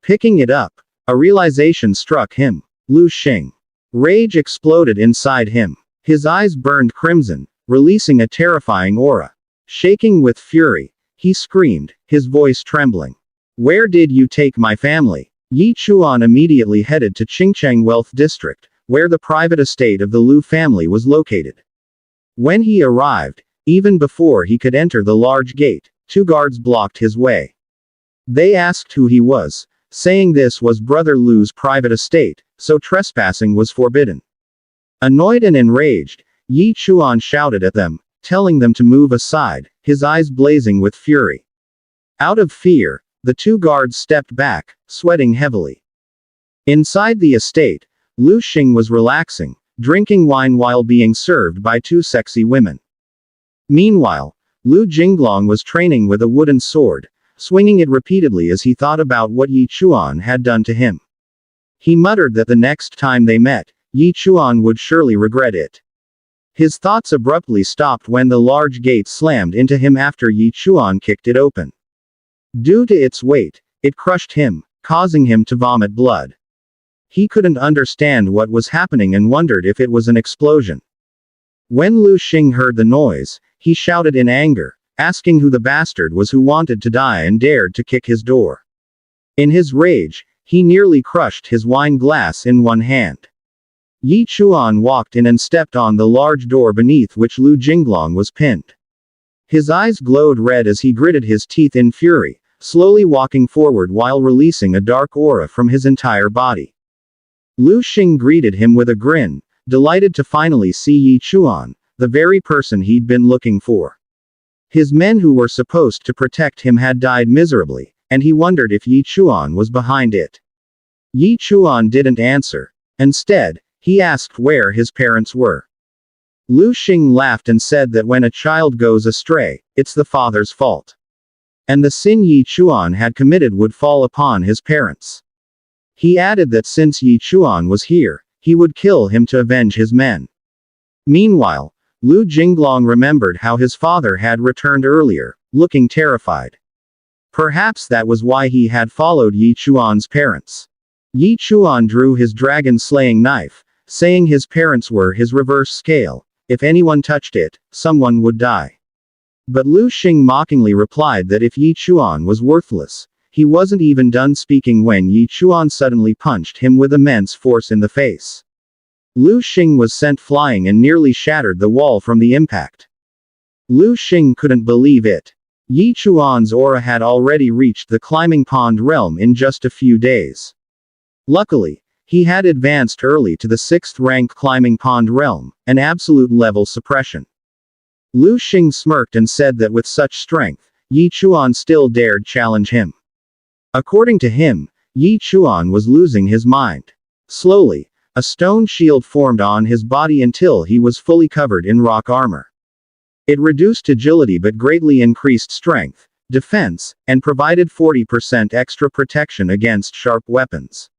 Picking it up, a realization struck him. Lu Xing. Rage exploded inside him. His eyes burned crimson, releasing a terrifying aura. Shaking with fury, he screamed, his voice trembling. "Where did you take my family?" Yi Chuan immediately headed to Qingcheng Wealth District, where the private estate of the Lu family was located. When he arrived, even before he could enter the large gate, 2 guards blocked his way. They asked who he was, saying this was Brother Lu's private estate, so trespassing was forbidden. Annoyed and enraged, Yi Chuan shouted at them, telling them to move aside, his eyes blazing with fury. Out of fear, the 2 guards stepped back, sweating heavily. Inside the estate, Lu Xing was relaxing, drinking wine while being served by 2 sexy women. Meanwhile, Lu Jinglong was training with a wooden sword, swinging it repeatedly as he thought about what Yi Chuan had done to him. He muttered that the next time they met, Yi Chuan would surely regret it. His thoughts abruptly stopped when the large gate slammed into him after Yi Chuan kicked it open. Due to its weight, it crushed him, causing him to vomit blood. He couldn't understand what was happening and wondered if it was an explosion. When Lu Xing heard the noise, he shouted in anger, asking who the bastard was who wanted to die and dared to kick his door. In his rage, he nearly crushed his wine glass in one hand. Yi Chuan walked in and stepped on the large door beneath which Lu Jinglong was pinned. His eyes glowed red as he gritted his teeth in fury, slowly walking forward while releasing a dark aura from his entire body. Lu Xing greeted him with a grin, delighted to finally see Yi Chuan, the very person he'd been looking for. His men who were supposed to protect him had died miserably, and he wondered if Yi Chuan was behind it. Yi Chuan didn't answer. Instead, he asked where his parents were. Lu Xing laughed and said that when a child goes astray, it's the father's fault. And the sin Yi Chuan had committed would fall upon his parents. He added that since Yi Chuan was here, he would kill him to avenge his men. Meanwhile, Lu Jinglong remembered how his father had returned earlier, looking terrified. Perhaps that was why he had followed Yi Chuan's parents. Yi Chuan drew his dragon-slaying knife, saying his parents were his reverse scale. If anyone touched it, someone would die. But Lu Xing mockingly replied that if Yi Chuan was worthless, He wasn't even done speaking when Yi Chuan suddenly punched him with immense force in the face. Lu Xing was sent flying and nearly shattered the wall from the impact. Lu Xing couldn't believe it. Yi Chuan's aura had already reached the climbing pond realm in just a few days. Luckily, he had advanced early to the 6th rank climbing pond realm, an absolute level suppression. Lu Xing smirked and said that with such strength, Yi Chuan still dared challenge him. According to him, Yi Chuan was losing his mind. Slowly, a stone shield formed on his body until he was fully covered in rock armor. It reduced agility but greatly increased strength, defense, and provided 40% extra protection against sharp weapons.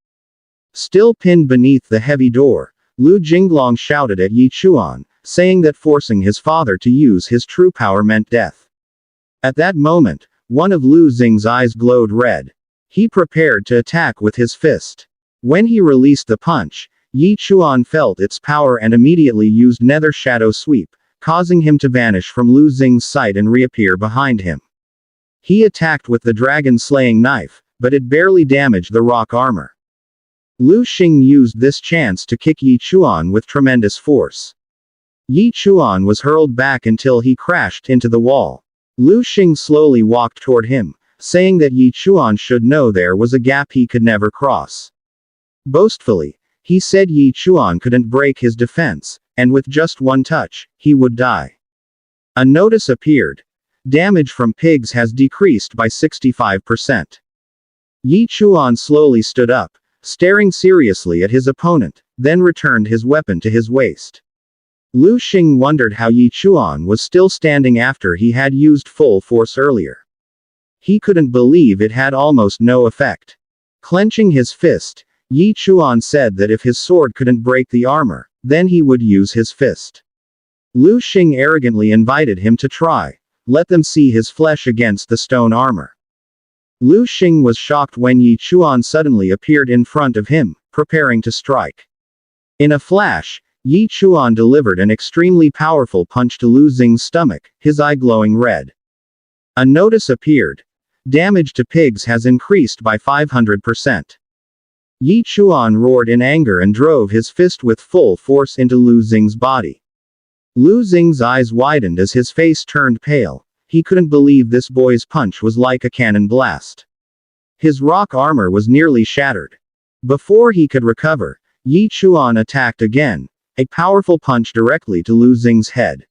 Still pinned beneath the heavy door, Lu Jinglong shouted at Yi Chuan, saying that forcing his father to use his true power meant death. At that moment, one of Lu Xing's eyes glowed red. He prepared to attack with his fist. When he released the punch, Yi Chuan felt its power and immediately used Nether Shadow Sweep, causing him to vanish from Lu Xing's sight and reappear behind him. He attacked with the dragon-slaying knife, but it barely damaged the rock armor. Lu Xing used this chance to kick Yi Chuan with tremendous force. Yi Chuan was hurled back until he crashed into the wall. Lu Xing slowly walked toward him, saying that Yi Chuan should know there was a gap he could never cross. Boastfully, he said Yi Chuan couldn't break his defense, and with just one touch, he would die. A notice appeared. Damage from pigs has decreased by 65%. Yi Chuan slowly stood up, staring seriously at his opponent, then returned his weapon to his waist. Lu Xing wondered how Yi Chuan was still standing after he had used full force earlier. He couldn't believe it had almost no effect. Clenching his fist, Yi Chuan said that if his sword couldn't break the armor, then he would use his fist. Lu Xing arrogantly invited him to try. Let them see his flesh against the stone armor. Lu Xing was shocked when Yi Chuan suddenly appeared in front of him, preparing to strike. In a flash, Yi Chuan delivered an extremely powerful punch to Lu Xing's stomach, his eye glowing red. A notice appeared. Damage to pigs has increased by 500%. Yi Chuan roared in anger and drove his fist with full force into Lu Xing's body. Lu Xing's eyes widened as his face turned pale. He couldn't believe this boy's punch was like a cannon blast. His rock armor was nearly shattered. Before he could recover, Yi Chuan attacked again, a powerful punch directly to Lu Xing's head.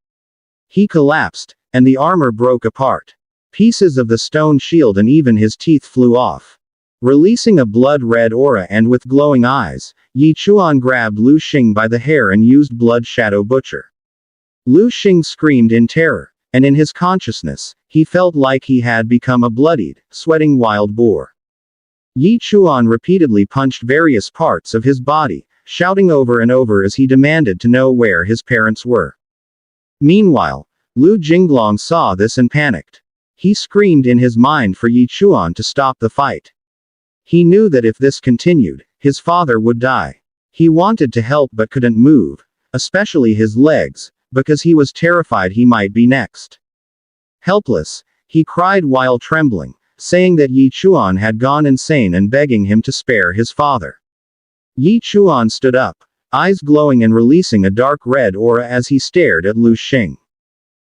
He collapsed, and the armor broke apart. Pieces of the stone shield and even his teeth flew off. Releasing a blood-red aura and with glowing eyes, Yi Chuan grabbed Lu Xing by the hair and used Blood Shadow Butcher. Lu Xing screamed in terror, and in his consciousness, he felt like he had become a bloodied, sweating wild boar. Yi Chuan repeatedly punched various parts of his body, shouting over and over as he demanded to know where his parents were. Meanwhile, Lu Jinglong saw this and panicked. He screamed in his mind for Yi Chuan to stop the fight. He knew that if this continued, his father would die. He wanted to help but couldn't move, especially his legs, because he was terrified he might be next. Helpless, he cried while trembling, saying that Yi Chuan had gone insane and begging him to spare his father. Yi Chuan stood up, eyes glowing and releasing a dark red aura as he stared at Lu Xing.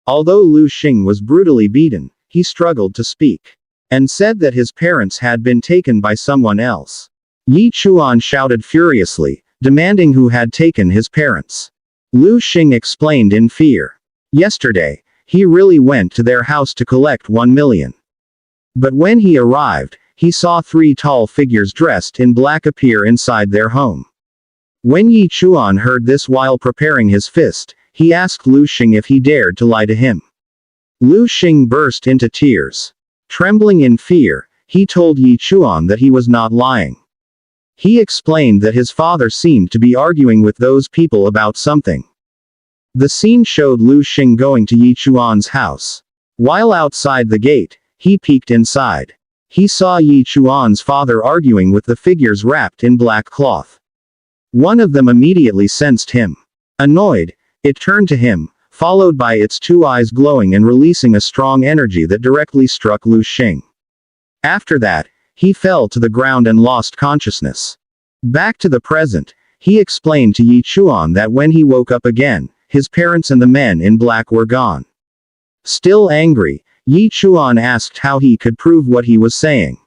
Although Lu Xing was brutally beaten, he struggled to speak, and said that his parents had been taken by someone else. Yi Chuan shouted furiously, demanding who had taken his parents. Lu Xing explained in fear. Yesterday, he really went to their house to collect 1 million. But when he arrived, he saw 3 tall figures dressed in black appear inside their home. When Yi Chuan heard this while preparing his fist, he asked Lu Xing if he dared to lie to him. Lu Xing burst into tears. Trembling in fear, he told Yi Chuan that he was not lying. He explained that his father seemed to be arguing with those people about something. The scene showed Lu Xing going to Yi Chuan's house. While outside the gate, he peeked inside. He saw Yi Chuan's father arguing with the figures wrapped in black cloth. One of them immediately sensed him. Annoyed, it turned to him, followed by its 2 eyes glowing and releasing a strong energy that directly struck Lu Xing. After that, he fell to the ground and lost consciousness. Back to the present, he explained to Yi Chuan that when he woke up again, his parents and the men in black were gone. Still angry, Yi Chuan asked how he could prove what he was saying.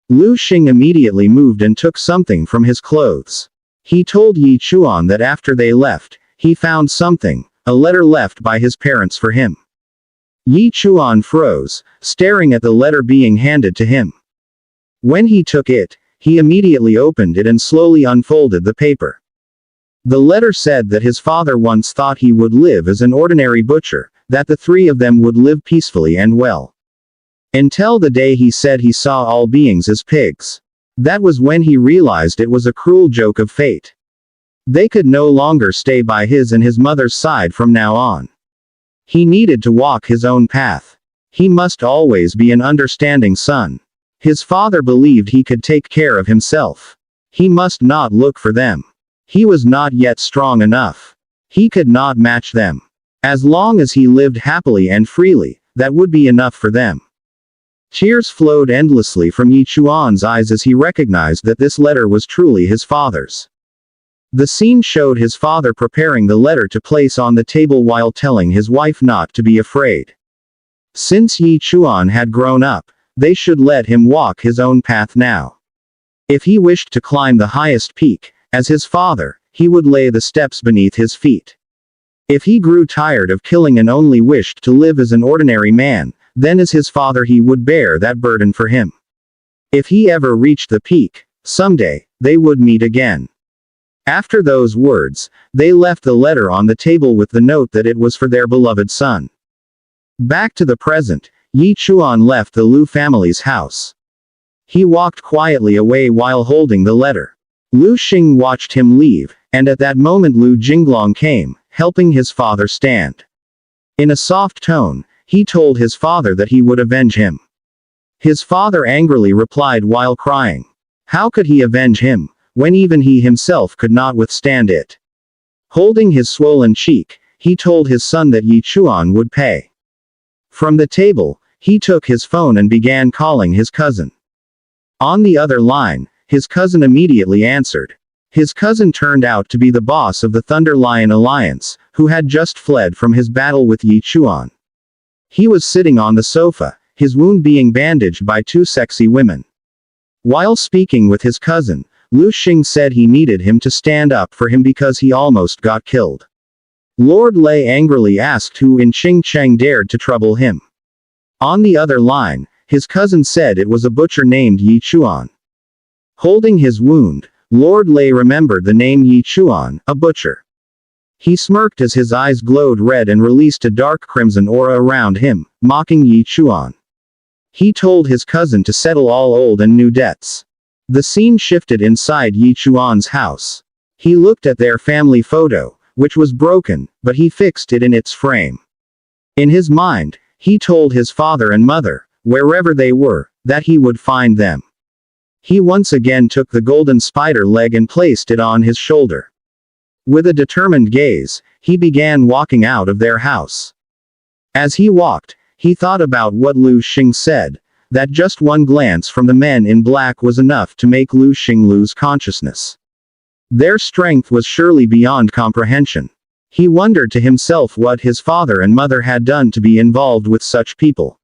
Lu Xing immediately moved and took something from his clothes. He told Yi Chuan that after they left, he found something, a letter left by his parents for him. Yi Chuan froze, staring at the letter being handed to him. When he took it, he immediately opened it and slowly unfolded the paper. The letter said that his father once thought he would live as an ordinary butcher, that the three of them would live peacefully and well. Until the day he said he saw all beings as pigs. That was when he realized it was a cruel joke of fate. They could no longer stay by his and his mother's side from now on. He needed to walk his own path. He must always be an understanding son. His father believed he could take care of himself. He must not look for them. He was not yet strong enough. He could not match them. As long as he lived happily and freely, that would be enough for them. Tears flowed endlessly from Yi Chuan's eyes as he recognized that this letter was truly his father's. The scene showed his father preparing the letter to place on the table while telling his wife not to be afraid. Since Yi Chuan had grown up, they should let him walk his own path now. If he wished to climb the highest peak, as his father, he would lay the steps beneath his feet. If he grew tired of killing and only wished to live as an ordinary man, then as his father he would bear that burden for him. If he ever reached the peak, someday, they would meet again. After those words, they left the letter on the table with the note that it was for their beloved son. Back to the present, Yi Chuan left the Lu family's house. He walked quietly away while holding the letter. Lu Xing watched him leave, and at that moment Lu Jinglong came, helping his father stand. In a soft tone, he told his father that he would avenge him. His father angrily replied while crying. How could he avenge him, when even he himself could not withstand it? Holding his swollen cheek, he told his son that Yi Chuan would pay. From the table, he took his phone and began calling his cousin. On the other line, his cousin immediately answered. His cousin turned out to be the boss of the Thunder Lion Alliance, who had just fled from his battle with Yi Chuan. He was sitting on the sofa, his wound being bandaged by two sexy women. While speaking with his cousin, Lu Xing said he needed him to stand up for him because he almost got killed. Lord Lei angrily asked who in Qingcheng dared to trouble him. On the other line, his cousin said it was a butcher named Yi Chuan. Holding his wound, Lord Lei remembered the name Yi Chuan, a butcher. He smirked as his eyes glowed red and released a dark crimson aura around him, mocking Yi Chuan. He told his cousin to settle all old and new debts. The scene shifted inside Yi Chuan's house. He looked at their family photo, which was broken, but he fixed it in its frame. In his mind, he told his father and mother, wherever they were, that he would find them. He once again took the golden spider leg and placed it on his shoulder. With a determined gaze, he began walking out of their house. As he walked, he thought about what Lu Xing said, that just one glance from the men in black was enough to make Lu Xing lose consciousness. Their strength was surely beyond comprehension. He wondered to himself what his father and mother had done to be involved with such people.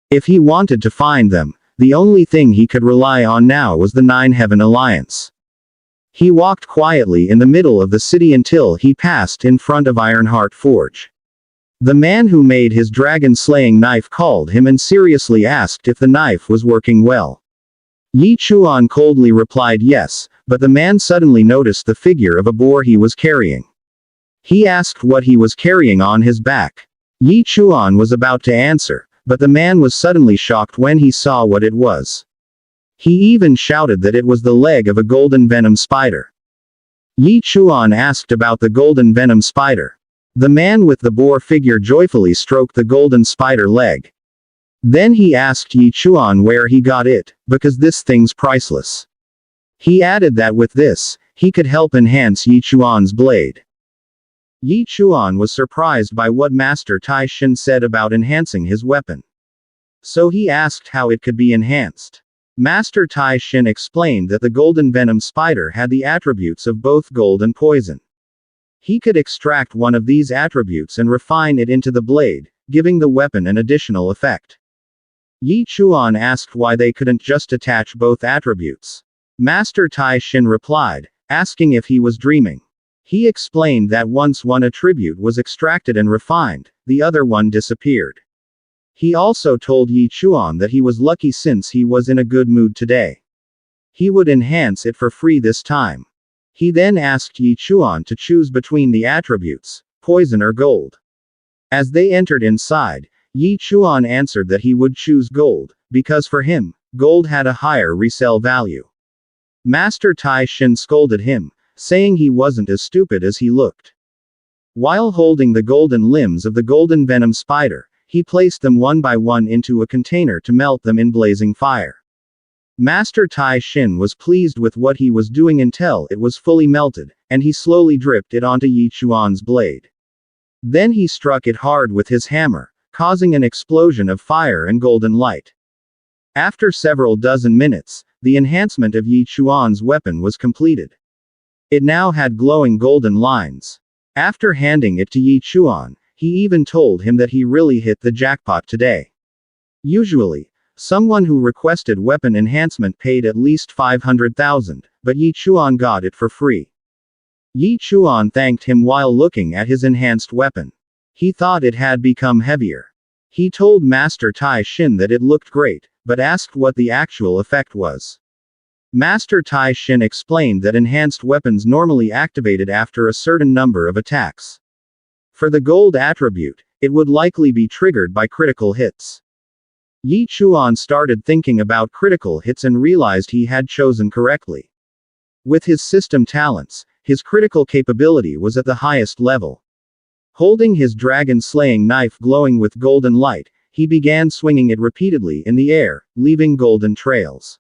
If he wanted to find them, the only thing he could rely on now was the Nine Heaven Alliance. He walked quietly in the middle of the city until he passed in front of Ironheart Forge. The man who made his dragon-slaying knife called him and seriously asked if the knife was working well. Yi Chuan coldly replied yes, but the man suddenly noticed the figure of a boar he was carrying. He asked what he was carrying on his back. Yi Chuan was about to answer, but the man was suddenly shocked when he saw what it was. He even shouted that it was the leg of a golden venom spider. Yi Chuan asked about the golden venom spider. The man with the boar figure joyfully stroked the golden spider leg. Then he asked Yi Chuan where he got it, because this thing's priceless. He added that with this, he could help enhance Yi Chuan's blade. Yi Chuan was surprised by what Master Tai Shin said about enhancing his weapon. So he asked how it could be enhanced. Master Tai Shin explained that the golden venom spider had the attributes of both gold and poison. He could extract one of these attributes and refine it into the blade, giving the weapon an additional effect. Yi Chuan asked why they couldn't just attach both attributes. Master Tai Shin replied, asking if he was dreaming. He explained that once one attribute was extracted and refined, the other one disappeared. He also told Yi Chuan that he was lucky since he was in a good mood today. He would enhance it for free this time. He then asked Yi Chuan to choose between the attributes, poison or gold. As they entered inside, Yi Chuan answered that he would choose gold, because for him, gold had a higher resale value. Master Tai Shin scolded him, saying he wasn't as stupid as he looked. While holding the golden limbs of the golden venom spider, he placed them one by one into a container to melt them in blazing fire. Master Tai Shin was pleased with what he was doing until it was fully melted, and he slowly dripped it onto Yi Chuan's blade. Then he struck it hard with his hammer, causing an explosion of fire and golden light. After several dozen minutes, the enhancement of Yi Chuan's weapon was completed. It now had glowing golden lines. After handing it to Yi Chuan, he even told him that he really hit the jackpot today. Usually, someone who requested weapon enhancement paid at least 500,000, but Yi Chuan got it for free. Yi Chuan thanked him while looking at his enhanced weapon. He thought it had become heavier. He told Master Tai Shin that it looked great, but asked what the actual effect was. Master Tai Shin explained that enhanced weapons normally activated after a certain number of attacks. For the gold attribute, it would likely be triggered by critical hits. Yi Chuan started thinking about critical hits and realized he had chosen correctly. With his system talents, his critical capability was at the highest level. Holding his dragon-slaying knife glowing with golden light, he began swinging it repeatedly in the air, leaving golden trails.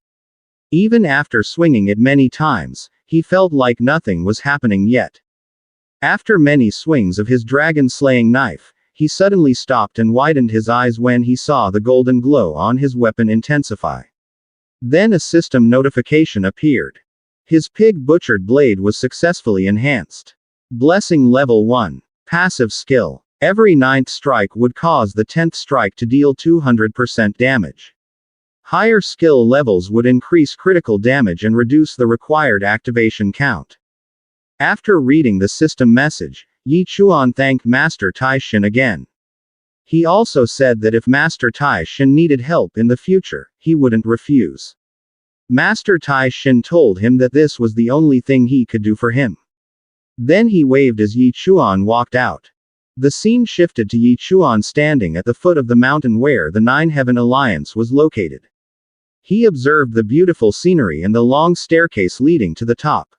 Even after swinging it many times, he felt like nothing was happening yet. After many swings of his dragon-slaying knife, he suddenly stopped and widened his eyes when he saw the golden glow on his weapon intensify. Then a system notification appeared. His pig butchered blade was successfully enhanced. Blessing level 1. Passive skill. Every 9th strike would cause the 10th strike to deal 200% damage. Higher skill levels would increase critical damage and reduce the required activation count. After reading the system message, Yi Chuan thanked Master Tai Shin again. He also said that if Master Tai Shin needed help in the future, he wouldn't refuse. Master Tai Shin told him that this was the only thing he could do for him. Then he waved as Yi Chuan walked out. The scene shifted to Yi Chuan standing at the foot of the mountain where the Nine Heaven Alliance was located. He observed the beautiful scenery and the long staircase leading to the top.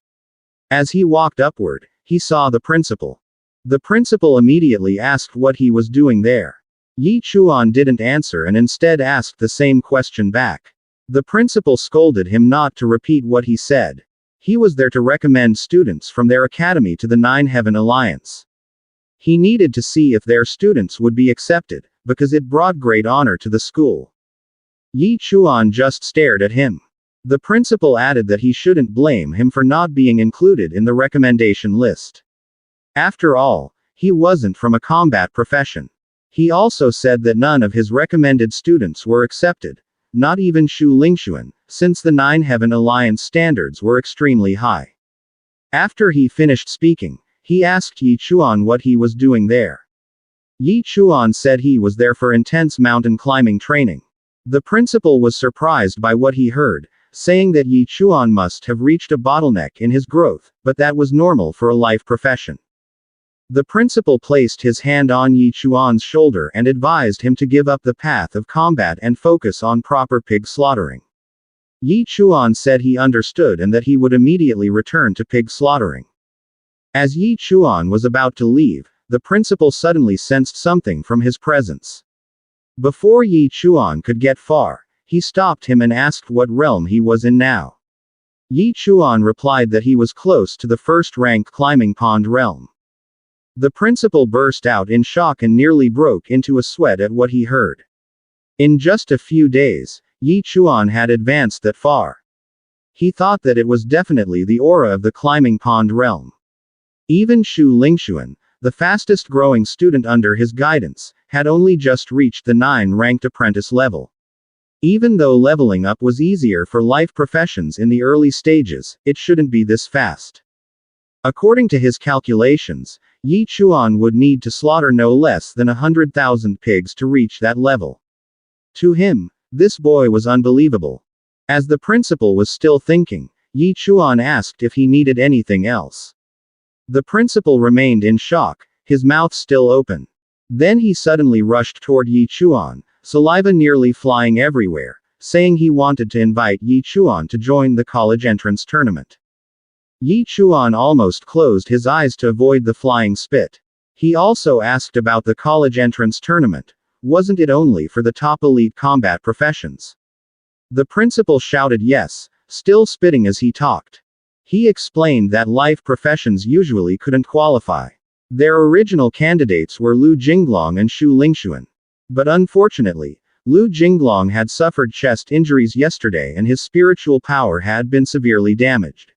As he walked upward, he saw the principal. The principal immediately asked what he was doing there. Yi Chuan didn't answer and instead asked the same question back. The principal scolded him not to repeat what he said. He was there to recommend students from their academy to the Nine Heaven Alliance. He needed to see if their students would be accepted, because it brought great honor to the school. Yi Chuan just stared at him. The principal added that he shouldn't blame him for not being included in the recommendation list. After all, he wasn't from a combat profession. He also said that none of his recommended students were accepted, not even Shu Lingxuan, since the Nine Heaven Alliance standards were extremely high. After he finished speaking, he asked Yi Chuan what he was doing there. Yi Chuan said he was there for intense mountain climbing training. The principal was surprised by what he heard, saying that Yi Chuan must have reached a bottleneck in his growth, but that was normal for a life profession. The principal placed his hand on Yi Chuan's shoulder and advised him to give up the path of combat and focus on proper pig slaughtering. Yi Chuan said he understood and that he would immediately return to pig slaughtering. As Yi Chuan was about to leave, the principal suddenly sensed something from his presence. Before Yi Chuan could get far, he stopped him and asked what realm he was in now. Yi Chuan replied that he was close to the first-rank climbing pond realm. The principal burst out in shock and nearly broke into a sweat at what he heard. In just a few days, Yi Chuan had advanced that far. He thought that it was definitely the aura of the climbing pond realm. Even Shu Lingxuan, the fastest growing student under his guidance, had only just reached the 9-ranked apprentice level. Even though leveling up was easier for life professions in the early stages, it shouldn't be this fast. According to his calculations, Yi Chuan would need to slaughter no less than 100,000 pigs to reach that level. To him, this boy was unbelievable. As the principal was still thinking, Yi Chuan asked if he needed anything else. The principal remained in shock, his mouth still open. Then he suddenly rushed toward Yi Chuan, saliva nearly flying everywhere, saying he wanted to invite Yi Chuan to join the college entrance tournament. Yi Chuan almost closed his eyes to avoid the flying spit. He also asked about the college entrance tournament. Wasn't it only for the top elite combat professions? The principal shouted yes, still spitting as he talked. He explained that life professions usually couldn't qualify. Their original candidates were Lu Jinglong and Shu Lingxuan. But unfortunately, Lu Jinglong had suffered chest injuries yesterday and his spiritual power had been severely damaged.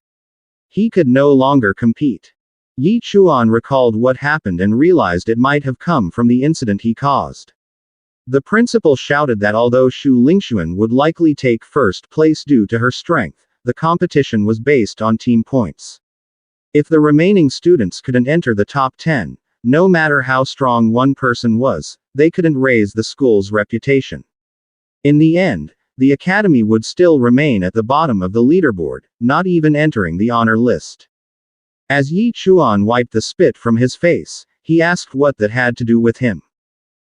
He could no longer compete. Yi Chuan recalled what happened and realized it might have come from the incident he caused. The principal shouted that although Shu Lingxuan would likely take first place due to her strength, the competition was based on team points. If the remaining students couldn't enter the top 10, no matter how strong one person was, they couldn't raise the school's reputation. In the end, the academy would still remain at the bottom of the leaderboard, not even entering the honor list. As Yi Chuan wiped the spit from his face, he asked what that had to do with him.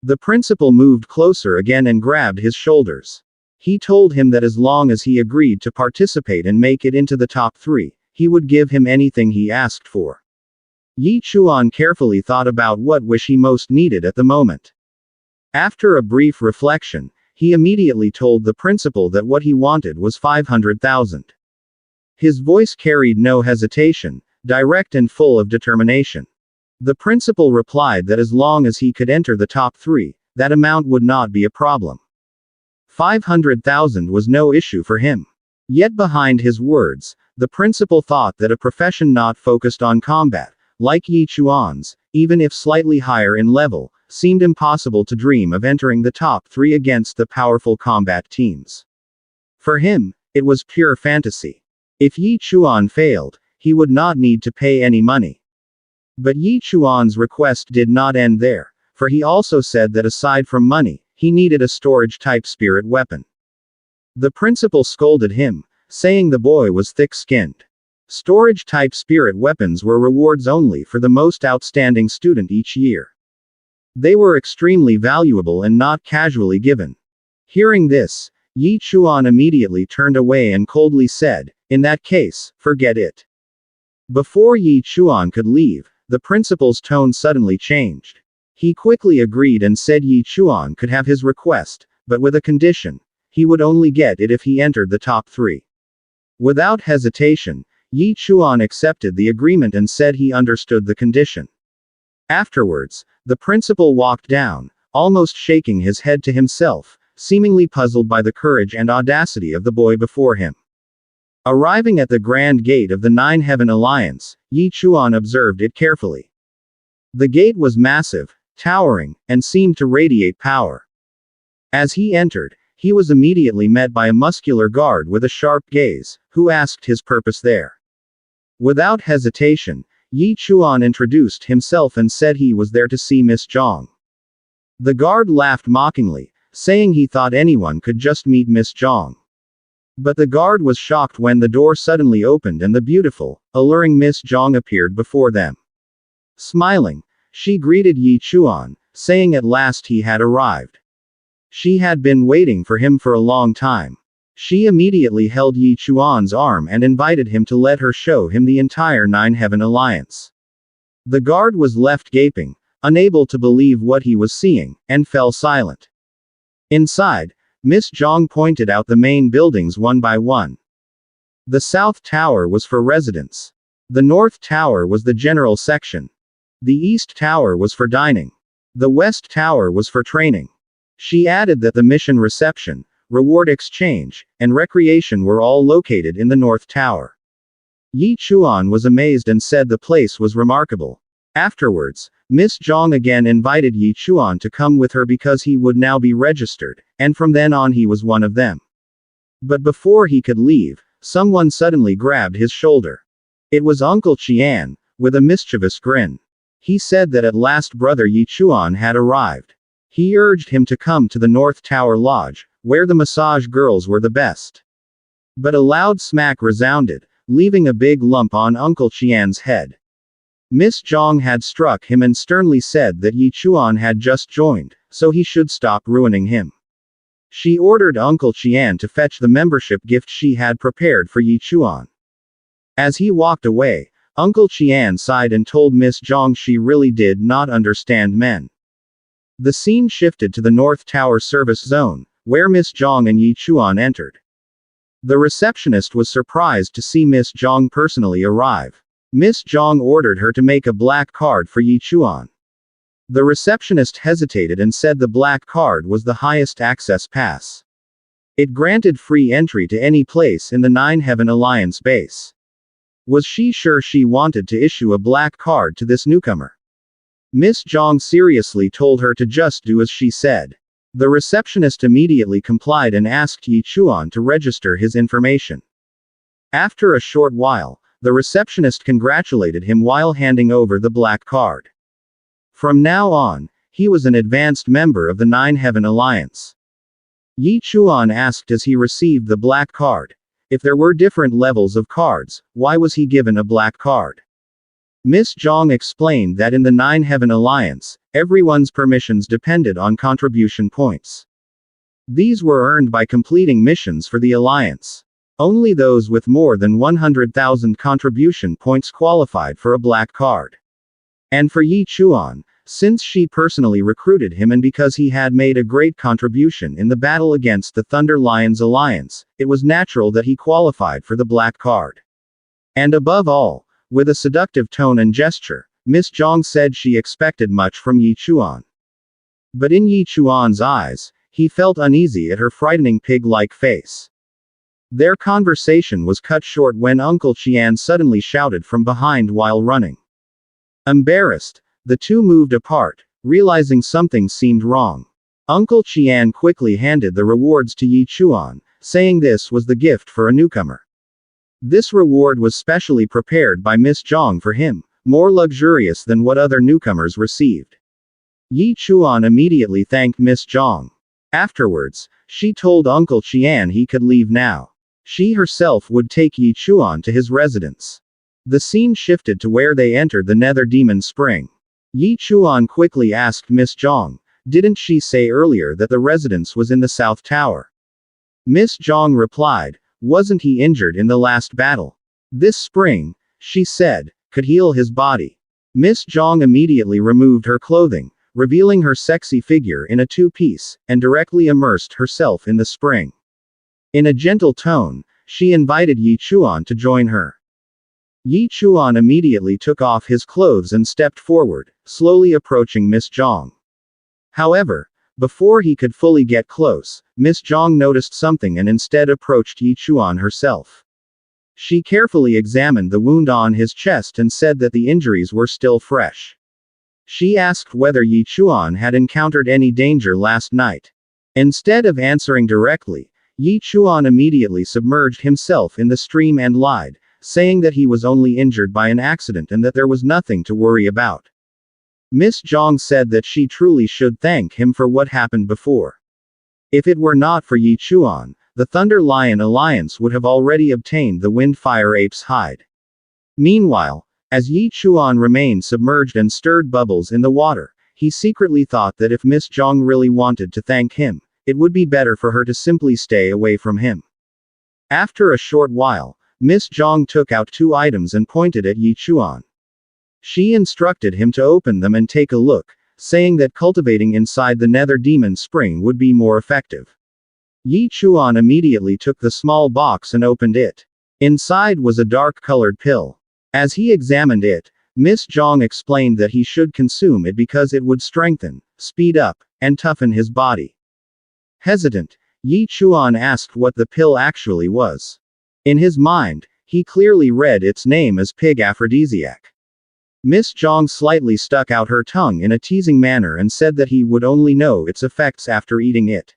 The principal moved closer again and grabbed his shoulders. He told him that as long as he agreed to participate and make it into the top 3, he would give him anything he asked for. Yi Chuan carefully thought about what wish he most needed at the moment. After a brief reflection, he immediately told the principal that what he wanted was 500,000. His voice carried no hesitation, direct and full of determination. The principal replied that as long as he could enter the top 3, that amount would not be a problem. 500,000 was no issue for him. Yet behind his words, the principal thought that a profession not focused on combat, like Yi Chuan's, even if slightly higher in level, seemed impossible to dream of entering the top 3 against the powerful combat teams. For him, it was pure fantasy. If Yi Chuan failed, he would not need to pay any money. But Yi Chuan's request did not end there, for he also said that aside from money, he needed a storage-type spirit weapon. The principal scolded him, saying the boy was thick-skinned. Storage-type spirit weapons were rewards only for the most outstanding student each year. They were extremely valuable and not casually given. Hearing this, Yi Chuan immediately turned away and coldly said, "In that case, forget it." Before Yi Chuan could leave, the principal's tone suddenly changed. He quickly agreed and said Yi Chuan could have his request, but with a condition. He would only get it if he entered the top 3. Without hesitation, Yi Chuan accepted the agreement and said he understood the condition. Afterwards, the principal walked down, almost shaking his head to himself, seemingly puzzled by the courage and audacity of the boy before him. Arriving at the grand gate of the 9-Heaven Alliance, Yi Chuan observed it carefully. The gate was massive, towering, and seemed to radiate power. As he entered, he was immediately met by a muscular guard with a sharp gaze, who asked his purpose there. Without hesitation, Yi Chuan introduced himself and said he was there to see Miss Zhang. The guard laughed mockingly, saying he thought anyone could just meet Miss Zhang. But the guard was shocked when the door suddenly opened and the beautiful, alluring Miss Zhang appeared before them. Smiling, she greeted Yi Chuan, saying at last he had arrived. She had been waiting for him for a long time. She immediately held Yi Chuan's arm and invited him to let her show him the entire 9-Heaven Alliance. The guard was left gaping, unable to believe what he was seeing, and fell silent. Inside, Miss Zhang pointed out the main buildings one by one. The South Tower was for residents. The North Tower was the general section. The East Tower was for dining. The West Tower was for training. She added that the mission reception, reward exchange, and recreation were all located in the North Tower. Yi Chuan was amazed and said the place was remarkable. Afterwards, Miss Zhang again invited Yi Chuan to come with her because he would now be registered, and from then on he was one of them. But before he could leave, someone suddenly grabbed his shoulder. It was Uncle Qian, with a mischievous grin. He said that at last brother Yi Chuan had arrived. He urged him to come to the North Tower Lodge, where the massage girls were the best. But a loud smack resounded, leaving a big lump on Uncle Qian's head. Miss Zhang had struck him and sternly said that Yi Chuan had just joined, so he should stop ruining him. She ordered Uncle Qian to fetch the membership gift she had prepared for Yi Chuan. As he walked away, Uncle Qian sighed and told Miss Zhang she really did not understand men. The scene shifted to the North Tower service zone, where Miss Zhang and Yi Chuan entered. The receptionist was surprised to see Miss Zhang personally arrive. Miss Zhang ordered her to make a black card for Yi Chuan. The receptionist hesitated and said the black card was the highest access pass. It granted free entry to any place in the Nine Heaven Alliance base. Was she sure she wanted to issue a black card to this newcomer? Miss Zhang seriously told her to just do as she said. The receptionist immediately complied and asked Yi Chuan to register his information. After a short while, the receptionist congratulated him while handing over the black card. From now on, he was an advanced member of the Nine Heaven Alliance. Yi Chuan asked as he received the black card. If there were different levels of cards, why was he given a black card? Miss Zhang explained that in the Nine Heaven Alliance, everyone's permissions depended on contribution points. These were earned by completing missions for the Alliance. Only those with more than 100,000 contribution points qualified for a black card. And for Yi Chuan, since she personally recruited him and because he had made a great contribution in the battle against the Thunder Lions Alliance, it was natural that he qualified for the black card. And above all, with a seductive tone and gesture, Miss Zhang said she expected much from Yi Chuan. But in Yi Chuan's eyes, he felt uneasy at her frightening pig-like face. Their conversation was cut short when Uncle Qian suddenly shouted from behind while running. Embarrassed, the two moved apart, realizing something seemed wrong. Uncle Qian quickly handed the rewards to Yi Chuan, saying this was the gift for a newcomer. This reward was specially prepared by Miss Zhang for him, more luxurious than what other newcomers received. Yi Chuan immediately thanked Miss Zhang. Afterwards, she told Uncle Qian he could leave now. She herself would take Yi Chuan to his residence. The scene shifted to where they entered the Nether Demon Spring. Yi Chuan quickly asked Miss Zhang, didn't she say earlier that the residence was in the South Tower? Miss Zhang replied, wasn't he injured in the last battle? This spring, she said, could heal his body. Miss Zhang immediately removed her clothing, revealing her sexy figure in a two-piece, and directly immersed herself in the spring. In a gentle tone, she invited Yi Chuan to join her. Yi Chuan immediately took off his clothes and stepped forward, slowly approaching Miss Zhang. However, before he could fully get close, Miss Zhang noticed something and instead approached Yi Chuan herself. She carefully examined the wound on his chest and said that the injuries were still fresh. She asked whether Yi Chuan had encountered any danger last night. Instead of answering directly, Yi Chuan immediately submerged himself in the stream and lied, saying that he was only injured by an accident and that there was nothing to worry about. Miss Zhang said that she truly should thank him for what happened before. If it were not for Yi Chuan, the Thunder Lion Alliance would have already obtained the Windfire Ape's hide. Meanwhile, as Yi Chuan remained submerged and stirred bubbles in the water, he secretly thought that if Miss Zhang really wanted to thank him, it would be better for her to simply stay away from him. After a short while, Miss Zhang took out two items and pointed at Yi Chuan. She instructed him to open them and take a look, saying that cultivating inside the Nether Demon Spring would be more effective. Yi Chuan immediately took the small box and opened it. Inside was a dark-colored pill. As he examined it, Miss Zhang explained that he should consume it because it would strengthen, speed up, and toughen his body. Hesitant, Yi Chuan asked what the pill actually was. In his mind, he clearly read its name as pig aphrodisiac. Miss Zhang slightly stuck out her tongue in a teasing manner and said that he would only know its effects after eating it.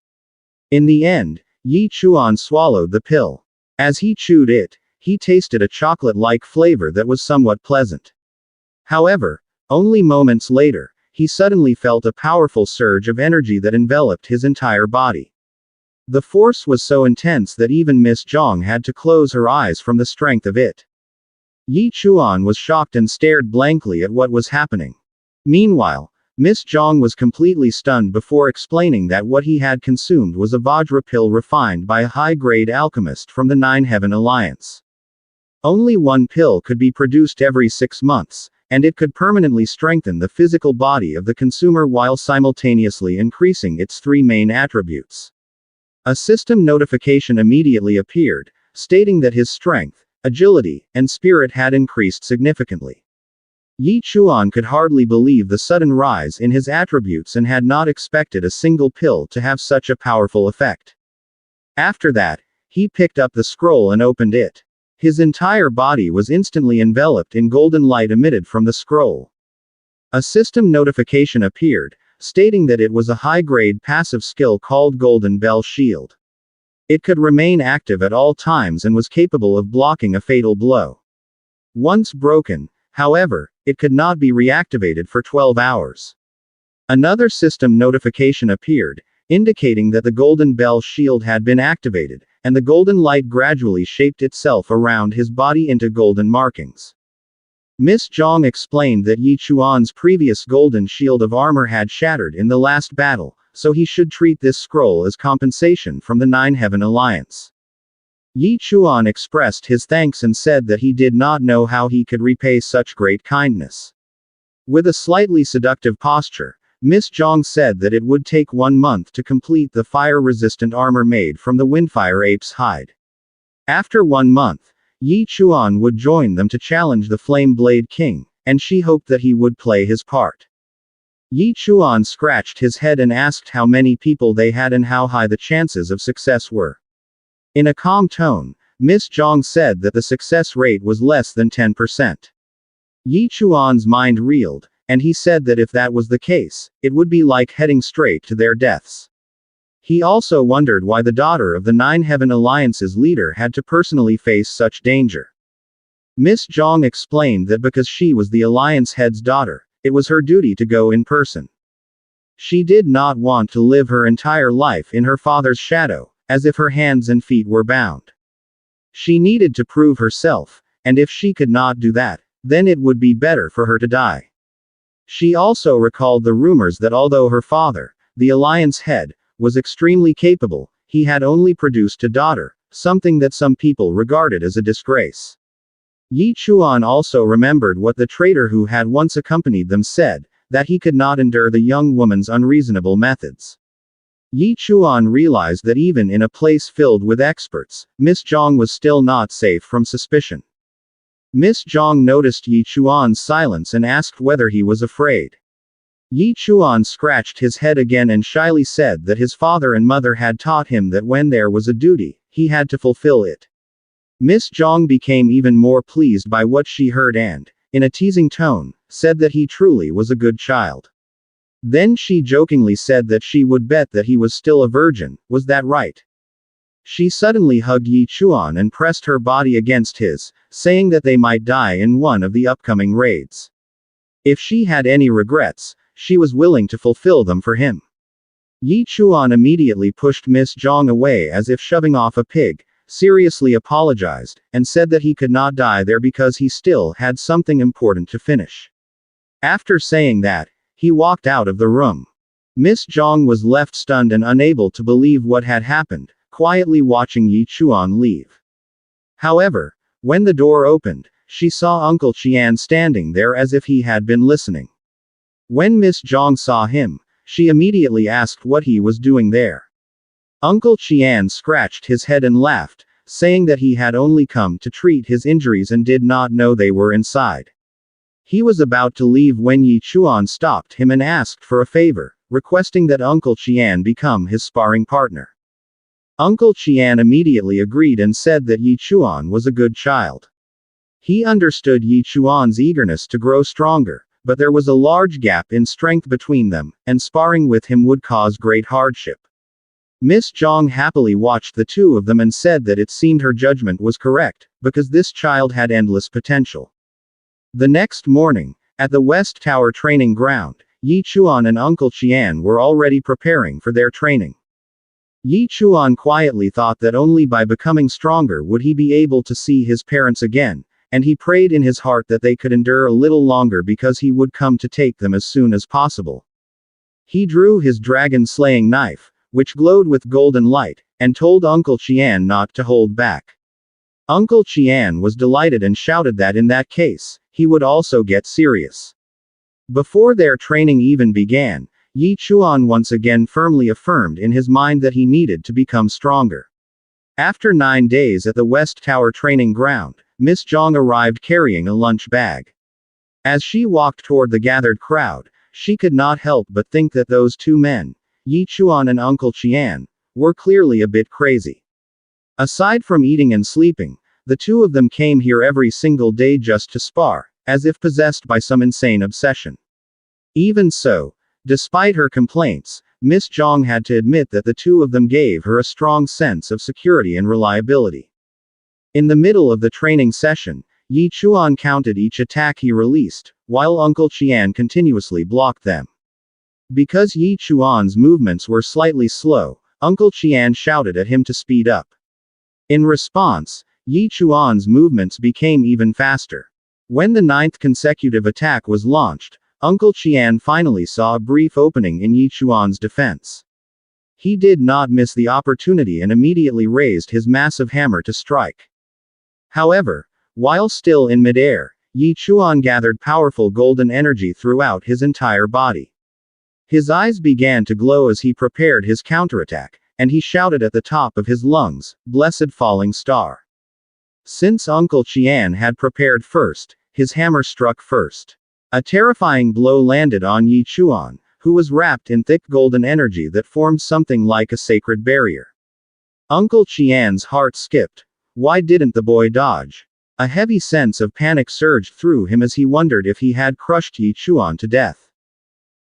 In the end, Yi Chuan swallowed the pill. As he chewed it, he tasted a chocolate-like flavor that was somewhat pleasant. However, only moments later, he suddenly felt a powerful surge of energy that enveloped his entire body. The force was so intense that even Miss Zhang had to close her eyes from the strength of it. Yi Chuan was shocked and stared blankly at what was happening. Meanwhile, Miss Zhang was completely stunned before explaining that what he had consumed was a Vajra pill refined by a high-grade alchemist from the Nine Heaven Alliance. Only one pill could be produced every 6 months, and it could permanently strengthen the physical body of the consumer while simultaneously increasing its 3 main attributes. A system notification immediately appeared, stating that his strength, agility, and spirit had increased significantly. Yi Chuan could hardly believe the sudden rise in his attributes and had not expected a single pill to have such a powerful effect. After that, he picked up the scroll and opened it. His entire body was instantly enveloped in golden light emitted from the scroll. A system notification appeared, stating that it was a high-grade passive skill called Golden Bell Shield. It could remain active at all times and was capable of blocking a fatal blow. Once broken, however, it could not be reactivated for 12 hours. Another system notification appeared, indicating that the Golden Bell Shield had been activated, and the golden light gradually shaped itself around his body into golden markings. Miss Zhang explained that Yi Chuan's previous golden shield of armor had shattered in the last battle, so he should treat this scroll as compensation from the Nine Heaven Alliance. Yi Chuan expressed his thanks and said that he did not know how he could repay such great kindness. With a slightly seductive posture, Miss Zhang said that it would take 1 month to complete the fire-resistant armor made from the Windfire ape's hide. After 1 month, Yi Chuan would join them to challenge the Flame Blade King, and she hoped that he would play his part. Yi Chuan scratched his head and asked how many people they had and how high the chances of success were. In a calm tone, Miss Zhang said that the success rate was less than 10%. Yi Chuan's mind reeled, and he said that if that was the case, it would be like heading straight to their deaths. He also wondered why the daughter of the Nine Heaven Alliance's leader had to personally face such danger. Miss Zhang explained that because she was the Alliance head's daughter, it was her duty to go in person. She did not want to live her entire life in her father's shadow, as if her hands and feet were bound. She needed to prove herself, and if she could not do that, then it would be better for her to die. She also recalled the rumors that although her father, the Alliance head, was extremely capable, he had only produced a daughter, something that some people regarded as a disgrace. Yi Chuan also remembered what the traitor who had once accompanied them said, that he could not endure the young woman's unreasonable methods. Yi Chuan realized that even in a place filled with experts, Miss Zhang was still not safe from suspicion. Miss Zhang noticed Yi Chuan's silence and asked whether he was afraid. Yi Chuan scratched his head again and shyly said that his father and mother had taught him that when there was a duty, he had to fulfill it. Miss Zhang became even more pleased by what she heard and, in a teasing tone, said that he truly was a good child. Then she jokingly said that she would bet that he was still a virgin. Was that right? She suddenly hugged Yi Chuan and pressed her body against his, saying that they might die in one of the upcoming raids. If she had any regrets, she was willing to fulfill them for him. Yi Chuan immediately pushed Miss Zhang away as if shoving off a pig, seriously apologized, and said that he could not die there because he still had something important to finish. After saying that, he walked out of the room. Miss Zhang was left stunned and unable to believe what had happened, quietly watching Yi Chuan leave. However, when the door opened, she saw Uncle Chuan standing there as if he had been listening. When Miss Zhang saw him, she immediately asked what he was doing there. Uncle Chuan scratched his head and laughed, saying that he had only come to treat his injuries and did not know they were inside. He was about to leave when Yi Chuan stopped him and asked for a favor, requesting that Uncle Chuan become his sparring partner. Uncle Qian immediately agreed and said that Yi Chuan was a good child. He understood Yi Chuan's eagerness to grow stronger, but there was a large gap in strength between them, and sparring with him would cause great hardship. Miss Zhang happily watched the two of them and said that it seemed her judgment was correct, because this child had endless potential. The next morning, at the West Tower training ground, Yi Chuan and Uncle Qian were already preparing for their training. Yi Chuan quietly thought that only by becoming stronger would he be able to see his parents again, and he prayed in his heart that they could endure a little longer because he would come to take them as soon as possible. He drew his dragon-slaying knife, which glowed with golden light, and told Uncle Qian not to hold back. Uncle Qian was delighted and shouted that in that case, he would also get serious. Before their training even began, Yi Chuan once again firmly affirmed in his mind that he needed to become stronger. After 9 days at the West Tower training ground, Miss Zhang arrived carrying a lunch bag. As she walked toward the gathered crowd, she could not help but think that those two men, Yi Chuan and Uncle Qian, were clearly a bit crazy. Aside from eating and sleeping, the two of them came here every single day just to spar, as if possessed by some insane obsession. Even so, despite her complaints, Miss Zhang had to admit that the two of them gave her a strong sense of security and reliability. In the middle of the training session, Yi Chuan counted each attack he released, while Uncle Qian continuously blocked them. Because Yi Chuan's movements were slightly slow, Uncle Qian shouted at him to speed up. In response, Yi Chuan's movements became even faster. When the 9th consecutive attack was launched, Uncle Qian finally saw a brief opening in Yi Chuan's defense. He did not miss the opportunity and immediately raised his massive hammer to strike. However, while still in midair, Yi Chuan gathered powerful golden energy throughout his entire body. His eyes began to glow as he prepared his counterattack, and he shouted at the top of his lungs, "Blessed falling star." Since Uncle Qian had prepared first, his hammer struck first. A terrifying blow landed on Yi Chuan, who was wrapped in thick golden energy that formed something like a sacred barrier. Uncle Qian's heart skipped. Why didn't the boy dodge? A heavy sense of panic surged through him as he wondered if he had crushed Yi Chuan to death.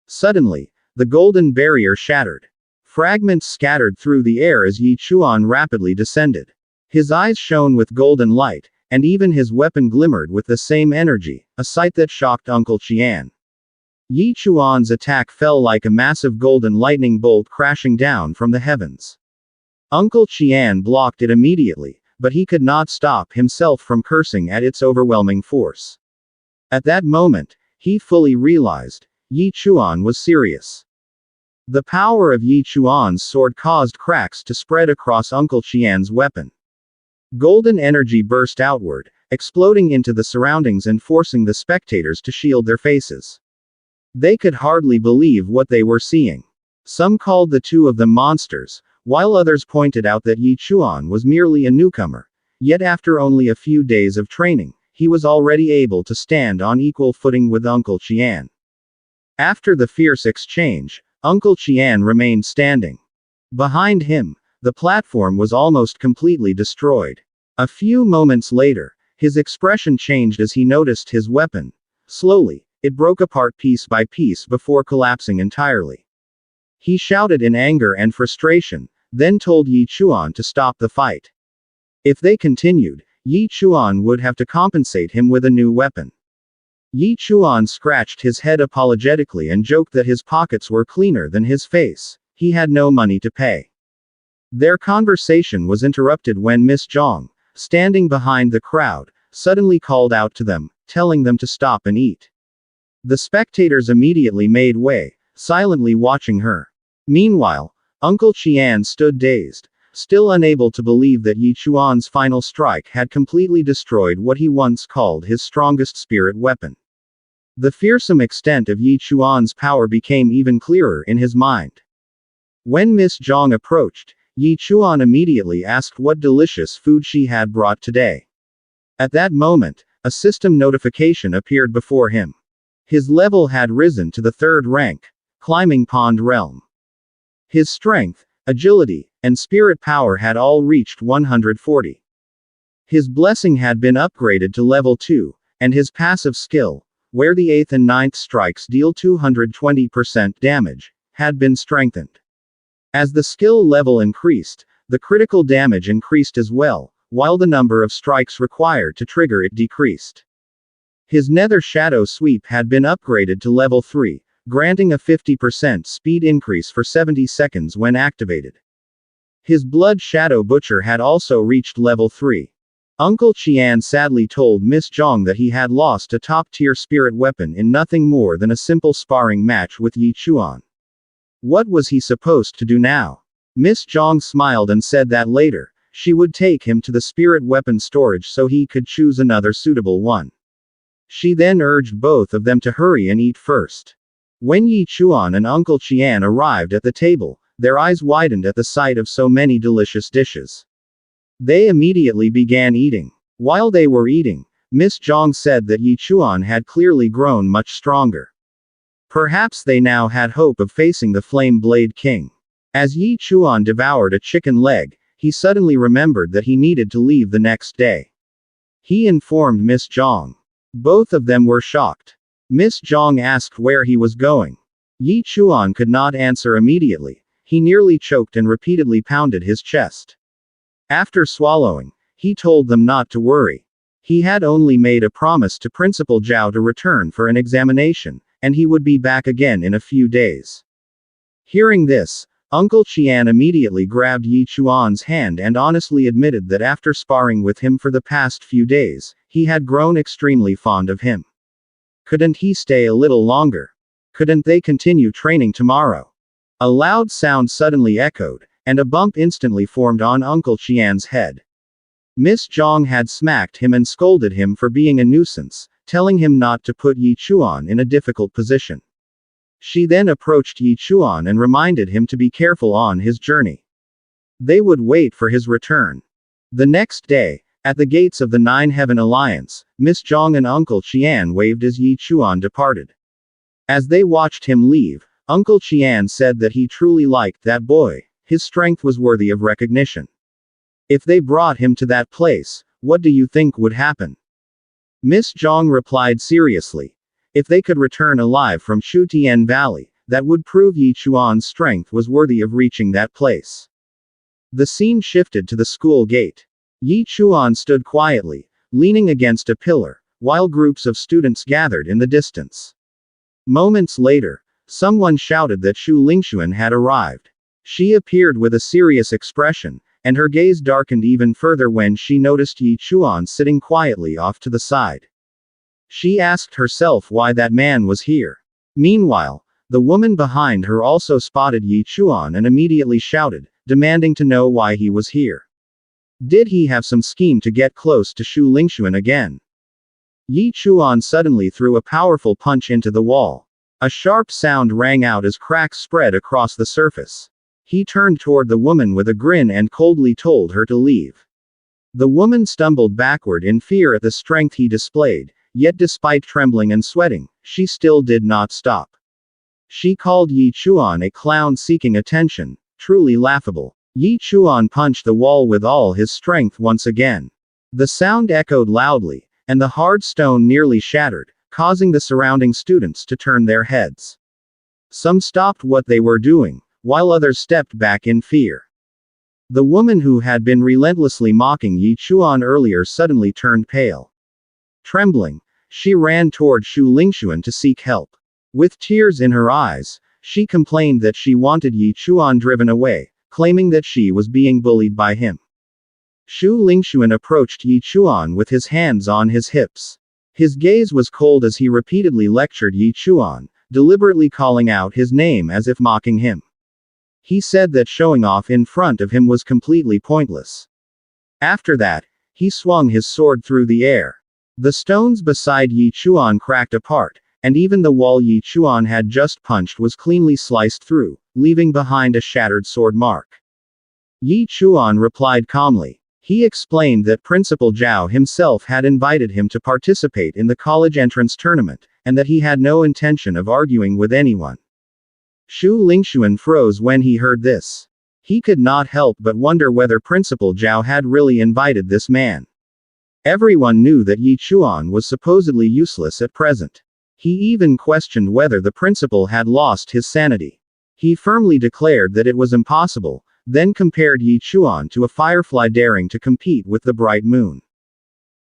Suddenly, the golden barrier shattered. Fragments scattered through the air as Yi Chuan rapidly descended. His eyes shone with golden light, and even his weapon glimmered with the same energy, a sight that shocked Uncle Qian. Yi Chuan's attack fell like a massive golden lightning bolt crashing down from the heavens. Uncle Qian blocked it immediately, but he could not stop himself from cursing at its overwhelming force. At that moment, he fully realized, Yi Chuan was serious. The power of Yi Chuan's sword caused cracks to spread across Uncle Qian's weapon. Golden energy burst outward, exploding into the surroundings and forcing the spectators to shield their faces. They could hardly believe what they were seeing. Some called the two of them monsters, while others pointed out that Yi Chuan was merely a newcomer. Yet after only a few days of training, he was already able to stand on equal footing with Uncle Qian. After the fierce exchange, Uncle Qian remained standing. Behind him, the platform was almost completely destroyed. A few moments later, his expression changed as he noticed his weapon. Slowly, it broke apart piece by piece before collapsing entirely. He shouted in anger and frustration, then told Yi Chuan to stop the fight. If they continued, Yi Chuan would have to compensate him with a new weapon. Yi Chuan scratched his head apologetically and joked that his pockets were cleaner than his face. He had no money to pay. Their conversation was interrupted when Miss Zhang, standing behind the crowd, suddenly called out to them, telling them to stop and eat. The spectators immediately made way, silently watching her. Meanwhile, Uncle Qian stood dazed, still unable to believe that Yi Chuan's final strike had completely destroyed what he once called his strongest spirit weapon. The fearsome extent of Yi Chuan's power became even clearer in his mind. When Miss Zhang approached, Yi Chuan immediately asked what delicious food she had brought today. At that moment, a system notification appeared before him. His level had risen to the 3rd rank, climbing Pond Realm. His strength, agility, and spirit power had all reached 140. His blessing had been upgraded to level 2, and his passive skill, where the 8th and 9th strikes deal 220% damage, had been strengthened. As the skill level increased, the critical damage increased as well, while the number of strikes required to trigger it decreased. His Nether Shadow Sweep had been upgraded to level 3, granting a 50% speed increase for 70 seconds when activated. His Blood Shadow Butcher had also reached level 3. Uncle Chuan sadly told Miss Zhang that he had lost a top-tier spirit weapon in nothing more than a simple sparring match with Yi Chuan. What was he supposed to do now? Miss Zhang smiled and said that later, she would take him to the spirit weapon storage so he could choose another suitable one. She then urged both of them to hurry and eat first. When Yi Chuan and Uncle Chuan arrived at the table, their eyes widened at the sight of so many delicious dishes. They immediately began eating. While they were eating, Miss Zhang said that Yi Chuan had clearly grown much stronger. Perhaps they now had hope of facing the Flame Blade King. As Yi Chuan devoured a chicken leg, he suddenly remembered that he needed to leave the next day. He informed Miss Zhang. Both of them were shocked. Miss Zhang asked where he was going. Yi Chuan could not answer immediately. He nearly choked and repeatedly pounded his chest. After swallowing, he told them not to worry. He had only made a promise to Principal Zhao to return for an examination, and he would be back again in a few days. Hearing this, Uncle Chuan immediately grabbed Yi Chuan's hand and honestly admitted that after sparring with him for the past few days, he had grown extremely fond of him. Couldn't he stay a little longer? Couldn't they continue training tomorrow? A loud sound suddenly echoed, and a bump instantly formed on Uncle Chuan's head. Miss Zhang had smacked him and scolded him for being a nuisance, telling him not to put Yi Chuan in a difficult position. She then approached Yi Chuan and reminded him to be careful on his journey. They would wait for his return. The next day, at the gates of the Nine Heaven Alliance, Miss Zhang and Uncle Chuan waved as Yi Chuan departed. As they watched him leave, Uncle Chuan said that he truly liked that boy. His strength was worthy of recognition. If they brought him to that place, what do you think would happen? Miss Zhang replied seriously. If they could return alive from Shutian Valley, that would prove Yi Chuan's strength was worthy of reaching that place. The scene shifted to the school gate. Yi Chuan stood quietly, leaning against a pillar, while groups of students gathered in the distance. Moments later, someone shouted that Shu Lingxuan had arrived. She appeared with a serious expression, and her gaze darkened even further when she noticed Yi Chuan sitting quietly off to the side. She asked herself why that man was here. Meanwhile, the woman behind her also spotted Yi Chuan and immediately shouted, demanding to know why he was here. Did he have some scheme to get close to Shu Lingxuan again? Yi Chuan suddenly threw a powerful punch into the wall. A sharp sound rang out as cracks spread across the surface. He turned toward the woman with a grin and coldly told her to leave. The woman stumbled backward in fear at the strength he displayed, yet despite trembling and sweating, she still did not stop. She called Yi Chuan a clown seeking attention, truly laughable. Yi Chuan punched the wall with all his strength once again. The sound echoed loudly, and the hard stone nearly shattered, causing the surrounding students to turn their heads. Some stopped what they were doing, while others stepped back in fear. The woman who had been relentlessly mocking Yi Chuan earlier suddenly turned pale. Trembling, she ran toward Shu Lingxuan to seek help. With tears in her eyes, she complained that she wanted Yi Chuan driven away, claiming that she was being bullied by him. Shu Lingxuan approached Yi Chuan with his hands on his hips. His gaze was cold as he repeatedly lectured Yi Chuan, deliberately calling out his name as if mocking him. He said that showing off in front of him was completely pointless. After that, he swung his sword through the air. The stones beside Yi Chuan cracked apart, and even the wall Yi Chuan had just punched was cleanly sliced through, leaving behind a shattered sword mark. Yi Chuan replied calmly. He explained that Principal Zhao himself had invited him to participate in the college entrance tournament, and that he had no intention of arguing with anyone. Shu Lingxuan froze when he heard this. He could not help but wonder whether Principal Zhao had really invited this man. Everyone knew that Yi Chuan was supposedly useless at present. He even questioned whether the principal had lost his sanity. He firmly declared that it was impossible, then compared Yi Chuan to a firefly daring to compete with the bright moon.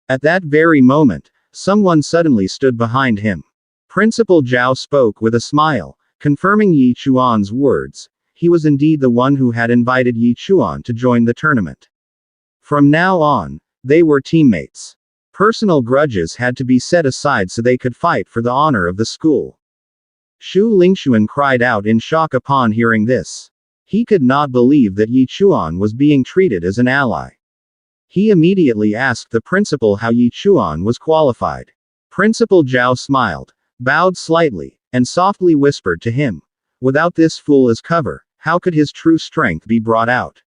At that very moment, someone suddenly stood behind him. Principal Zhao spoke with a smile, confirming Yi Chuan's words. He was indeed the one who had invited Yi Chuan to join the tournament. From now on, they were teammates. Personal grudges had to be set aside so they could fight for the honor of the school. Shu Lingxuan cried out in shock upon hearing this. He could not believe that Yi Chuan was being treated as an ally. He immediately asked the principal how Yi Chuan was qualified. Principal Zhao smiled, bowed slightly, and softly whispered to him. Without this fool as cover, how could his true strength be brought out?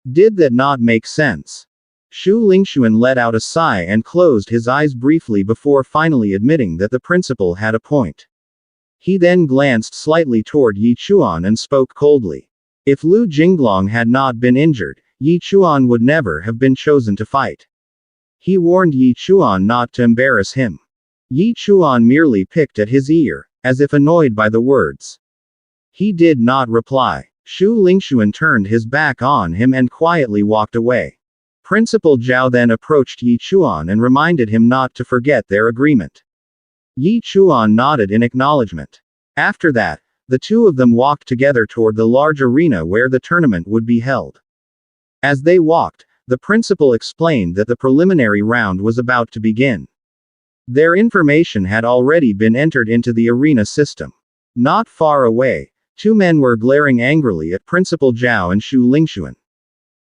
Did that not make sense? Shu Lingxuan let out a sigh and closed his eyes briefly before finally admitting that the principal had a point. He then glanced slightly toward Yi Chuan and spoke coldly. If Lu Jinglong had not been injured, Yi Chuan would never have been chosen to fight. He warned Yi Chuan not to embarrass him. Yi Chuan merely picked at his ear, as if annoyed by the words. He did not reply. Shu Lingxuan turned his back on him and quietly walked away. Principal Zhao then approached Yi Chuan and reminded him not to forget their agreement. Yi Chuan nodded in acknowledgement. After that, the two of them walked together toward the large arena where the tournament would be held. As they walked, the principal explained that the preliminary round was about to begin. Their information had already been entered into the arena system. Not far away, two men were glaring angrily at Principal Zhao and Shu Lingxuan.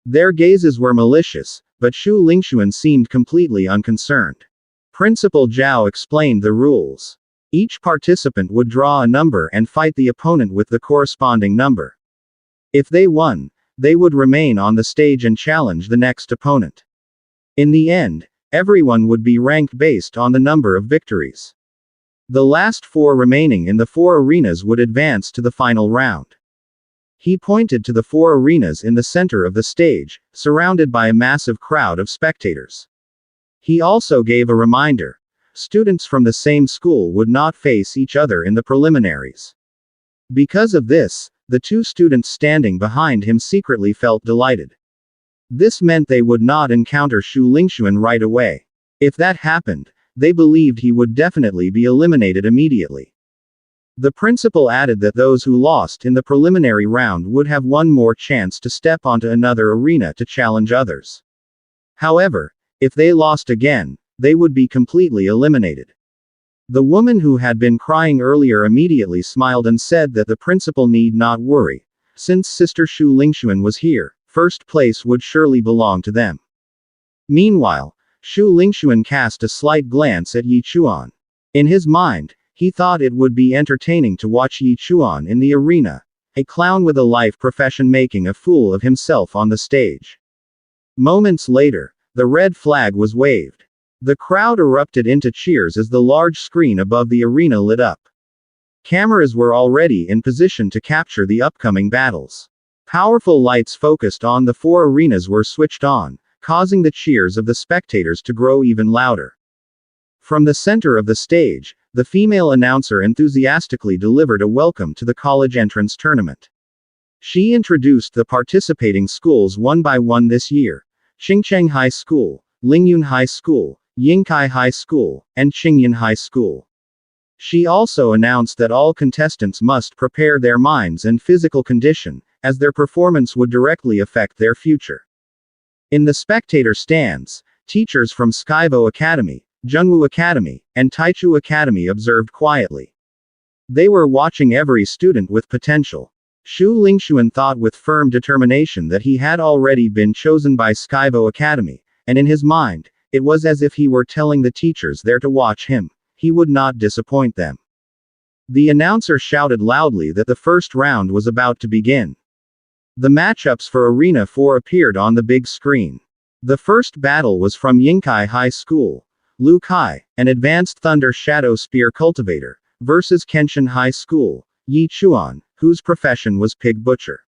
Their gazes were malicious, but Shu Lingxuan seemed completely unconcerned. Principal Zhao explained the rules. Each participant would draw a number and fight the opponent with the corresponding number. If they won, they would remain on the stage and challenge the next opponent. In the end, everyone would be ranked based on the number of victories. The last four remaining in the four arenas would advance to the final round. He pointed to the four arenas in the center of the stage, surrounded by a massive crowd of spectators. He also gave a reminder. Students from the same school would not face each other in the preliminaries. Because of this, the two students standing behind him secretly felt delighted. This meant they would not encounter Shu Lingxuan right away. If that happened, they believed he would definitely be eliminated immediately. The principal added that those who lost in the preliminary round would have one more chance to step onto another arena to challenge others. However, if they lost again, they would be completely eliminated. The woman who had been crying earlier immediately smiled and said that the principal need not worry. Since Sister Shu Lingxuan was here, first place would surely belong to them. Meanwhile, Shu Lingxuan cast a slight glance at Yi Chuan. In his mind, he thought it would be entertaining to watch Yi Chuan in the arena, a clown with a life profession making a fool of himself on the stage. Moments later, the red flag was waved. The crowd erupted into cheers as the large screen above the arena lit up. Cameras were already in position to capture the upcoming battles. Powerful lights focused on the four arenas were switched on, causing the cheers of the spectators to grow even louder. From the center of the stage, the female announcer enthusiastically delivered a welcome to the college entrance tournament. She introduced the participating schools one by one this year: Qingcheng High School, Lingyun High School, Yingkai High School, and Qingyan High School. She also announced that all contestants must prepare their minds and physical condition, as their performance would directly affect their future. In the spectator stands, teachers from Skyvo Academy, Zhengwu Academy, and Taichu Academy observed quietly. They were watching every student with potential. Shu Lingxuan thought with firm determination that he had already been chosen by Skyvo Academy, and in his mind, it was as if he were telling the teachers there to watch him. He would not disappoint them. The announcer shouted loudly that the first round was about to begin. The matchups for Arena 4 appeared on the big screen. The first battle was from Yingkai High School. Lu Kai, an advanced Thunder Shadow Spear cultivator, versus Kenshin High School, Yi Chuan, whose profession was pig butcher.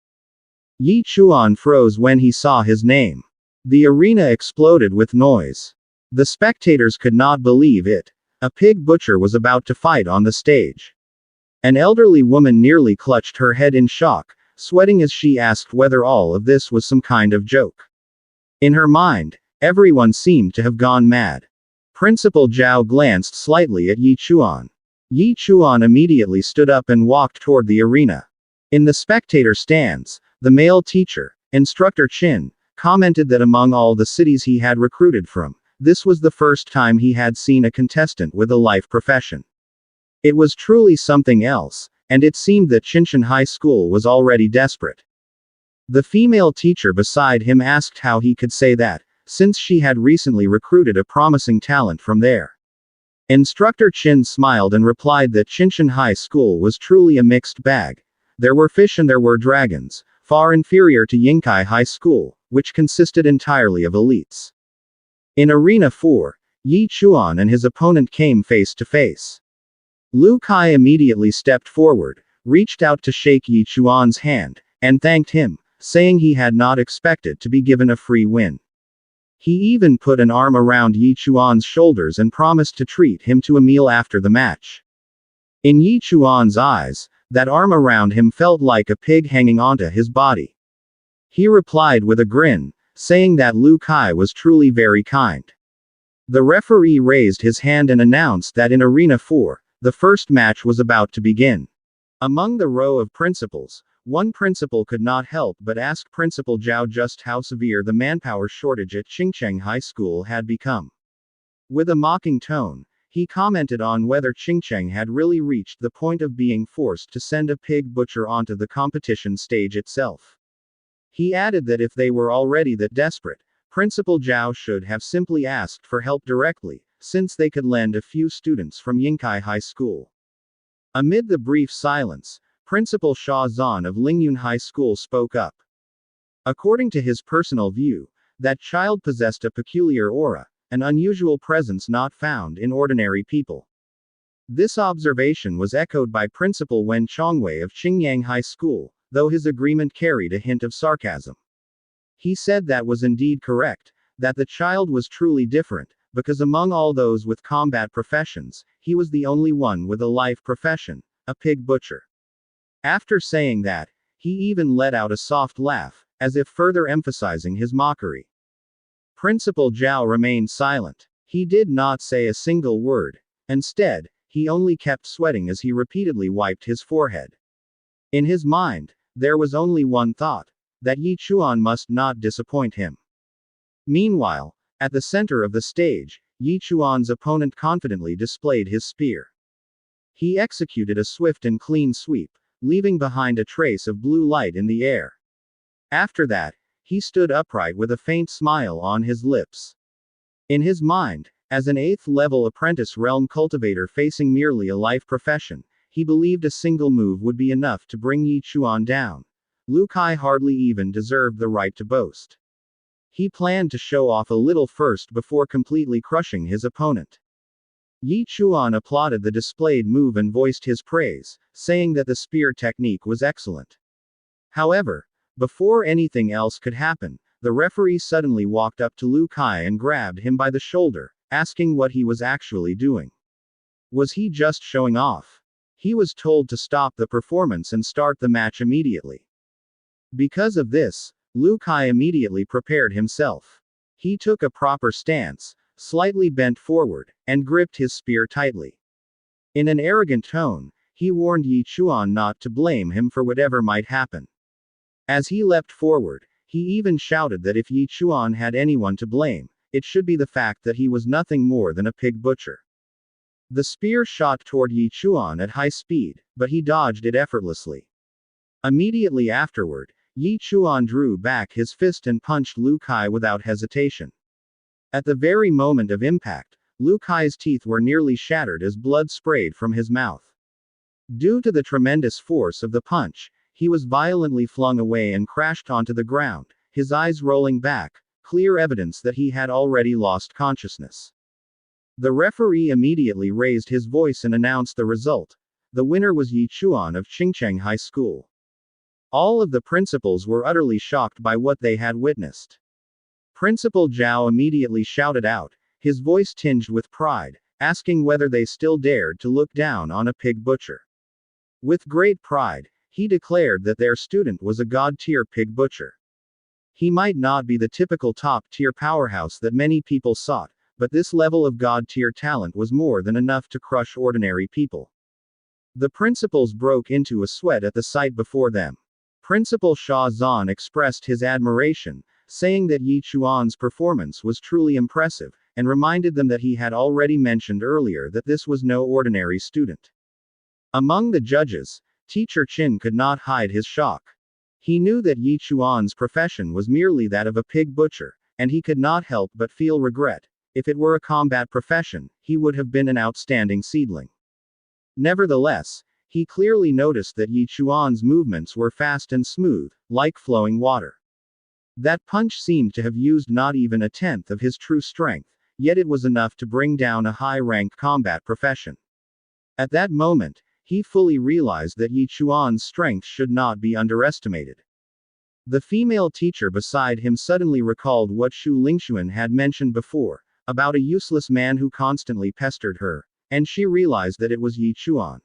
Yi Chuan froze when he saw his name. The arena exploded with noise. The spectators could not believe it. A pig butcher was about to fight on the stage. An elderly woman nearly clutched her head in shock, sweating as she asked whether all of this was some kind of joke. In her mind, everyone seemed to have gone mad. Principal Zhao glanced slightly at Yi Chuan. Yi Chuan immediately stood up and walked toward the arena. In the spectator stands, the male teacher, Instructor Chin, commented that among all the cities he had recruited from, this was the first time he had seen a contestant with a life profession. It was truly something else, and it seemed that Qinshan High School was already desperate. The female teacher beside him asked how he could say that, since she had recently recruited a promising talent from there. Instructor Chin smiled and replied that Qinshan High School was truly a mixed bag. There were fish and there were dragons, far inferior to Yingkai High School, which consisted entirely of elites. In Arena 4, Yi Chuan and his opponent came face to face. Lu Kai immediately stepped forward, reached out to shake Yi Chuan's hand, and thanked him, saying he had not expected to be given a free win. He even put an arm around Yi Chuan's shoulders and promised to treat him to a meal after the match. In Yi Chuan's eyes, that arm around him felt like a pig hanging onto his body. He replied with a grin, saying that Lu Kai was truly very kind. The referee raised his hand and announced that in Arena 4, the first match was about to begin. Among the row of principals, one principal could not help but ask Principal Zhao just how severe the manpower shortage at Qingcheng High School had become. With a mocking tone, he commented on whether Qingcheng had really reached the point of being forced to send a pig butcher onto the competition stage itself. He added that if they were already that desperate, Principal Zhao should have simply asked for help directly, since they could lend a few students from Yingkai High School. Amid the brief silence, Principal Xia Zhan of Lingyun High School spoke up. According to his personal view, that child possessed a peculiar aura, an unusual presence not found in ordinary people. This observation was echoed by Principal Wen Chongwei of Qingyang High School, though his agreement carried a hint of sarcasm. He said that was indeed correct, that the child was truly different, because among all those with combat professions, he was the only one with a life profession, a pig butcher. After saying that, he even let out a soft laugh, as if further emphasizing his mockery. Principal Zhao remained silent. He did not say a single word. Instead, he only kept sweating as he repeatedly wiped his forehead. In his mind, there was only one thought, that Yi Chuan must not disappoint him. Meanwhile, at the center of the stage, Yi Chuan's opponent confidently displayed his spear. He executed a swift and clean sweep, leaving behind a trace of blue light in the air. After that, he stood upright with a faint smile on his lips. In his mind, as an 8th-level apprentice realm cultivator facing merely a life profession, he believed a single move would be enough to bring Yi Chuan down. Lu Kai hardly even deserved the right to boast. He planned to show off a little first before completely crushing his opponent. Yi Chuan applauded the displayed move and voiced his praise, saying that the spear technique was excellent. However, before anything else could happen, the referee suddenly walked up to Lu Kai and grabbed him by the shoulder, asking what he was actually doing. Was he just showing off? He was told to stop the performance and start the match immediately. Because of this, Lu Kai immediately prepared himself. He took a proper stance, slightly bent forward, and gripped his spear tightly. In an arrogant tone, he warned Yi Chuan not to blame him for whatever might happen. As he leapt forward, he even shouted that if Yi Chuan had anyone to blame, it should be the fact that he was nothing more than a pig butcher. The spear shot toward Yi Chuan at high speed, but he dodged it effortlessly. Immediately afterward, Yi Chuan drew back his fist and punched Lu Kai without hesitation. At the very moment of impact, Lu Kai's teeth were nearly shattered as blood sprayed from his mouth. Due to the tremendous force of the punch, he was violently flung away and crashed onto the ground, his eyes rolling back, clear evidence that he had already lost consciousness. The referee immediately raised his voice and announced the result. The winner was Yi Chuan of Qingcheng High School. All of the principals were utterly shocked by what they had witnessed. Principal Zhao immediately shouted out, his voice tinged with pride, asking whether they still dared to look down on a pig butcher. With great pride, he declared that their student was a god-tier pig butcher. He might not be the typical top-tier powerhouse that many people sought, but this level of god-tier talent was more than enough to crush ordinary people. The principals broke into a sweat at the sight before them. Principal Sha Zhan expressed his admiration, saying that Yi Chuan's performance was truly impressive, and reminded them that he had already mentioned earlier that this was no ordinary student. Among the judges, Teacher Qin could not hide his shock. He knew that Yi Chuan's profession was merely that of a pig butcher, and he could not help but feel regret. If it were a combat profession, he would have been an outstanding seedling. Nevertheless, he clearly noticed that Yi Chuan's movements were fast and smooth, like flowing water. That punch seemed to have used not even a tenth of his true strength, yet it was enough to bring down a high-ranked combat profession. At that moment, he fully realized that Yi Chuan's strength should not be underestimated. The female teacher beside him suddenly recalled what Shu Lingxuan had mentioned before, about a useless man who constantly pestered her, and she realized that it was Yi Chuan.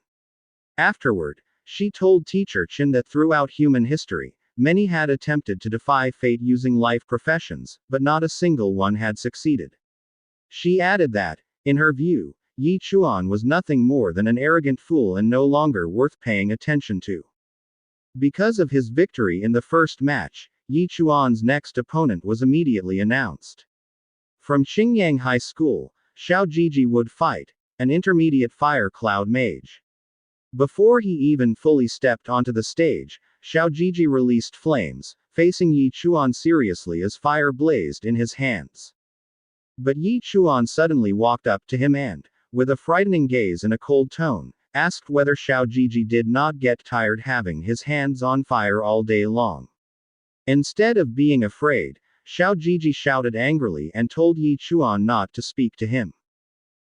Afterward, she told Teacher Qin that throughout human history, many had attempted to defy fate using life professions, but not a single one had succeeded. She added that, in her view, Yi Chuan was nothing more than an arrogant fool and no longer worth paying attention to. Because of his victory in the first match, Yi Chuan's next opponent was immediately announced. From Qingyang High School, Xiao Jiji would fight, an intermediate fire cloud mage. Before he even fully stepped onto the stage, Xiao Jiji released flames, facing Yi Chuan seriously as fire blazed in his hands. But Yi Chuan suddenly walked up to him and, with a frightening gaze and a cold tone, asked whether Xiao Jiji did not get tired having his hands on fire all day long. Instead of being afraid, Xiao Jiji shouted angrily and told Yi Chuan not to speak to him.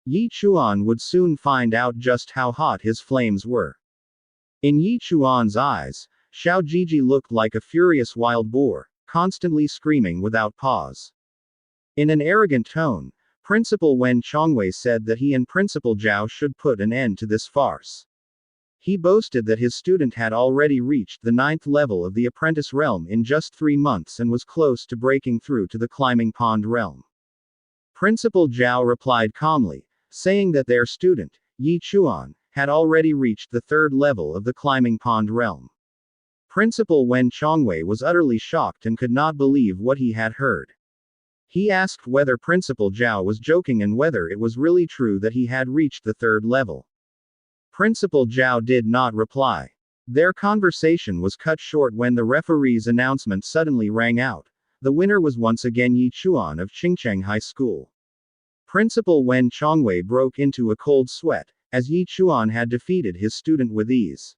Yi Chuan would soon find out just how hot his flames were. In Yi Chuan's eyes, Xiao Jiji looked like a furious wild boar, constantly screaming without pause. In an arrogant tone, Principal Wen Chongwei said that he and Principal Zhao should put an end to this farce. He boasted that his student had already reached the 9th level of the apprentice realm in just 3 months and was close to breaking through to the climbing pond realm. Principal Zhao replied calmly, saying that their student, Yi Chuan, had already reached the 3rd level of the climbing pond realm. Principal Wen Chongwei was utterly shocked and could not believe what he had heard. He asked whether Principal Zhao was joking and whether it was really true that he had reached the 3rd level. Principal Zhao did not reply. Their conversation was cut short when the referee's announcement suddenly rang out. The winner was once again Yi Chuan of Qingcheng High School. Principal Wen Chongwei broke into a cold sweat, as Yi Chuan had defeated his student with ease.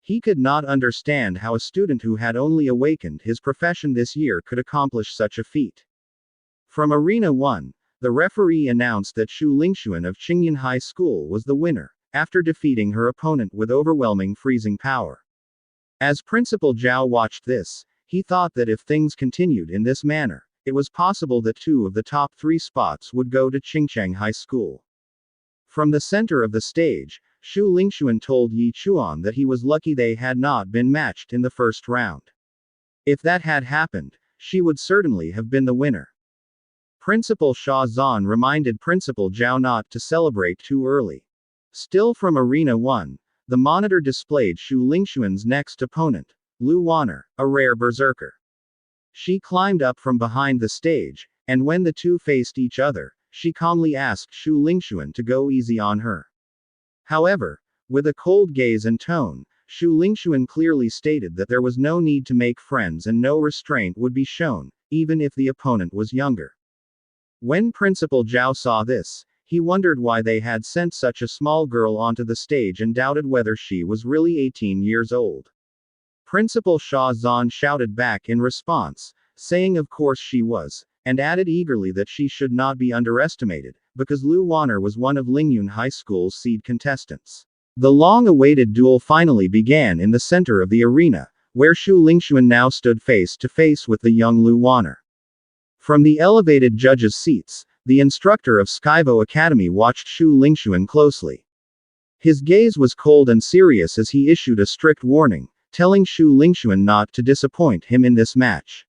He could not understand how a student who had only awakened his profession this year could accomplish such a feat. From Arena 1, the referee announced that Shu Lingxuan of Qingyan High School was the winner, after defeating her opponent with overwhelming freezing power. As Principal Zhao watched this, he thought that if things continued in this manner, it was possible that 2 of the top 3 spots would go to Qingcheng High School. From the center of the stage, Shu Lingxuan told Yi Chuan that he was lucky they had not been matched in the first round. If that had happened, she would certainly have been the winner. Principal Sha Zhan reminded Principal Zhao not to celebrate too early. Still from Arena 1, the monitor displayed Shu Lingxuan's next opponent, Lu Wanner, a rare berserker. She climbed up from behind the stage, and when the two faced each other, she calmly asked Shu Lingxuan to go easy on her. However, with a cold gaze and tone, Shu Lingxuan clearly stated that there was no need to make friends and no restraint would be shown, even if the opponent was younger. When Principal Zhao saw this, he wondered why they had sent such a small girl onto the stage and doubted whether she was really 18 years old. Principal Sha Zhan shouted back in response, saying of course she was, and added eagerly that she should not be underestimated, because Lu Wanner was one of Lingyun High School's seed contestants. The long-awaited duel finally began in the center of the arena, where Shu Lingxuan now stood face to face with the young Lu Wanner. From the elevated judges' seats, the instructor of Skyvo Academy watched Shu Lingxuan closely. His gaze was cold and serious as he issued a strict warning, telling Shu Lingxuan not to disappoint him in this match.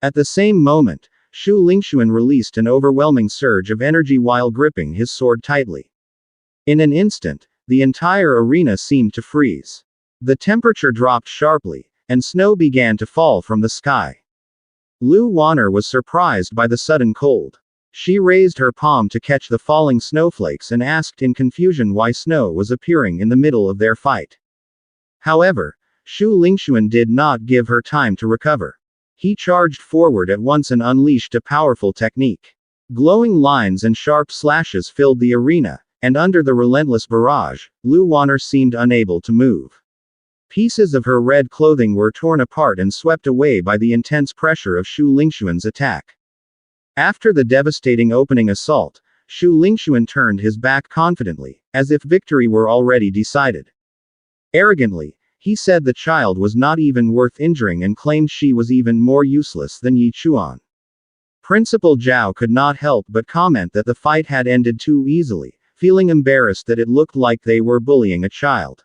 At the same moment, Shu Lingxuan released an overwhelming surge of energy while gripping his sword tightly. In an instant, the entire arena seemed to freeze. The temperature dropped sharply, and snow began to fall from the sky. Lu Wanner was surprised by the sudden cold. She raised her palm to catch the falling snowflakes and asked in confusion why snow was appearing in the middle of their fight. However, Shu Lingxuan did not give her time to recover. He charged forward at once and unleashed a powerful technique. Glowing lines and sharp slashes filled the arena, and under the relentless barrage, Lu Wanner seemed unable to move. Pieces of her red clothing were torn apart and swept away by the intense pressure of Shu Lingxuan's attack. After the devastating opening assault, Shu Lingxuan turned his back confidently, as if victory were already decided. Arrogantly, he said the child was not even worth injuring and claimed she was even more useless than Yi Chuan. Principal Zhao could not help but comment that the fight had ended too easily, feeling embarrassed that it looked like they were bullying a child.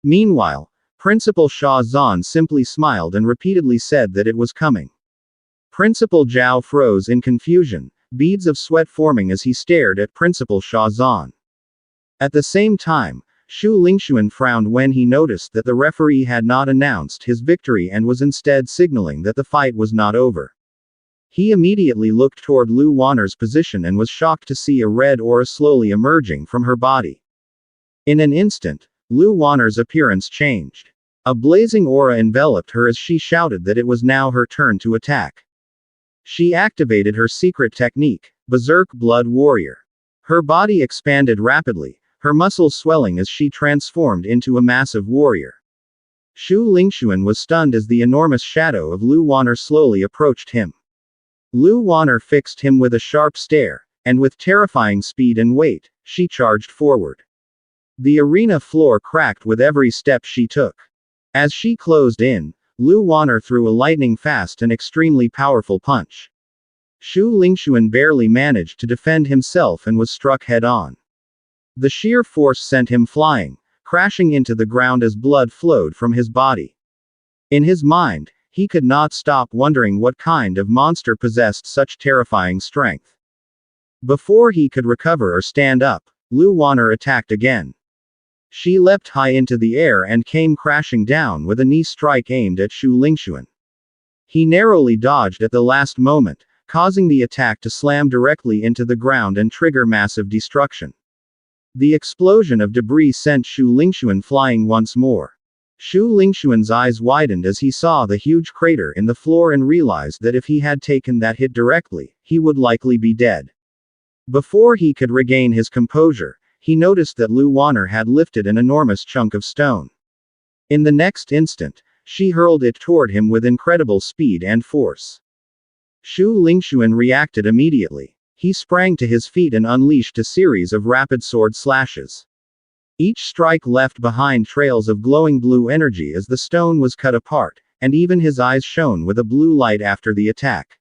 Meanwhile, Principal Sha Zhan simply smiled and repeatedly said that it was coming. Principal Zhao froze in confusion, beads of sweat forming as he stared at Principal Sha Zhan. At the same time, Shu Lingxuan frowned when he noticed that the referee had not announced his victory and was instead signaling that the fight was not over. He immediately looked toward Lu Wanner's position and was shocked to see a red aura slowly emerging from her body. In an instant, Lu Wanner's appearance changed. A blazing aura enveloped her as she shouted that it was now her turn to attack. She activated her secret technique, Berserk Blood Warrior. Her body expanded rapidly, her muscles swelling as she transformed into a massive warrior. Shu Lingxuan was stunned as the enormous shadow of Lu Wanner slowly approached him. Lu Wanner fixed him with a sharp stare, and with terrifying speed and weight, she charged forward. The arena floor cracked with every step she took. As she closed in, Lu Wanner threw a lightning-fast and extremely powerful punch. Shu Lingxuan barely managed to defend himself and was struck head-on. The sheer force sent him flying, crashing into the ground as blood flowed from his body. In his mind, he could not stop wondering what kind of monster possessed such terrifying strength. Before he could recover or stand up, Lu Wanner attacked again. She leapt high into the air and came crashing down with a knee strike aimed at Shu Lingxuan. He narrowly dodged at the last moment, causing the attack to slam directly into the ground and trigger massive destruction. The explosion of debris sent Shu Lingxuan flying once more. Shu Lingxuan's eyes widened as he saw the huge crater in the floor and realized that if he had taken that hit directly, he would likely be dead. Before he could regain his composure, he noticed that Lu Wanner had lifted an enormous chunk of stone. In the next instant, she hurled it toward him with incredible speed and force. Shu Lingxuan reacted immediately. He sprang to his feet and unleashed a series of rapid sword slashes. Each strike left behind trails of glowing blue energy as the stone was cut apart, and even his eyes shone with a blue light after the attack.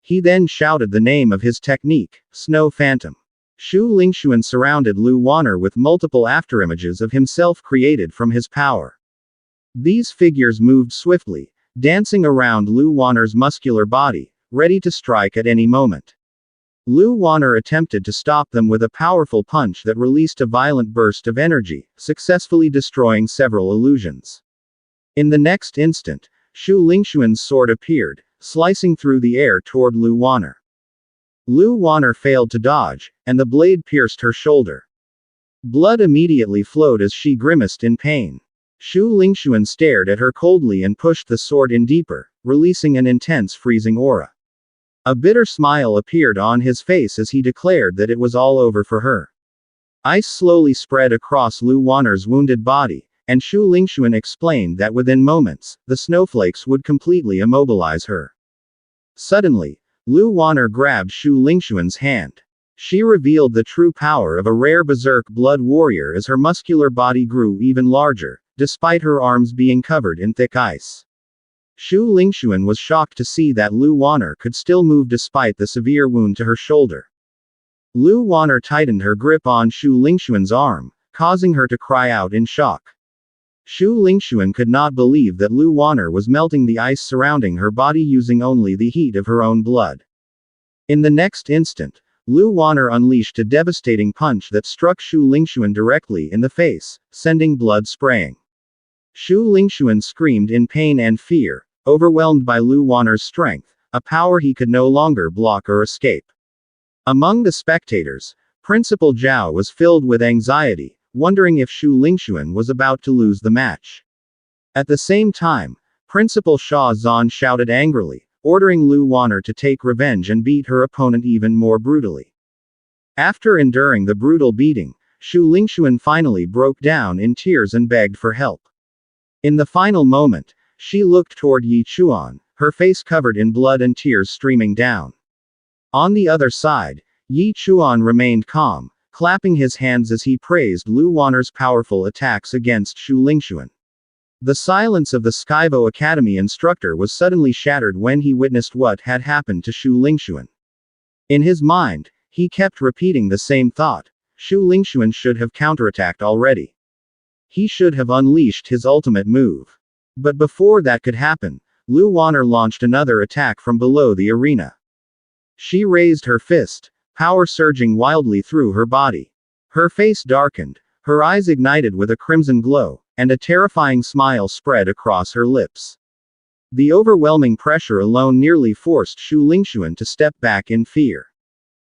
He then shouted the name of his technique, Snow Phantom. Shu Lingxuan surrounded Lu Wanner with multiple afterimages of himself created from his power. These figures moved swiftly, dancing around Lu Wanner's muscular body, ready to strike at any moment. Lu Wanner attempted to stop them with a powerful punch that released a violent burst of energy, successfully destroying several illusions. In the next instant, Shu Lingxuan's sword appeared, slicing through the air toward Lu Wanner. Lu Wanner failed to dodge, and the blade pierced her shoulder. Blood immediately flowed as she grimaced in pain. Shu Lingxuan stared at her coldly and pushed the sword in deeper, releasing an intense freezing aura. A bitter smile appeared on his face as he declared that it was all over for her. Ice slowly spread across Lu Wanner's wounded body, and Shu Lingxuan explained that within moments, the snowflakes would completely immobilize her. Suddenly, Lu Wanner grabbed Shu Lingxuan's hand. She revealed the true power of a rare berserk blood warrior as her muscular body grew even larger, despite her arms being covered in thick ice. Shu Lingxuan was shocked to see that Lu Wanner could still move despite the severe wound to her shoulder. Lu Wanner tightened her grip on Shu Lingxuan's arm, causing her to cry out in shock. Shu Lingxuan could not believe that Lu Wanner was melting the ice surrounding her body using only the heat of her own blood. In the next instant, Lu Wanner unleashed a devastating punch that struck Shu Lingxuan directly in the face, sending blood spraying. Shu Lingxuan screamed in pain and fear, overwhelmed by Lu Wanner's strength, a power he could no longer block or escape. Among the spectators, Principal Zhao was filled with anxiety, wondering if Shu Lingxuan was about to lose the match. At the same time, Principal Sha Zan shouted angrily, ordering Lu Wanner to take revenge and beat her opponent even more brutally. After enduring the brutal beating, Shu Lingxuan finally broke down in tears and begged for help. In the final moment, she looked toward Yi Chuan, her face covered in blood and tears streaming down. On the other side, Yi Chuan remained calm, clapping his hands as he praised Lu Wanner's powerful attacks against Shu Lingxuan. The silence of the Skyvo Academy instructor was suddenly shattered when he witnessed what had happened to Shu Lingxuan. In his mind, he kept repeating the same thought: Shu Lingxuan should have counterattacked already. He should have unleashed his ultimate move. But before that could happen, Lu Wanner launched another attack from below the arena. She raised her fist, power surging wildly through her body. Her face darkened, her eyes ignited with a crimson glow, and a terrifying smile spread across her lips. The overwhelming pressure alone nearly forced Shu Lingxuan to step back in fear.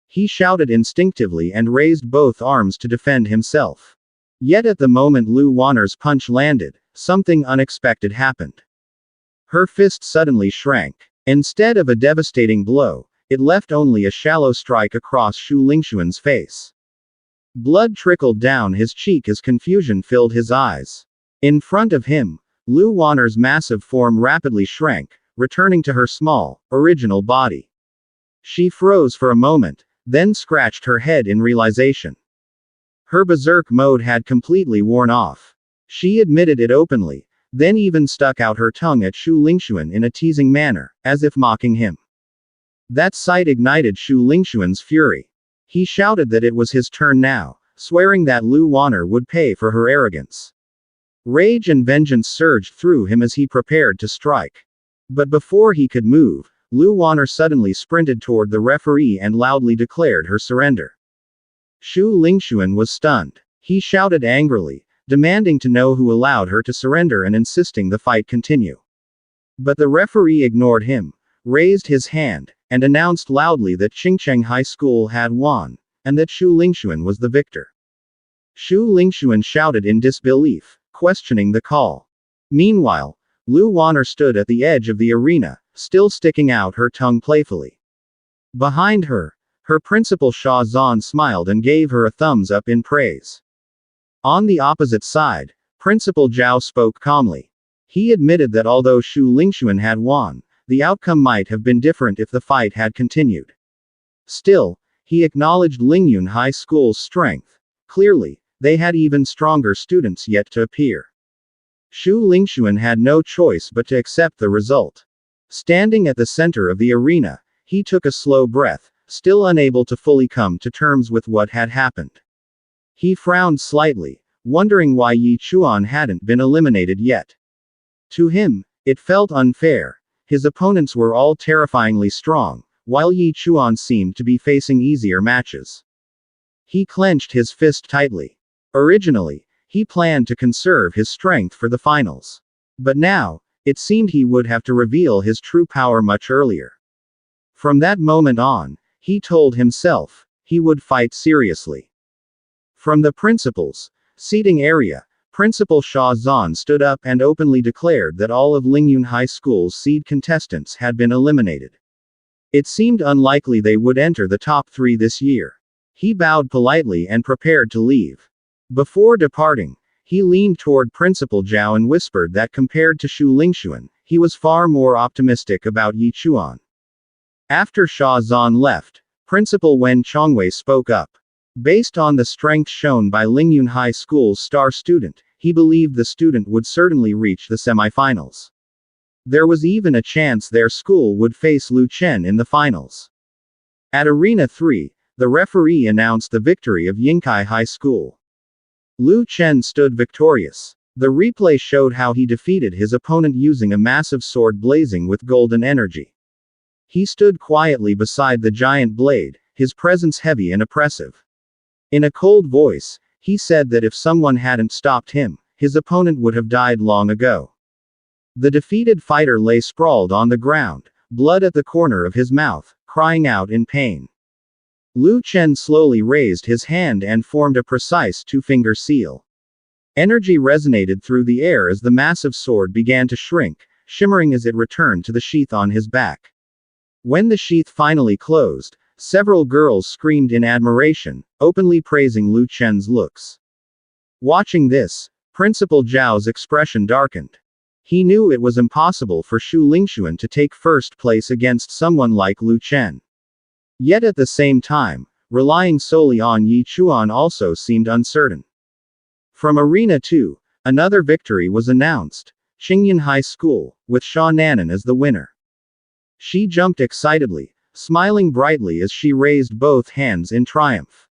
He shouted instinctively and raised both arms to defend himself. Yet at the moment Lu Wanner's punch landed, something unexpected happened. Her fist suddenly shrank. Instead of a devastating blow, it left only a shallow strike across Shu Lingxuan's face. Blood trickled down his cheek as confusion filled his eyes. In front of him, Lu Wanner's massive form rapidly shrank, returning to her small, original body. She froze for a moment, then scratched her head in realization. Her berserk mode had completely worn off. She admitted it openly, then even stuck out her tongue at Shu Lingxuan in a teasing manner, as if mocking him. That sight ignited Shu Lingxuan's fury. He shouted that it was his turn now, swearing that Lu Wanner would pay for her arrogance. Rage and vengeance surged through him as he prepared to strike. But before he could move, Lu Wanner suddenly sprinted toward the referee and loudly declared her surrender. Shu Lingxuan was stunned. He shouted angrily, demanding to know who allowed her to surrender and insisting the fight continue. But the referee ignored him, raised his hand, and announced loudly that Qingcheng High School had won, and that Shu Lingxuan was the victor. Shu Lingxuan shouted in disbelief, questioning the call. Meanwhile, Lu Wanner stood at the edge of the arena, still sticking out her tongue playfully. Behind her, her principal Sha Zan smiled and gave her a thumbs up in praise. On the opposite side, Principal Zhao spoke calmly. He admitted that although Shu Lingxuan had won, the outcome might have been different if the fight had continued. Still, he acknowledged Lingyun High School's strength. Clearly, they had even stronger students yet to appear. Shu Lingxuan had no choice but to accept the result. Standing at the center of the arena, he took a slow breath, still unable to fully come to terms with what had happened. He frowned slightly, wondering why Yi Chuan hadn't been eliminated yet. To him, it felt unfair. His opponents were all terrifyingly strong, while Yi Chuan seemed to be facing easier matches. He clenched his fist tightly. Originally, he planned to conserve his strength for the finals. But now, it seemed he would have to reveal his true power much earlier. From that moment on, he told himself, he would fight seriously. From the principal's seating area, Principal Sha Zan stood up and openly declared that all of Lingyun High School's seed contestants had been eliminated. It seemed unlikely they would enter the top 3 this year. He bowed politely and prepared to leave. Before departing, he leaned toward Principal Zhao and whispered that compared to Shu Lingxuan, he was far more optimistic about Yi Chuan. After Sha Zan left, Principal Wen Chongwei spoke up. Based on the strength shown by Lingyun High School's star student, he believed the student would certainly reach the semifinals. There was even a chance their school would face Lu Chen in the finals. At Arena 3, the referee announced the victory of Yingkai High School. Lu Chen stood victorious. The replay showed how he defeated his opponent using a massive sword blazing with golden energy. He stood quietly beside the giant blade, his presence heavy and oppressive. In a cold voice, he said that if someone hadn't stopped him, his opponent would have died long ago. The defeated fighter lay sprawled on the ground, blood at the corner of his mouth, crying out in pain. Lu Chen slowly raised his hand and formed a precise two-finger seal. Energy resonated through the air as the massive sword began to shrink, shimmering as it returned to the sheath on his back. When the sheath finally closed, several girls screamed in admiration, openly praising Lu Chen's looks. Watching this, Principal Zhao's expression darkened. He knew it was impossible for Shu Lingxuan to take first place against someone like Lu Chen. Yet at the same time, relying solely on Yi Chuan also seemed uncertain. From Arena 2, another victory was announced, Qingyan High School, with Sha Nanan as the winner. She jumped excitedly, smiling brightly as she raised both hands in triumph.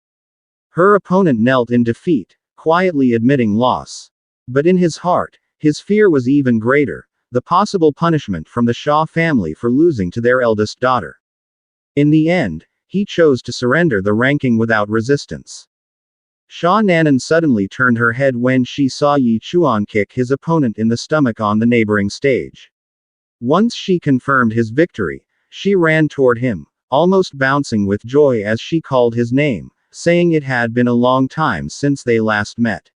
Her opponent knelt in defeat, quietly admitting loss. But in his heart, his fear was even greater, the possible punishment from the Sha family for losing to their eldest daughter. In the end, he chose to surrender the ranking without resistance. Sha Nanan suddenly turned her head when she saw Yi Chuan kick his opponent in the stomach on the neighboring stage. Once she confirmed his victory, she ran toward him, almost bouncing with joy as she called his name, saying it had been a long time since they last met.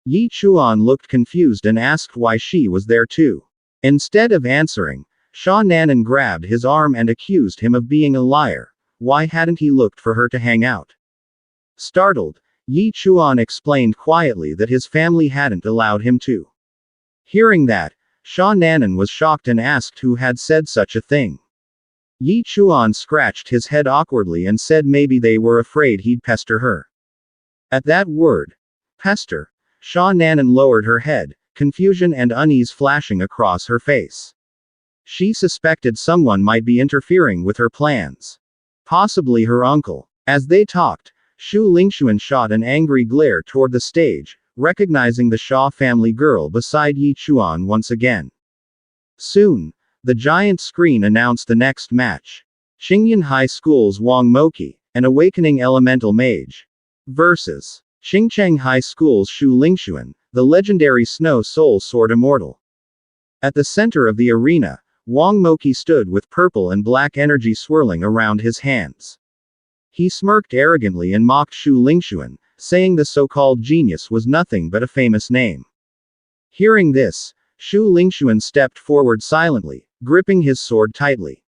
Yi Chuan looked confused and asked why she was there too. Instead of answering, Sha Nanan grabbed his arm and accused him of being a liar. Why hadn't he looked for her to hang out? Startled, Yi Chuan explained quietly that his family hadn't allowed him to. Hearing that, Sha Nanan was shocked and asked who had said such a thing. Yi Chuan scratched his head awkwardly and said maybe they were afraid he'd pester her. At that word, pester, Sha Nanan lowered her head, confusion and unease flashing across her face. She suspected someone might be interfering with her plans. Possibly her uncle. As they talked, Shu Lingxuan shot an angry glare toward the stage, recognizing the Sha family girl beside Yi Chuan once again. Soon, the giant screen announced the next match. Qingyan High School's Wang Moqi, an awakening elemental mage, versus Xingcheng High School's Shu Lingxuan, the legendary Snow Soul Sword Immortal. At the center of the arena, Wang Moqi stood with purple and black energy swirling around his hands. He smirked arrogantly and mocked Shu Lingxuan, saying the so-called genius was nothing but a famous name. Hearing this, Shu Lingxuan stepped forward silently, gripping his sword tightly.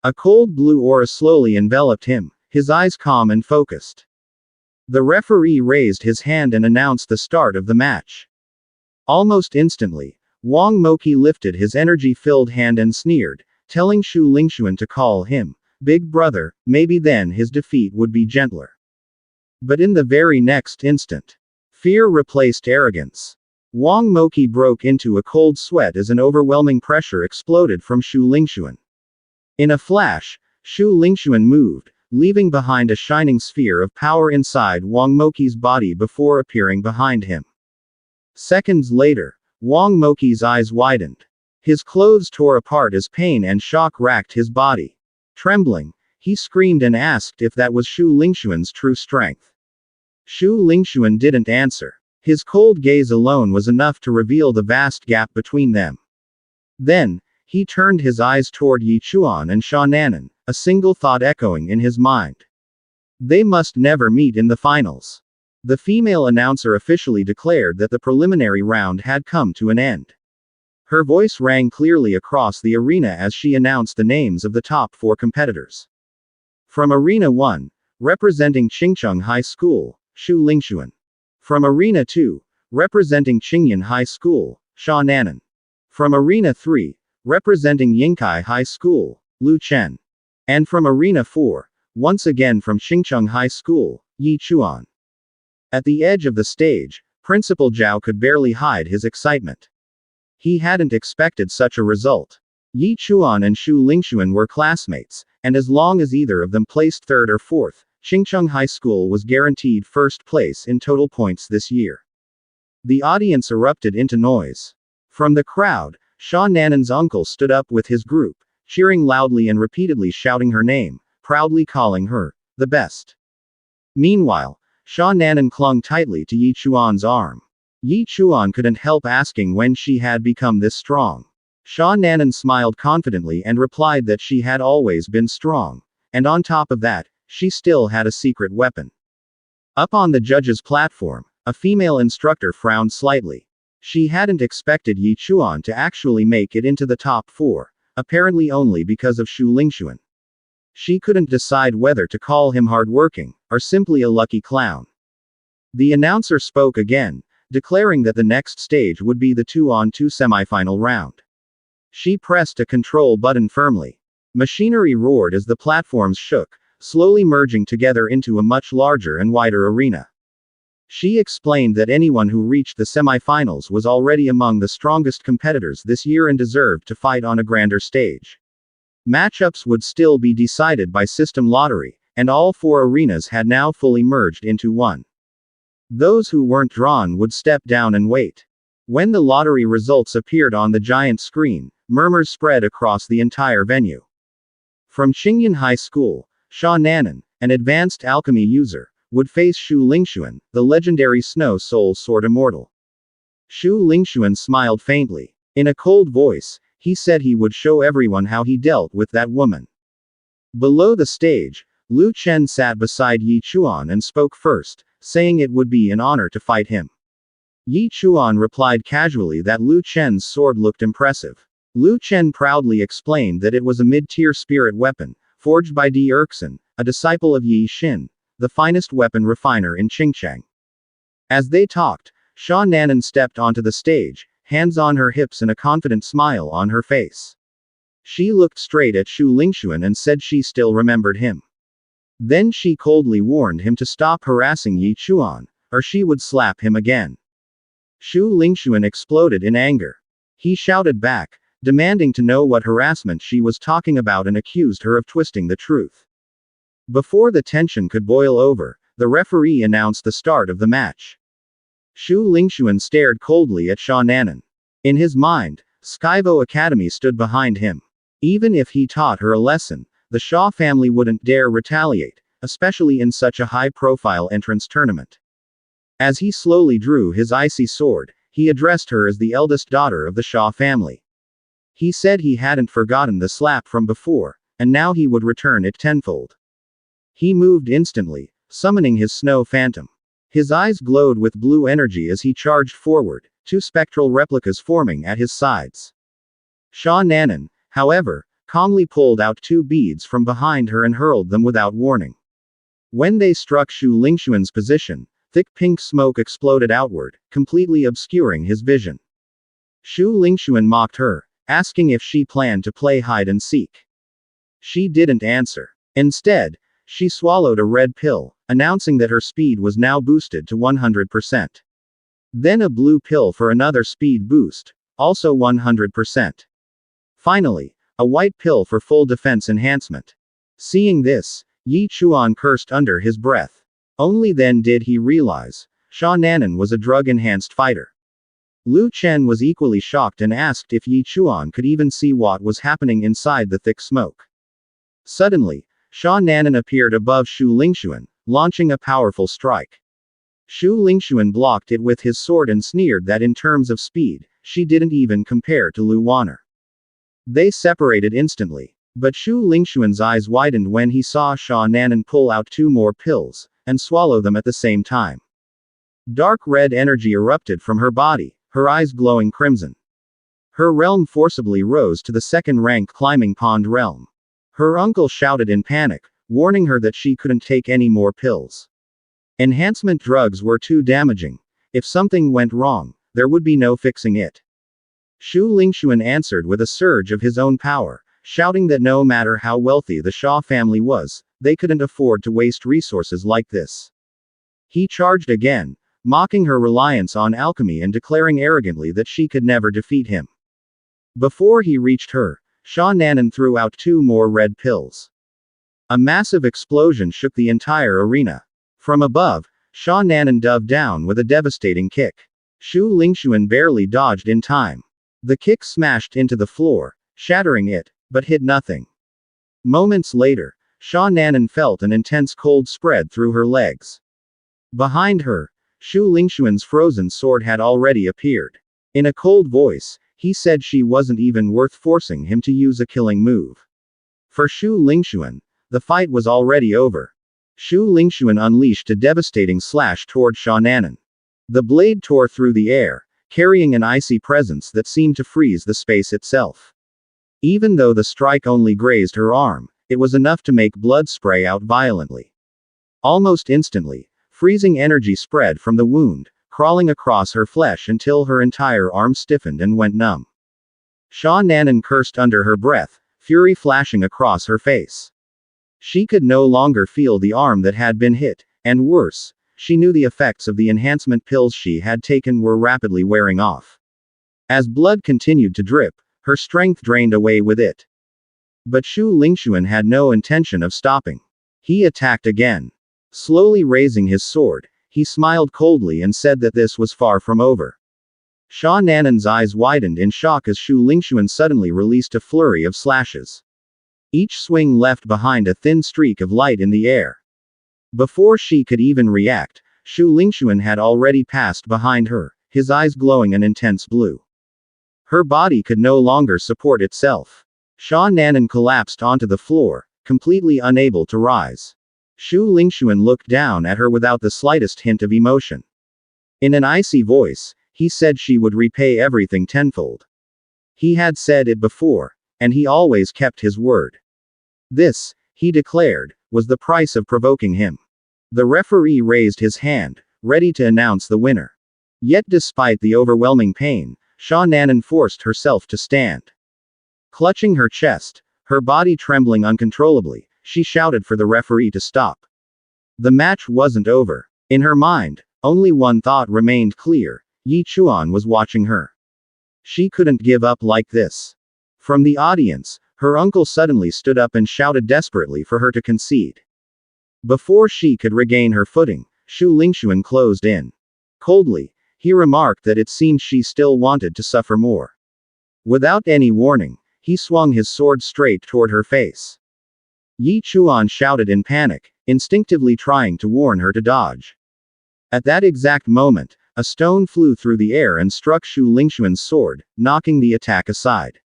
A cold blue aura slowly enveloped him, his eyes calm and focused. The referee raised his hand and announced the start of the match. Almost instantly, Wang Moqi lifted his energy-filled hand and sneered, telling Shu Lingxuan to call him Big Brother. Maybe then his defeat would be gentler. But in the very next instant, fear replaced arrogance. Wang Moqi broke into a cold sweat as an overwhelming pressure exploded from Shu Lingxuan. In a flash, Shu Lingxuan moved, leaving behind a shining sphere of power inside Wang Moqi's body before appearing behind him. Seconds later, Wang Moqi's eyes widened. His clothes tore apart as pain and shock racked his body. Trembling, he screamed and asked if that was Shu Lingxuan's true strength. Shu Lingxuan didn't answer. His cold gaze alone was enough to reveal the vast gap between them. Then, he turned his eyes toward Yi Chuan and Sha Nanan, a single thought echoing in his mind. They must never meet in the finals. The female announcer officially declared that the preliminary round had come to an end. Her voice rang clearly across the arena as she announced the names of the top 4 competitors. From Arena 1, representing Qingcheng High School, Shu Lingxuan. From Arena 2, representing Qingyan High School, Sha Nanan. From Arena 3, representing Yingkai High School, Lu Chen. And from Arena 4, once again from Xingcheng High School, Yi Chuan. At the edge of the stage, Principal Zhao could barely hide his excitement. He hadn't expected such a result. Yi Chuan and Shu Lingxuan were classmates, and as long as either of them placed third or fourth, Qingcheng High School was guaranteed first place in total points this year. The audience erupted into noise. From the crowd, Sha Nanan's uncle stood up with his group, cheering loudly and repeatedly shouting her name, proudly calling her the best. Meanwhile, Sha Nanan clung tightly to Yi Chuan's arm. Yi Chuan couldn't help asking when she had become this strong. Sha Nanan smiled confidently and replied that she had always been strong, and on top of that, she still had a secret weapon. Up on the judge's platform, a female instructor frowned slightly. She hadn't expected Yi Chuan to actually make it into the top 4, apparently only because of Shu Lingxuan. She couldn't decide whether to call him hardworking, or simply a lucky clown. The announcer spoke again, declaring that the next stage would be the 2-on-2 semifinal round. She pressed a control button firmly. Machinery roared as the platforms shook, slowly merging together into a much larger and wider arena. She explained that anyone who reached the semifinals was already among the strongest competitors this year and deserved to fight on a grander stage. Matchups would still be decided by system lottery, and all 4 arenas had now fully merged into one. Those who weren't drawn would step down and wait. When the lottery results appeared on the giant screen, murmurs spread across the entire venue. From Qingyan High School, Sha Nanan, an advanced alchemy user, would face Shu Lingxuan, the legendary Snow Soul Sword Immortal. Shu Lingxuan smiled faintly. In a cold voice, he said he would show everyone how he dealt with that woman. Below the stage, Lu Chen sat beside Yi Chuan and spoke first, saying it would be an honor to fight him. Yi Chuan replied casually that Lu Chen's sword looked impressive. Lu Chen proudly explained that it was a mid-tier spirit weapon, forged by Di Erkson, a disciple of Yi Xin, the finest weapon refiner in Qingcheng. As they talked, Sha Nanan stepped onto the stage, hands on her hips and a confident smile on her face. She looked straight at Shu Lingxuan and said she still remembered him. Then she coldly warned him to stop harassing Yi Chuan, or she would slap him again. Shu Lingxuan exploded in anger. He shouted back, demanding to know what harassment she was talking about and accused her of twisting the truth. Before the tension could boil over, the referee announced the start of the match. Shu Lingxuan stared coldly at Sha Nanan. In his mind, Skyvo Academy stood behind him. Even if he taught her a lesson, the Sha family wouldn't dare retaliate, especially in such a high-profile entrance tournament. As he slowly drew his icy sword, he addressed her as the eldest daughter of the Sha family. He said he hadn't forgotten the slap from before, and now he would return it tenfold. He moved instantly, summoning his snow phantom. His eyes glowed with blue energy as he charged forward, 2 spectral replicas forming at his sides. Sha Nanan, however, calmly pulled out 2 beads from behind her and hurled them without warning. When they struck Shu Lingxuan's position, thick pink smoke exploded outward, completely obscuring his vision. Shu Lingxuan mocked her, asking if she planned to play hide and seek. She didn't answer. Instead, she swallowed a red pill, announcing that her speed was now boosted to 100%. Then a blue pill for another speed boost, also 100%. Finally, a white pill for full defense enhancement. Seeing this, Yi Chuan cursed under his breath. Only then did he realize, Sha Nanan was a drug-enhanced fighter. Lu Chen was equally shocked and asked if Yi Chuan could even see what was happening inside the thick smoke. Suddenly, Sha Nanan appeared above Shu Lingxuan, launching a powerful strike. Shu Lingxuan blocked it with his sword and sneered that in terms of speed, she didn't even compare to Lu Wanner. They separated instantly. But Shu Lingxuan's eyes widened when he saw Sha Nanan pull out 2 more pills, and swallow them at the same time. Dark red energy erupted from her body, her eyes glowing crimson. Her realm forcibly rose to the 2nd rank climbing pond realm. Her uncle shouted in panic, warning her that she couldn't take any more pills. Enhancement drugs were too damaging. If something went wrong, there would be no fixing it. Shu Lingxuan answered with a surge of his own power, shouting that no matter how wealthy the Sha family was, they couldn't afford to waste resources like this. He charged again, mocking her reliance on alchemy and declaring arrogantly that she could never defeat him. Before he reached her, Sha Nanan threw out 2 more red pills. A massive explosion shook the entire arena. From above, Sha Nanan dove down with a devastating kick. Shu Lingxuan barely dodged in time. The kick smashed into the floor, shattering it, but hit nothing. Moments later, Sha Nanan felt an intense cold spread through her legs. Behind her, Shu Lingxuan's frozen sword had already appeared. In a cold voice, he said she wasn't even worth forcing him to use a killing move. For Shu Lingxuan, the fight was already over. Shu Lingxuan unleashed a devastating slash toward Sha Nanan. The blade tore through the air, carrying an icy presence that seemed to freeze the space itself. Even though the strike only grazed her arm, it was enough to make blood spray out violently. Almost instantly, freezing energy spread from the wound, crawling across her flesh until her entire arm stiffened and went numb. Sha Nanan cursed under her breath, fury flashing across her face. She could no longer feel the arm that had been hit, and worse, she knew the effects of the enhancement pills she had taken were rapidly wearing off. As blood continued to drip, her strength drained away with it. But Shu Lingxuan had no intention of stopping. He attacked again. Slowly raising his sword, he smiled coldly and said that this was far from over. Sha Nanan's eyes widened in shock as Shu Lingxuan suddenly released a flurry of slashes. Each swing left behind a thin streak of light in the air. Before she could even react, Shu Lingxuan had already passed behind her, his eyes glowing an intense blue. Her body could no longer support itself. Sha Nanan collapsed onto the floor, completely unable to rise. Shu Lingxuan looked down at her without the slightest hint of emotion. In an icy voice, he said she would repay everything tenfold. He had said it before, and he always kept his word. This, he declared, was the price of provoking him. The referee raised his hand, ready to announce the winner. Yet despite the overwhelming pain, Sha Nanan forced herself to stand. Clutching her chest, her body trembling uncontrollably, she shouted for the referee to stop. The match wasn't over. In her mind, only one thought remained clear: Yi Chuan was watching her. She couldn't give up like this. From the audience, her uncle suddenly stood up and shouted desperately for her to concede. Before she could regain her footing, Shu Lingxuan closed in. Coldly, he remarked that it seemed she still wanted to suffer more. Without any warning, he swung his sword straight toward her face. Yi Chuan shouted in panic, instinctively trying to warn her to dodge. At that exact moment, a stone flew through the air and struck Shu Lingxuan's sword, knocking the attack aside.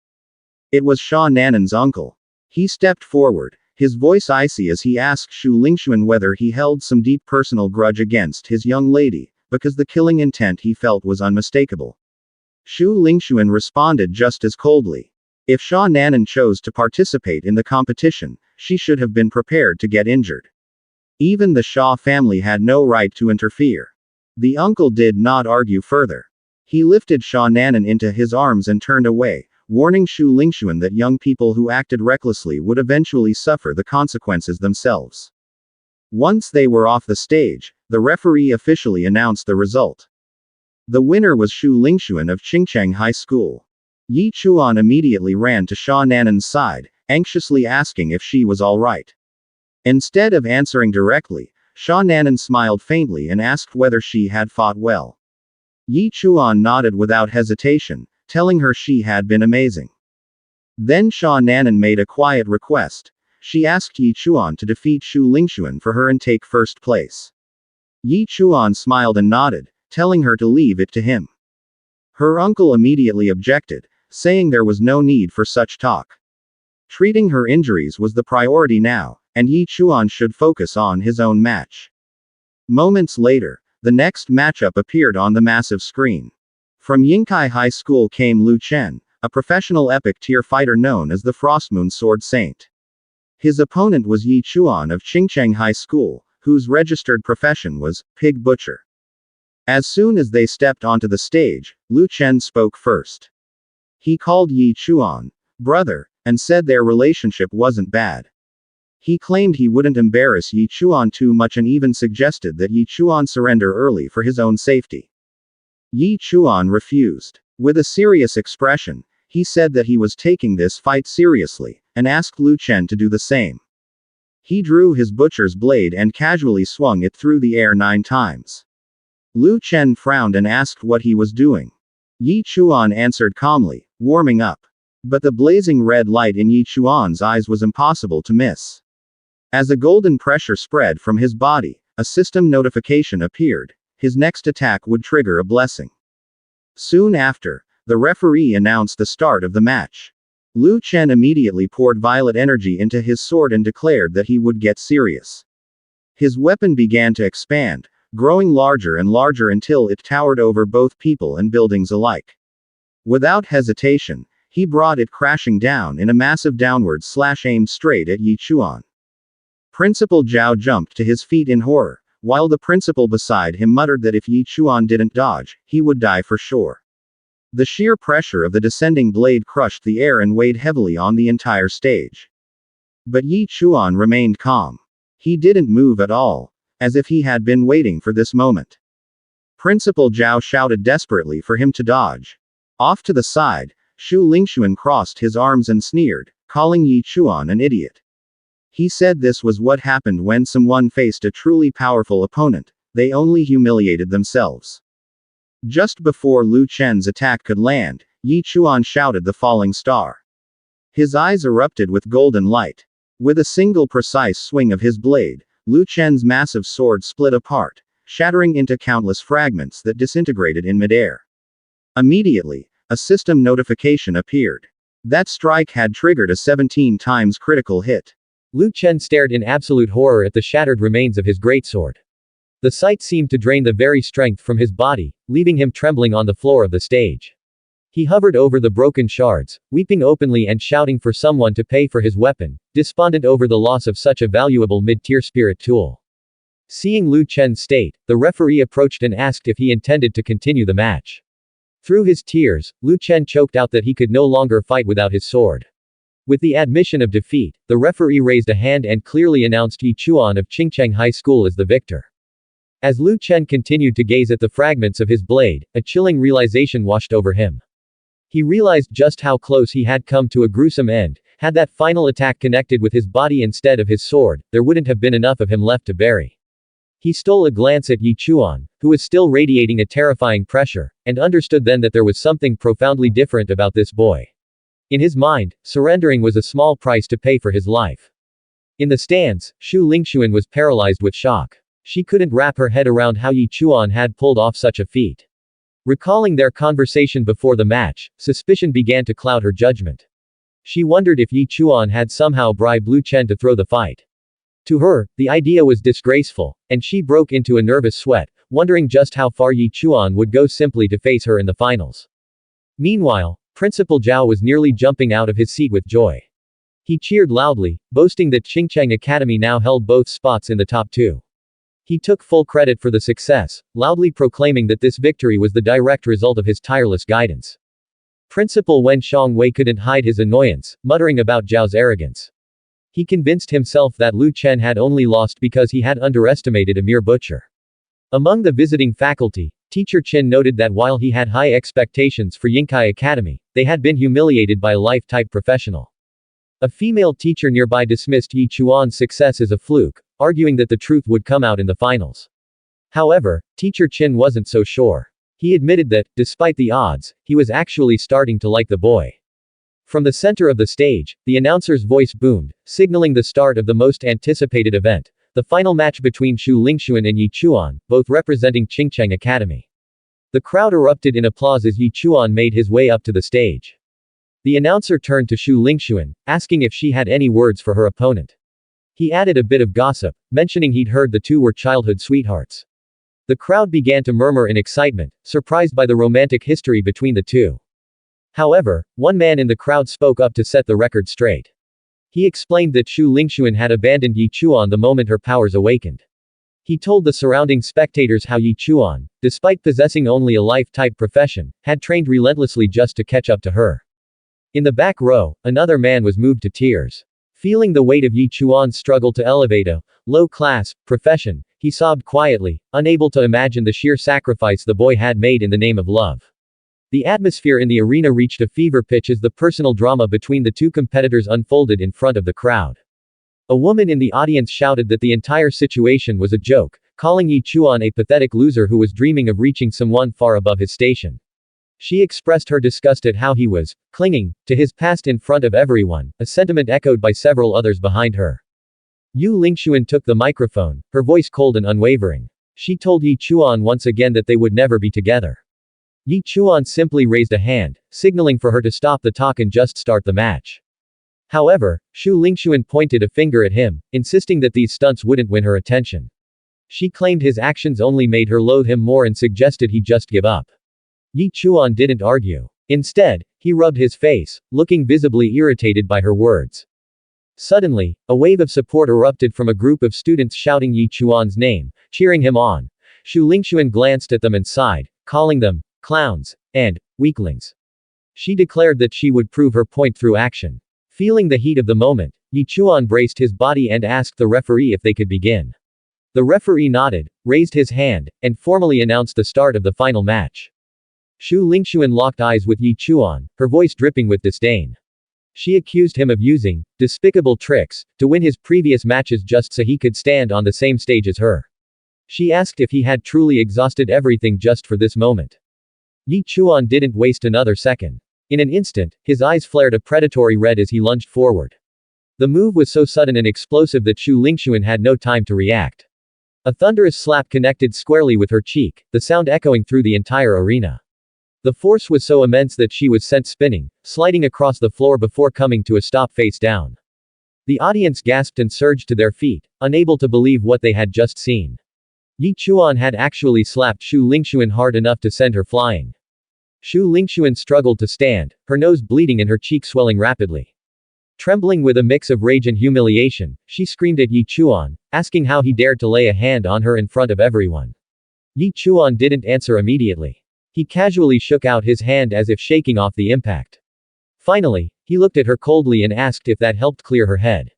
It was Sha Nanan's uncle. He stepped forward, his voice icy as he asked Shu Lingxuan whether he held some deep personal grudge against his young lady, because the killing intent he felt was unmistakable. Shu Lingxuan responded just as coldly. If Sha Nanan chose to participate in the competition, she should have been prepared to get injured. Even the Sha family had no right to interfere. The uncle did not argue further. He lifted Sha Nanan into his arms and turned away, warning Shu Lingxuan that young people who acted recklessly would eventually suffer the consequences themselves. Once they were off the stage, the referee officially announced the result. The winner was Shu Lingxuan of Qingcheng High School. Yi Chuan immediately ran to Sha Nanan's side, anxiously asking if she was all right. Instead of answering directly, Sha Nanan smiled faintly and asked whether she had fought well. Yi Chuan nodded without hesitation, telling her she had been amazing. Then Sha Nanan made a quiet request. She asked Yi Chuan to defeat Shu Lingxuan for her and take first place. Yi Chuan smiled and nodded, telling her to leave it to him. Her uncle immediately objected, saying there was no need for such talk. Treating her injuries was the priority now, and Yi Chuan should focus on his own match. Moments later, the next matchup appeared on the massive screen. From Yingkai High School came Lu Chen, a professional epic tier fighter known as the Frostmoon Sword Saint. His opponent was Yi Chuan of Qingcheng High School, whose registered profession was pig butcher. As soon as they stepped onto the stage, Lu Chen spoke first. He called Yi Chuan brother, and said their relationship wasn't bad. He claimed he wouldn't embarrass Yi Chuan too much and even suggested that Yi Chuan surrender early for his own safety. Yi Chuan refused. With a serious expression, he said that he was taking this fight seriously, and asked Lu Chen to do the same. He drew his butcher's blade and casually swung it through the air 9 times. Lu Chen frowned and asked what he was doing. Yi Chuan answered calmly, warming up. But the blazing red light in Yi Chuan's eyes was impossible to miss. As a golden pressure spread from his body, a system notification appeared. His next attack would trigger a blessing. Soon after, the referee announced the start of the match. Lu Chen immediately poured violet energy into his sword and declared that he would get serious. His weapon began to expand, growing larger and larger until it towered over both people and buildings alike. Without hesitation, he brought it crashing down in a massive downward slash aimed straight at Yi Chuan. Principal Zhao jumped to his feet in horror, while the principal beside him muttered that if Yi Chuan didn't dodge, he would die for sure. The sheer pressure of the descending blade crushed the air and weighed heavily on the entire stage. But Yi Chuan remained calm. He didn't move at all, as if he had been waiting for this moment. Principal Zhao shouted desperately for him to dodge. Off to the side, Shu Lingxuan crossed his arms and sneered, calling Yi Chuan an idiot. He said this was what happened when someone faced a truly powerful opponent, they only humiliated themselves. Just before Lu Chen's attack could land, Yi Chuan shouted the falling star. His eyes erupted with golden light. With a single precise swing of his blade, Lu Chen's massive sword split apart, shattering into countless fragments that disintegrated in midair. Immediately, a system notification appeared. That strike had triggered a 17 times critical hit. Lu Chen stared in absolute horror at the shattered remains of his greatsword. The sight seemed to drain the very strength from his body, leaving him trembling on the floor of the stage. He hovered over the broken shards, weeping openly and shouting for someone to pay for his weapon, despondent over the loss of such a valuable mid-tier spirit tool. Seeing Lu Chen's state, the referee approached and asked if he intended to continue the match. Through his tears, Lu Chen choked out that he could no longer fight without his sword. With the admission of defeat, the referee raised a hand and clearly announced Yi Chuan of Qingcheng High School as the victor. As Lu Chen continued to gaze at the fragments of his blade, a chilling realization washed over him. He realized just how close he had come to a gruesome end. Had that final attack connected with his body instead of his sword, there wouldn't have been enough of him left to bury. He stole a glance at Yi Chuan, who was still radiating a terrifying pressure, and understood then that there was something profoundly different about this boy. In his mind, surrendering was a small price to pay for his life. In the stands, Shu Lingxuan was paralyzed with shock. She couldn't wrap her head around how Yi Chuan had pulled off such a feat. Recalling their conversation before the match, suspicion began to cloud her judgment. She wondered if Yi Chuan had somehow bribed Lu Chen to throw the fight. To her, the idea was disgraceful, and she broke into a nervous sweat, wondering just how far Yi Chuan would go simply to face her in the finals. Meanwhile, Principal Zhao was nearly jumping out of his seat with joy. He cheered loudly, boasting that Qingcheng Academy now held both spots in the top 2. He took full credit for the success, loudly proclaiming that this victory was the direct result of his tireless guidance. Principal Wen Xiongwei couldn't hide his annoyance, muttering about Zhao's arrogance. He convinced himself that Lu Chen had only lost because he had underestimated a mere butcher. Among the visiting faculty, Teacher Qin noted that while he had high expectations for Yingkai Academy, they had been humiliated by a life-type professional. A female teacher nearby dismissed Yi Chuan's success as a fluke, arguing that the truth would come out in the finals. However, Teacher Qin wasn't so sure. He admitted that, despite the odds, he was actually starting to like the boy. From the center of the stage, the announcer's voice boomed, signaling the start of the most anticipated event, the final match between Shu Lingxuan and Yi Chuan, both representing Qingcheng Academy. The crowd erupted in applause as Yi Chuan made his way up to the stage. The announcer turned to Shu Lingxuan, asking if she had any words for her opponent. He added a bit of gossip, mentioning he'd heard the two were childhood sweethearts. The crowd began to murmur in excitement, surprised by the romantic history between the two. However, one man in the crowd spoke up to set the record straight. He explained that Shu Lingxuan had abandoned Yi Chuan the moment her powers awakened. He told the surrounding spectators how Yi Chuan, despite possessing only a life-type profession, had trained relentlessly just to catch up to her. In the back row, another man was moved to tears. Feeling the weight of Yi Chuan's struggle to elevate a low-class profession, he sobbed quietly, unable to imagine the sheer sacrifice the boy had made in the name of love. The atmosphere in the arena reached a fever pitch as the personal drama between the two competitors unfolded in front of the crowd. A woman in the audience shouted that the entire situation was a joke, calling Yi Chuan a pathetic loser who was dreaming of reaching someone far above his station. She expressed her disgust at how he was clinging to his past in front of everyone, a sentiment echoed by several others behind her. Yu Lingxuan took the microphone, her voice cold and unwavering. She told Yi Chuan once again that they would never be together. Yi Chuan simply raised a hand, signaling for her to stop the talk and just start the match. However, Shu Lingxuan pointed a finger at him, insisting that these stunts wouldn't win her attention. She claimed his actions only made her loathe him more and suggested he just give up. Yi Chuan didn't argue. Instead, he rubbed his face, looking visibly irritated by her words. Suddenly, a wave of support erupted from a group of students shouting Yi Chuan's name, cheering him on. Shu Lingxuan glanced at them and sighed, calling them clowns and weaklings. She declared that she would prove her point through action. Feeling the heat of the moment, Yi Chuan braced his body and asked the referee if they could begin. The referee nodded, raised his hand, and formally announced the start of the final match. Shu Lingxuan locked eyes with Yi Chuan, her voice dripping with disdain. She accused him of using despicable tricks to win his previous matches just so he could stand on the same stage as her. She asked if he had truly exhausted everything just for this moment. Yi Chuan didn't waste another second. In an instant, his eyes flared a predatory red as he lunged forward. The move was so sudden and explosive that Shu Lingxuan had no time to react. A thunderous slap connected squarely with her cheek, the sound echoing through the entire arena. The force was so immense that she was sent spinning, sliding across the floor before coming to a stop face down. The audience gasped and surged to their feet, unable to believe what they had just seen. Yi Chuan had actually slapped Shu Lingxuan hard enough to send her flying. Shu Lingxuan struggled to stand, her nose bleeding and her cheek swelling rapidly. Trembling with a mix of rage and humiliation, she screamed at Yi Chuan, asking how he dared to lay a hand on her in front of everyone. Yi Chuan didn't answer immediately. He casually shook out his hand as if shaking off the impact. Finally, he looked at her coldly and asked if that helped clear her head.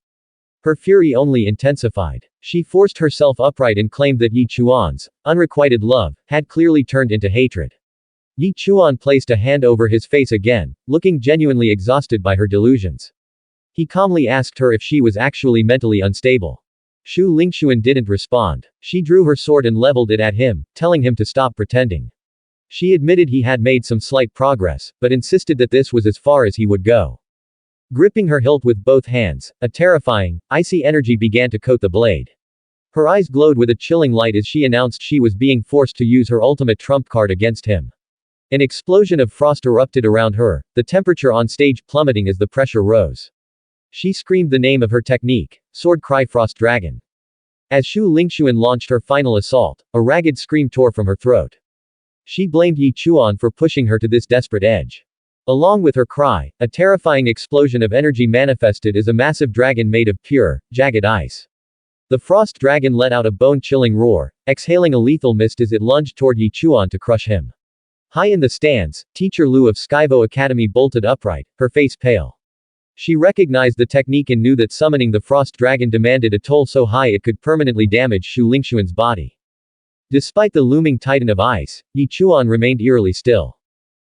Her fury only intensified. She forced herself upright and claimed that Yi Chuan's unrequited love had clearly turned into hatred. Yi Chuan placed a hand over his face again, looking genuinely exhausted by her delusions. He calmly asked her if she was actually mentally unstable. Shu Lingxuan didn't respond. She drew her sword and leveled it at him, telling him to stop pretending. She admitted he had made some slight progress, but insisted that this was as far as he would go. Gripping her hilt with both hands, a terrifying, icy energy began to coat the blade. Her eyes glowed with a chilling light as she announced she was being forced to use her ultimate trump card against him. An explosion of frost erupted around her, the temperature on stage plummeting as the pressure rose. She screamed the name of her technique, Sword Cry Frost Dragon. As Shu Lingxuan launched her final assault, a ragged scream tore from her throat. She blamed Yi Chuan for pushing her to this desperate edge. Along with her cry, a terrifying explosion of energy manifested as a massive dragon made of pure, jagged ice. The frost dragon let out a bone-chilling roar, exhaling a lethal mist as it lunged toward Yi Chuan to crush him. High in the stands, Teacher Lu of Skyvo Academy bolted upright, her face pale. She recognized the technique and knew that summoning the frost dragon demanded a toll so high it could permanently damage Shu Lingxuan's body. Despite the looming titan of ice, Yi Chuan remained eerily still.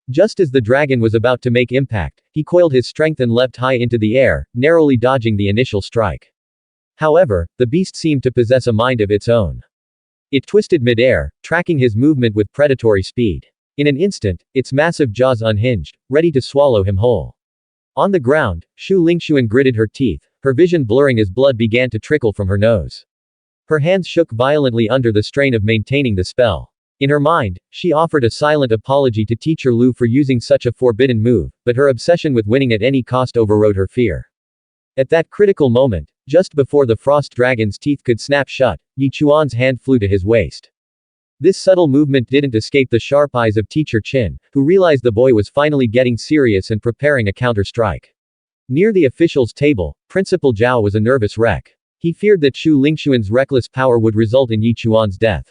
Just as the dragon was about to make impact, he coiled his strength and leapt high into the air, narrowly dodging the initial strike. However, the beast seemed to possess a mind of its own. It twisted mid-air, tracking his movement with predatory speed. In an instant, its massive jaws unhinged, ready to swallow him whole. On the ground, Shu Lingxuan gritted her teeth, her vision blurring as blood began to trickle from her nose. Her hands shook violently under the strain of maintaining the spell. In her mind, she offered a silent apology to Teacher Lu for using such a forbidden move, but her obsession with winning at any cost overrode her fear. At that critical moment, just before the frost dragon's teeth could snap shut, Yi Chuan's hand flew to his waist. This subtle movement didn't escape the sharp eyes of Teacher Qin, who realized the boy was finally getting serious and preparing a counter-strike. Near the officials' table, Principal Zhao was a nervous wreck. He feared that Shu Lingxuan's reckless power would result in Yi Chuan's death.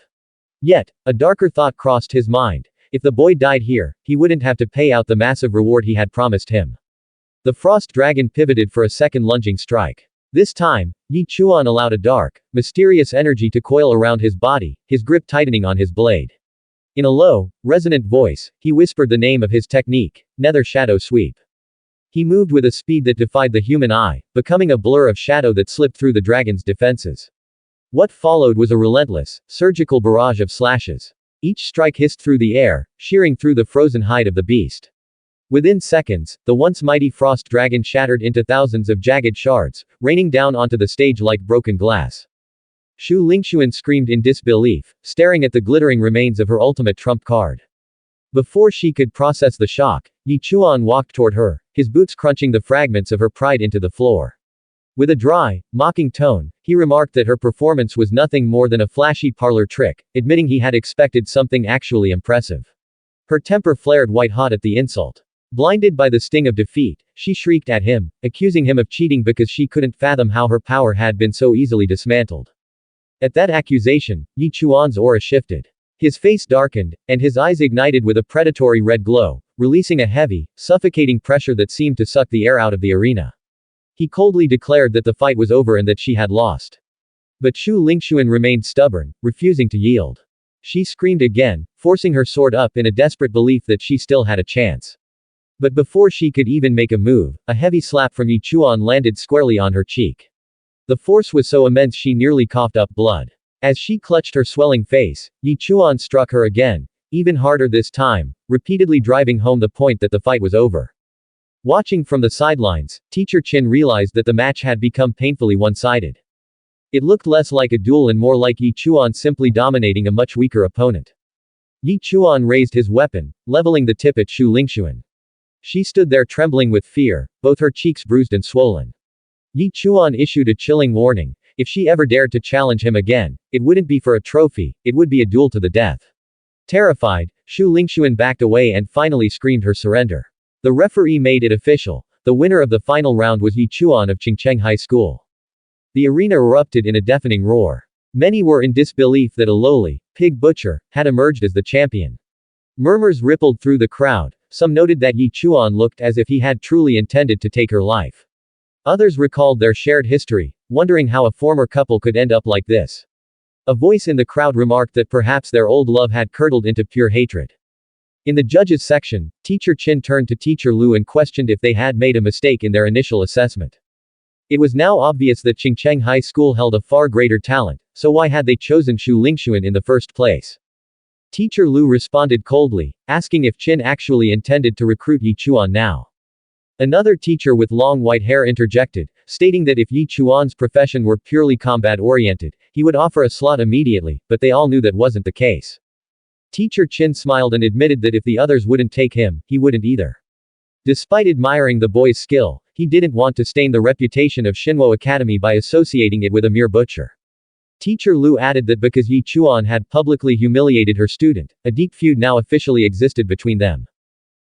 Yet, a darker thought crossed his mind. If the boy died here, he wouldn't have to pay out the massive reward he had promised him. The frost dragon pivoted for a second lunging strike. This time, Yi Chuan allowed a dark, mysterious energy to coil around his body, his grip tightening on his blade. In a low, resonant voice, he whispered the name of his technique, Nether Shadow Sweep. He moved with a speed that defied the human eye, becoming a blur of shadow that slipped through the dragon's defenses. What followed was a relentless, surgical barrage of slashes. Each strike hissed through the air, shearing through the frozen hide of the beast. Within seconds, the once mighty frost dragon shattered into thousands of jagged shards, raining down onto the stage like broken glass. Xu Lingxuan screamed in disbelief, staring at the glittering remains of her ultimate trump card. Before she could process the shock, Yi Chuan walked toward her, his boots crunching the fragments of her pride into the floor. With a dry, mocking tone, he remarked that her performance was nothing more than a flashy parlor trick, admitting he had expected something actually impressive. Her temper flared white-hot at the insult. Blinded by the sting of defeat, she shrieked at him, accusing him of cheating because she couldn't fathom how her power had been so easily dismantled. At that accusation, Yi Chuan's aura shifted. His face darkened, and his eyes ignited with a predatory red glow, releasing a heavy, suffocating pressure that seemed to suck the air out of the arena. He coldly declared that the fight was over and that she had lost. But Xu Lingxuan remained stubborn, refusing to yield. She screamed again, forcing her sword up in a desperate belief that she still had a chance. But before she could even make a move, a heavy slap from Yi Chuan landed squarely on her cheek. The force was so immense she nearly coughed up blood. As she clutched her swelling face, Yi Chuan struck her again, even harder this time, repeatedly driving home the point that the fight was over. Watching from the sidelines, Teacher Qin realized that the match had become painfully one-sided. It looked less like a duel and more like Yi Chuan simply dominating a much weaker opponent. Yi Chuan raised his weapon, leveling the tip at Xu Lingxuan. She stood there trembling with fear, both her cheeks bruised and swollen. Yi Chuan issued a chilling warning: if she ever dared to challenge him again, it wouldn't be for a trophy, it would be a duel to the death. Terrified, Xu Lingxuan backed away and finally screamed her surrender. The referee made it official. The winner of the final round was Yi Chuan of Qingcheng High School. The arena erupted in a deafening roar. Many were in disbelief that a lowly, pig butcher, had emerged as the champion. Murmurs rippled through the crowd. Some noted that Yi Chuan looked as if he had truly intended to take her life. Others recalled their shared history, wondering how a former couple could end up like this. A voice in the crowd remarked that perhaps their old love had curdled into pure hatred. In the judges section, Teacher Qin turned to Teacher Lu and questioned if they had made a mistake in their initial assessment. It was now obvious that Qingcheng High School held a far greater talent, so why had they chosen Xu Lingxuan in the first place? Teacher Lu responded coldly, asking if Qin actually intended to recruit Yi Chuan now. Another teacher with long white hair interjected, stating that if Yi Chuan's profession were purely combat-oriented, he would offer a slot immediately, but they all knew that wasn't the case. Teacher Qin smiled and admitted that if the others wouldn't take him, he wouldn't either. Despite admiring the boy's skill, he didn't want to stain the reputation of Xinwo Academy by associating it with a mere butcher. Teacher Lu added that because Yi Chuan had publicly humiliated her student, a deep feud now officially existed between them.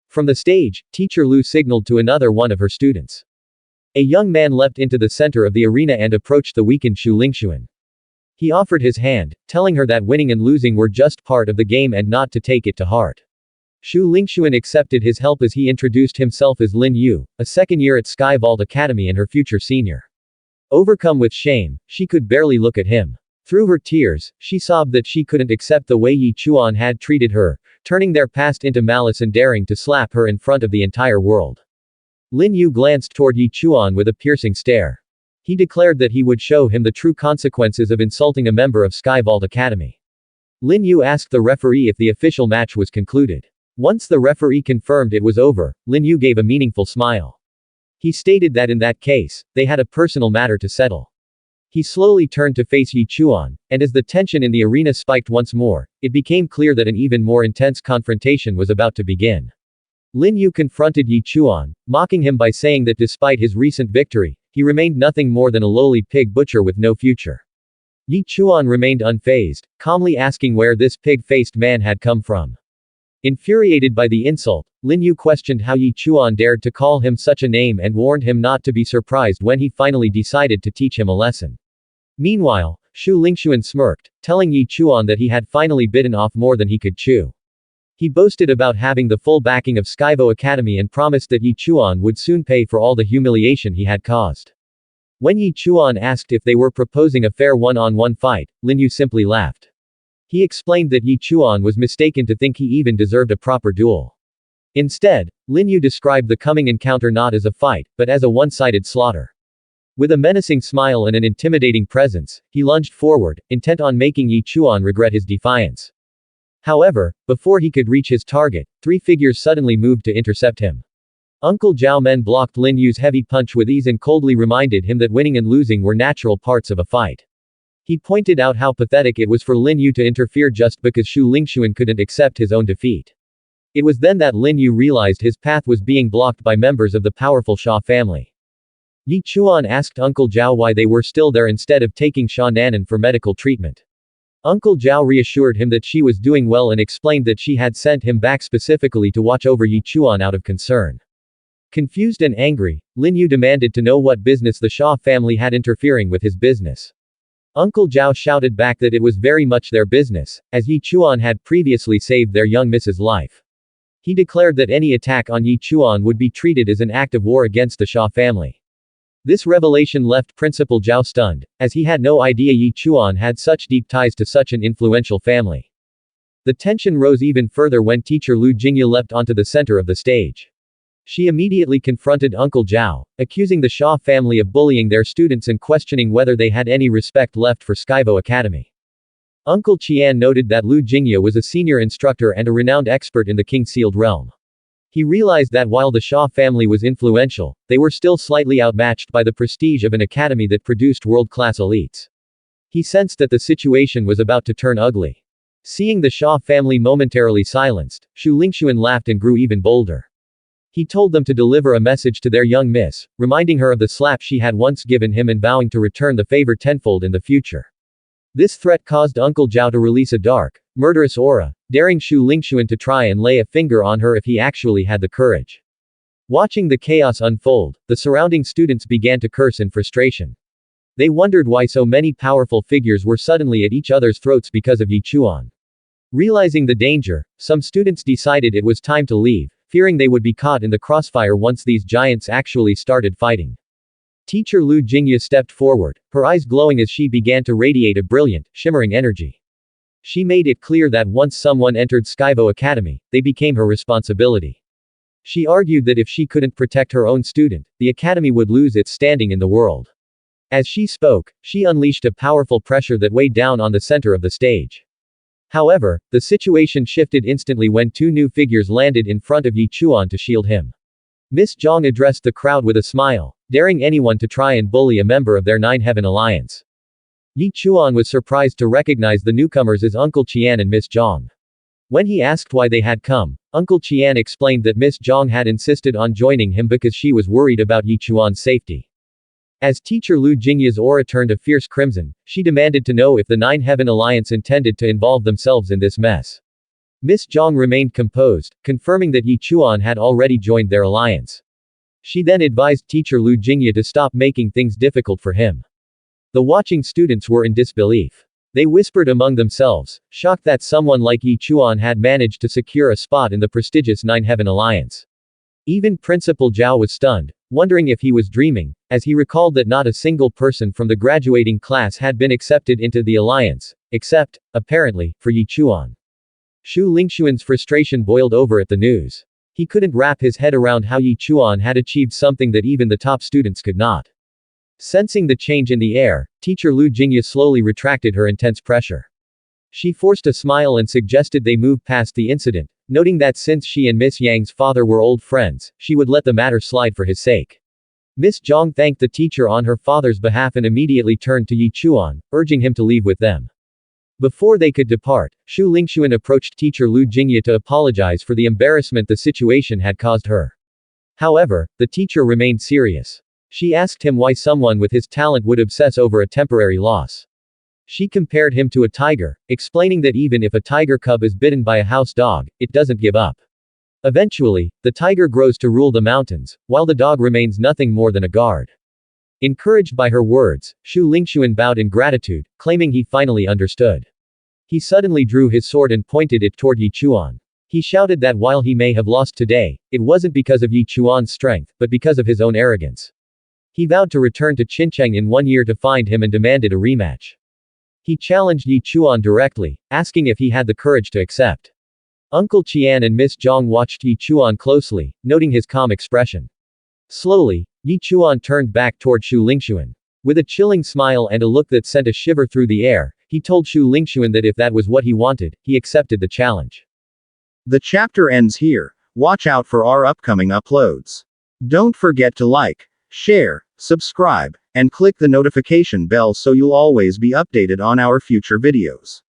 From the stage, Teacher Lu signaled to another one of her students. A young man leapt into the center of the arena and approached the weakened Xu Lingxuan. He offered his hand, telling her that winning and losing were just part of the game and not to take it to heart. Xu Lingxuan accepted his help as he introduced himself as Lin Yu, a second year at Sky Vault Academy and her future senior. Overcome with shame, she could barely look at him. Through her tears, she sobbed that she couldn't accept the way Yi Chuan had treated her, turning their past into malice and daring to slap her in front of the entire world. Lin Yu glanced toward Yi Chuan with a piercing stare. He declared that he would show him the true consequences of insulting a member of Sky Vault Academy. Lin Yu asked the referee if the official match was concluded. Once the referee confirmed it was over, Lin Yu gave a meaningful smile. He stated that in that case, they had a personal matter to settle. He slowly turned to face Yi Chuan, and as the tension in the arena spiked once more, it became clear that an even more intense confrontation was about to begin. Lin Yu confronted Yi Chuan, mocking him by saying that despite his recent victory, he remained nothing more than a lowly pig butcher with no future. Yi Chuan remained unfazed, calmly asking where this pig-faced man had come from. Infuriated by the insult, Lin Yu questioned how Yi Chuan dared to call him such a name and warned him not to be surprised when he finally decided to teach him a lesson. Meanwhile, Xu Lingxuan smirked, telling Yi Chuan that he had finally bitten off more than he could chew. He boasted about having the full backing of Skyvo Academy and promised that Yi Chuan would soon pay for all the humiliation he had caused. When Yi Chuan asked if they were proposing a fair one-on-one fight, Lin Yu simply laughed. He explained that Yi Chuan was mistaken to think he even deserved a proper duel. Instead, Lin Yu described the coming encounter not as a fight, but as a one-sided slaughter. With a menacing smile and an intimidating presence, he lunged forward, intent on making Yi Chuan regret his defiance. However, before he could reach his target, three figures suddenly moved to intercept him. Uncle Zhao Men blocked Lin Yu's heavy punch with ease and coldly reminded him that winning and losing were natural parts of a fight. He pointed out how pathetic it was for Lin Yu to interfere just because Shu Lingxuan couldn't accept his own defeat. It was then that Lin Yu realized his path was being blocked by members of the powerful Xia family. Yi Chuan asked Uncle Zhao why they were still there instead of taking Xia Nanan for medical treatment. Uncle Zhao reassured him that she was doing well and explained that she had sent him back specifically to watch over Yi Chuan out of concern. Confused and angry, Lin Yu demanded to know what business the Xia family had interfering with his business. Uncle Zhao shouted back that it was very much their business, as Yi Chuan had previously saved their young miss's life. He declared that any attack on Yi Chuan would be treated as an act of war against the Xia family. This revelation left Principal Zhao stunned, as he had no idea Yi Chuan had such deep ties to such an influential family. The tension rose even further when teacher Lu Jingye leapt onto the center of the stage. She immediately confronted Uncle Zhao, accusing the Xia family of bullying their students and questioning whether they had any respect left for Skyvo Academy. Uncle Qian noted that Lu Jingye was a senior instructor and a renowned expert in the King-sealed realm. He realized that while the Xia family was influential, they were still slightly outmatched by the prestige of an academy that produced world-class elites. He sensed that the situation was about to turn ugly. Seeing the Xia family momentarily silenced, Shu Lingxuan laughed and grew even bolder. He told them to deliver a message to their young miss, reminding her of the slap she had once given him and vowing to return the favor tenfold in the future. This threat caused Uncle Zhao to release a dark, murderous aura, daring Shu Lingxuan to try and lay a finger on her if he actually had the courage. Watching the chaos unfold, the surrounding students began to curse in frustration. They wondered why so many powerful figures were suddenly at each other's throats because of Yi Chuan. Realizing the danger, some students decided it was time to leave, fearing they would be caught in the crossfire once these giants actually started fighting. Teacher Lu Jingye stepped forward, her eyes glowing as she began to radiate a brilliant, shimmering energy. She made it clear that once someone entered Skyvo Academy, they became her responsibility. She argued that if she couldn't protect her own student, the academy would lose its standing in the world. As she spoke, she unleashed a powerful pressure that weighed down on the center of the stage. However, the situation shifted instantly when two new figures landed in front of Yi Chuan to shield him. Miss Zhang addressed the crowd with a smile, daring anyone to try and bully a member of their Nine Heaven Alliance. Yi Chuan was surprised to recognize the newcomers as Uncle Qian and Miss Zhang. When he asked why they had come, Uncle Qian explained that Miss Zhang had insisted on joining him because she was worried about Yi Chuan's safety. As teacher Lu Jingye's aura turned a fierce crimson, she demanded to know if the Nine Heaven Alliance intended to involve themselves in this mess. Miss Zhang remained composed, confirming that Yi Chuan had already joined their alliance. She then advised teacher Lu Jingye to stop making things difficult for him. The watching students were in disbelief. They whispered among themselves, shocked that someone like Yi Chuan had managed to secure a spot in the prestigious Nine Heaven Alliance. Even Principal Zhao was stunned, wondering if he was dreaming, as he recalled that not a single person from the graduating class had been accepted into the alliance, except, apparently, for Yi Chuan. Shu Lingxuan's frustration boiled over at the news. He couldn't wrap his head around how Yi Chuan had achieved something that even the top students could not. Sensing the change in the air, teacher Lu Jingye slowly retracted her intense pressure. She forced a smile and suggested they move past the incident, noting that since she and Miss Yang's father were old friends, she would let the matter slide for his sake. Miss Zhang thanked the teacher on her father's behalf and immediately turned to Yi Chuan, urging him to leave with them. Before they could depart, Shu Lingxuan approached teacher Lu Jingye to apologize for the embarrassment the situation had caused her. However, the teacher remained serious. She asked him why someone with his talent would obsess over a temporary loss. She compared him to a tiger, explaining that even if a tiger cub is bitten by a house dog, it doesn't give up. Eventually, the tiger grows to rule the mountains, while the dog remains nothing more than a guard. Encouraged by her words, Shu Lingxuan bowed in gratitude, claiming he finally understood. He suddenly drew his sword and pointed it toward Yi Chuan. He shouted that while he may have lost today, it wasn't because of Yi Chuan's strength, but because of his own arrogance. He vowed to return to Qincheng in 1 year to find him and demanded a rematch. He challenged Yi Chuan directly, asking if he had the courage to accept. Uncle Qian and Miss Zhang watched Yi Chuan closely, noting his calm expression. Slowly, Yi Chuan turned back toward Shu Lingxuan. With a chilling smile and a look that sent a shiver through the air, he told Shu Lingxuan that if that was what he wanted, he accepted the challenge. The chapter ends here. Watch out for our upcoming uploads. Don't forget to like, share, subscribe, and click the notification bell so you'll always be updated on our future videos.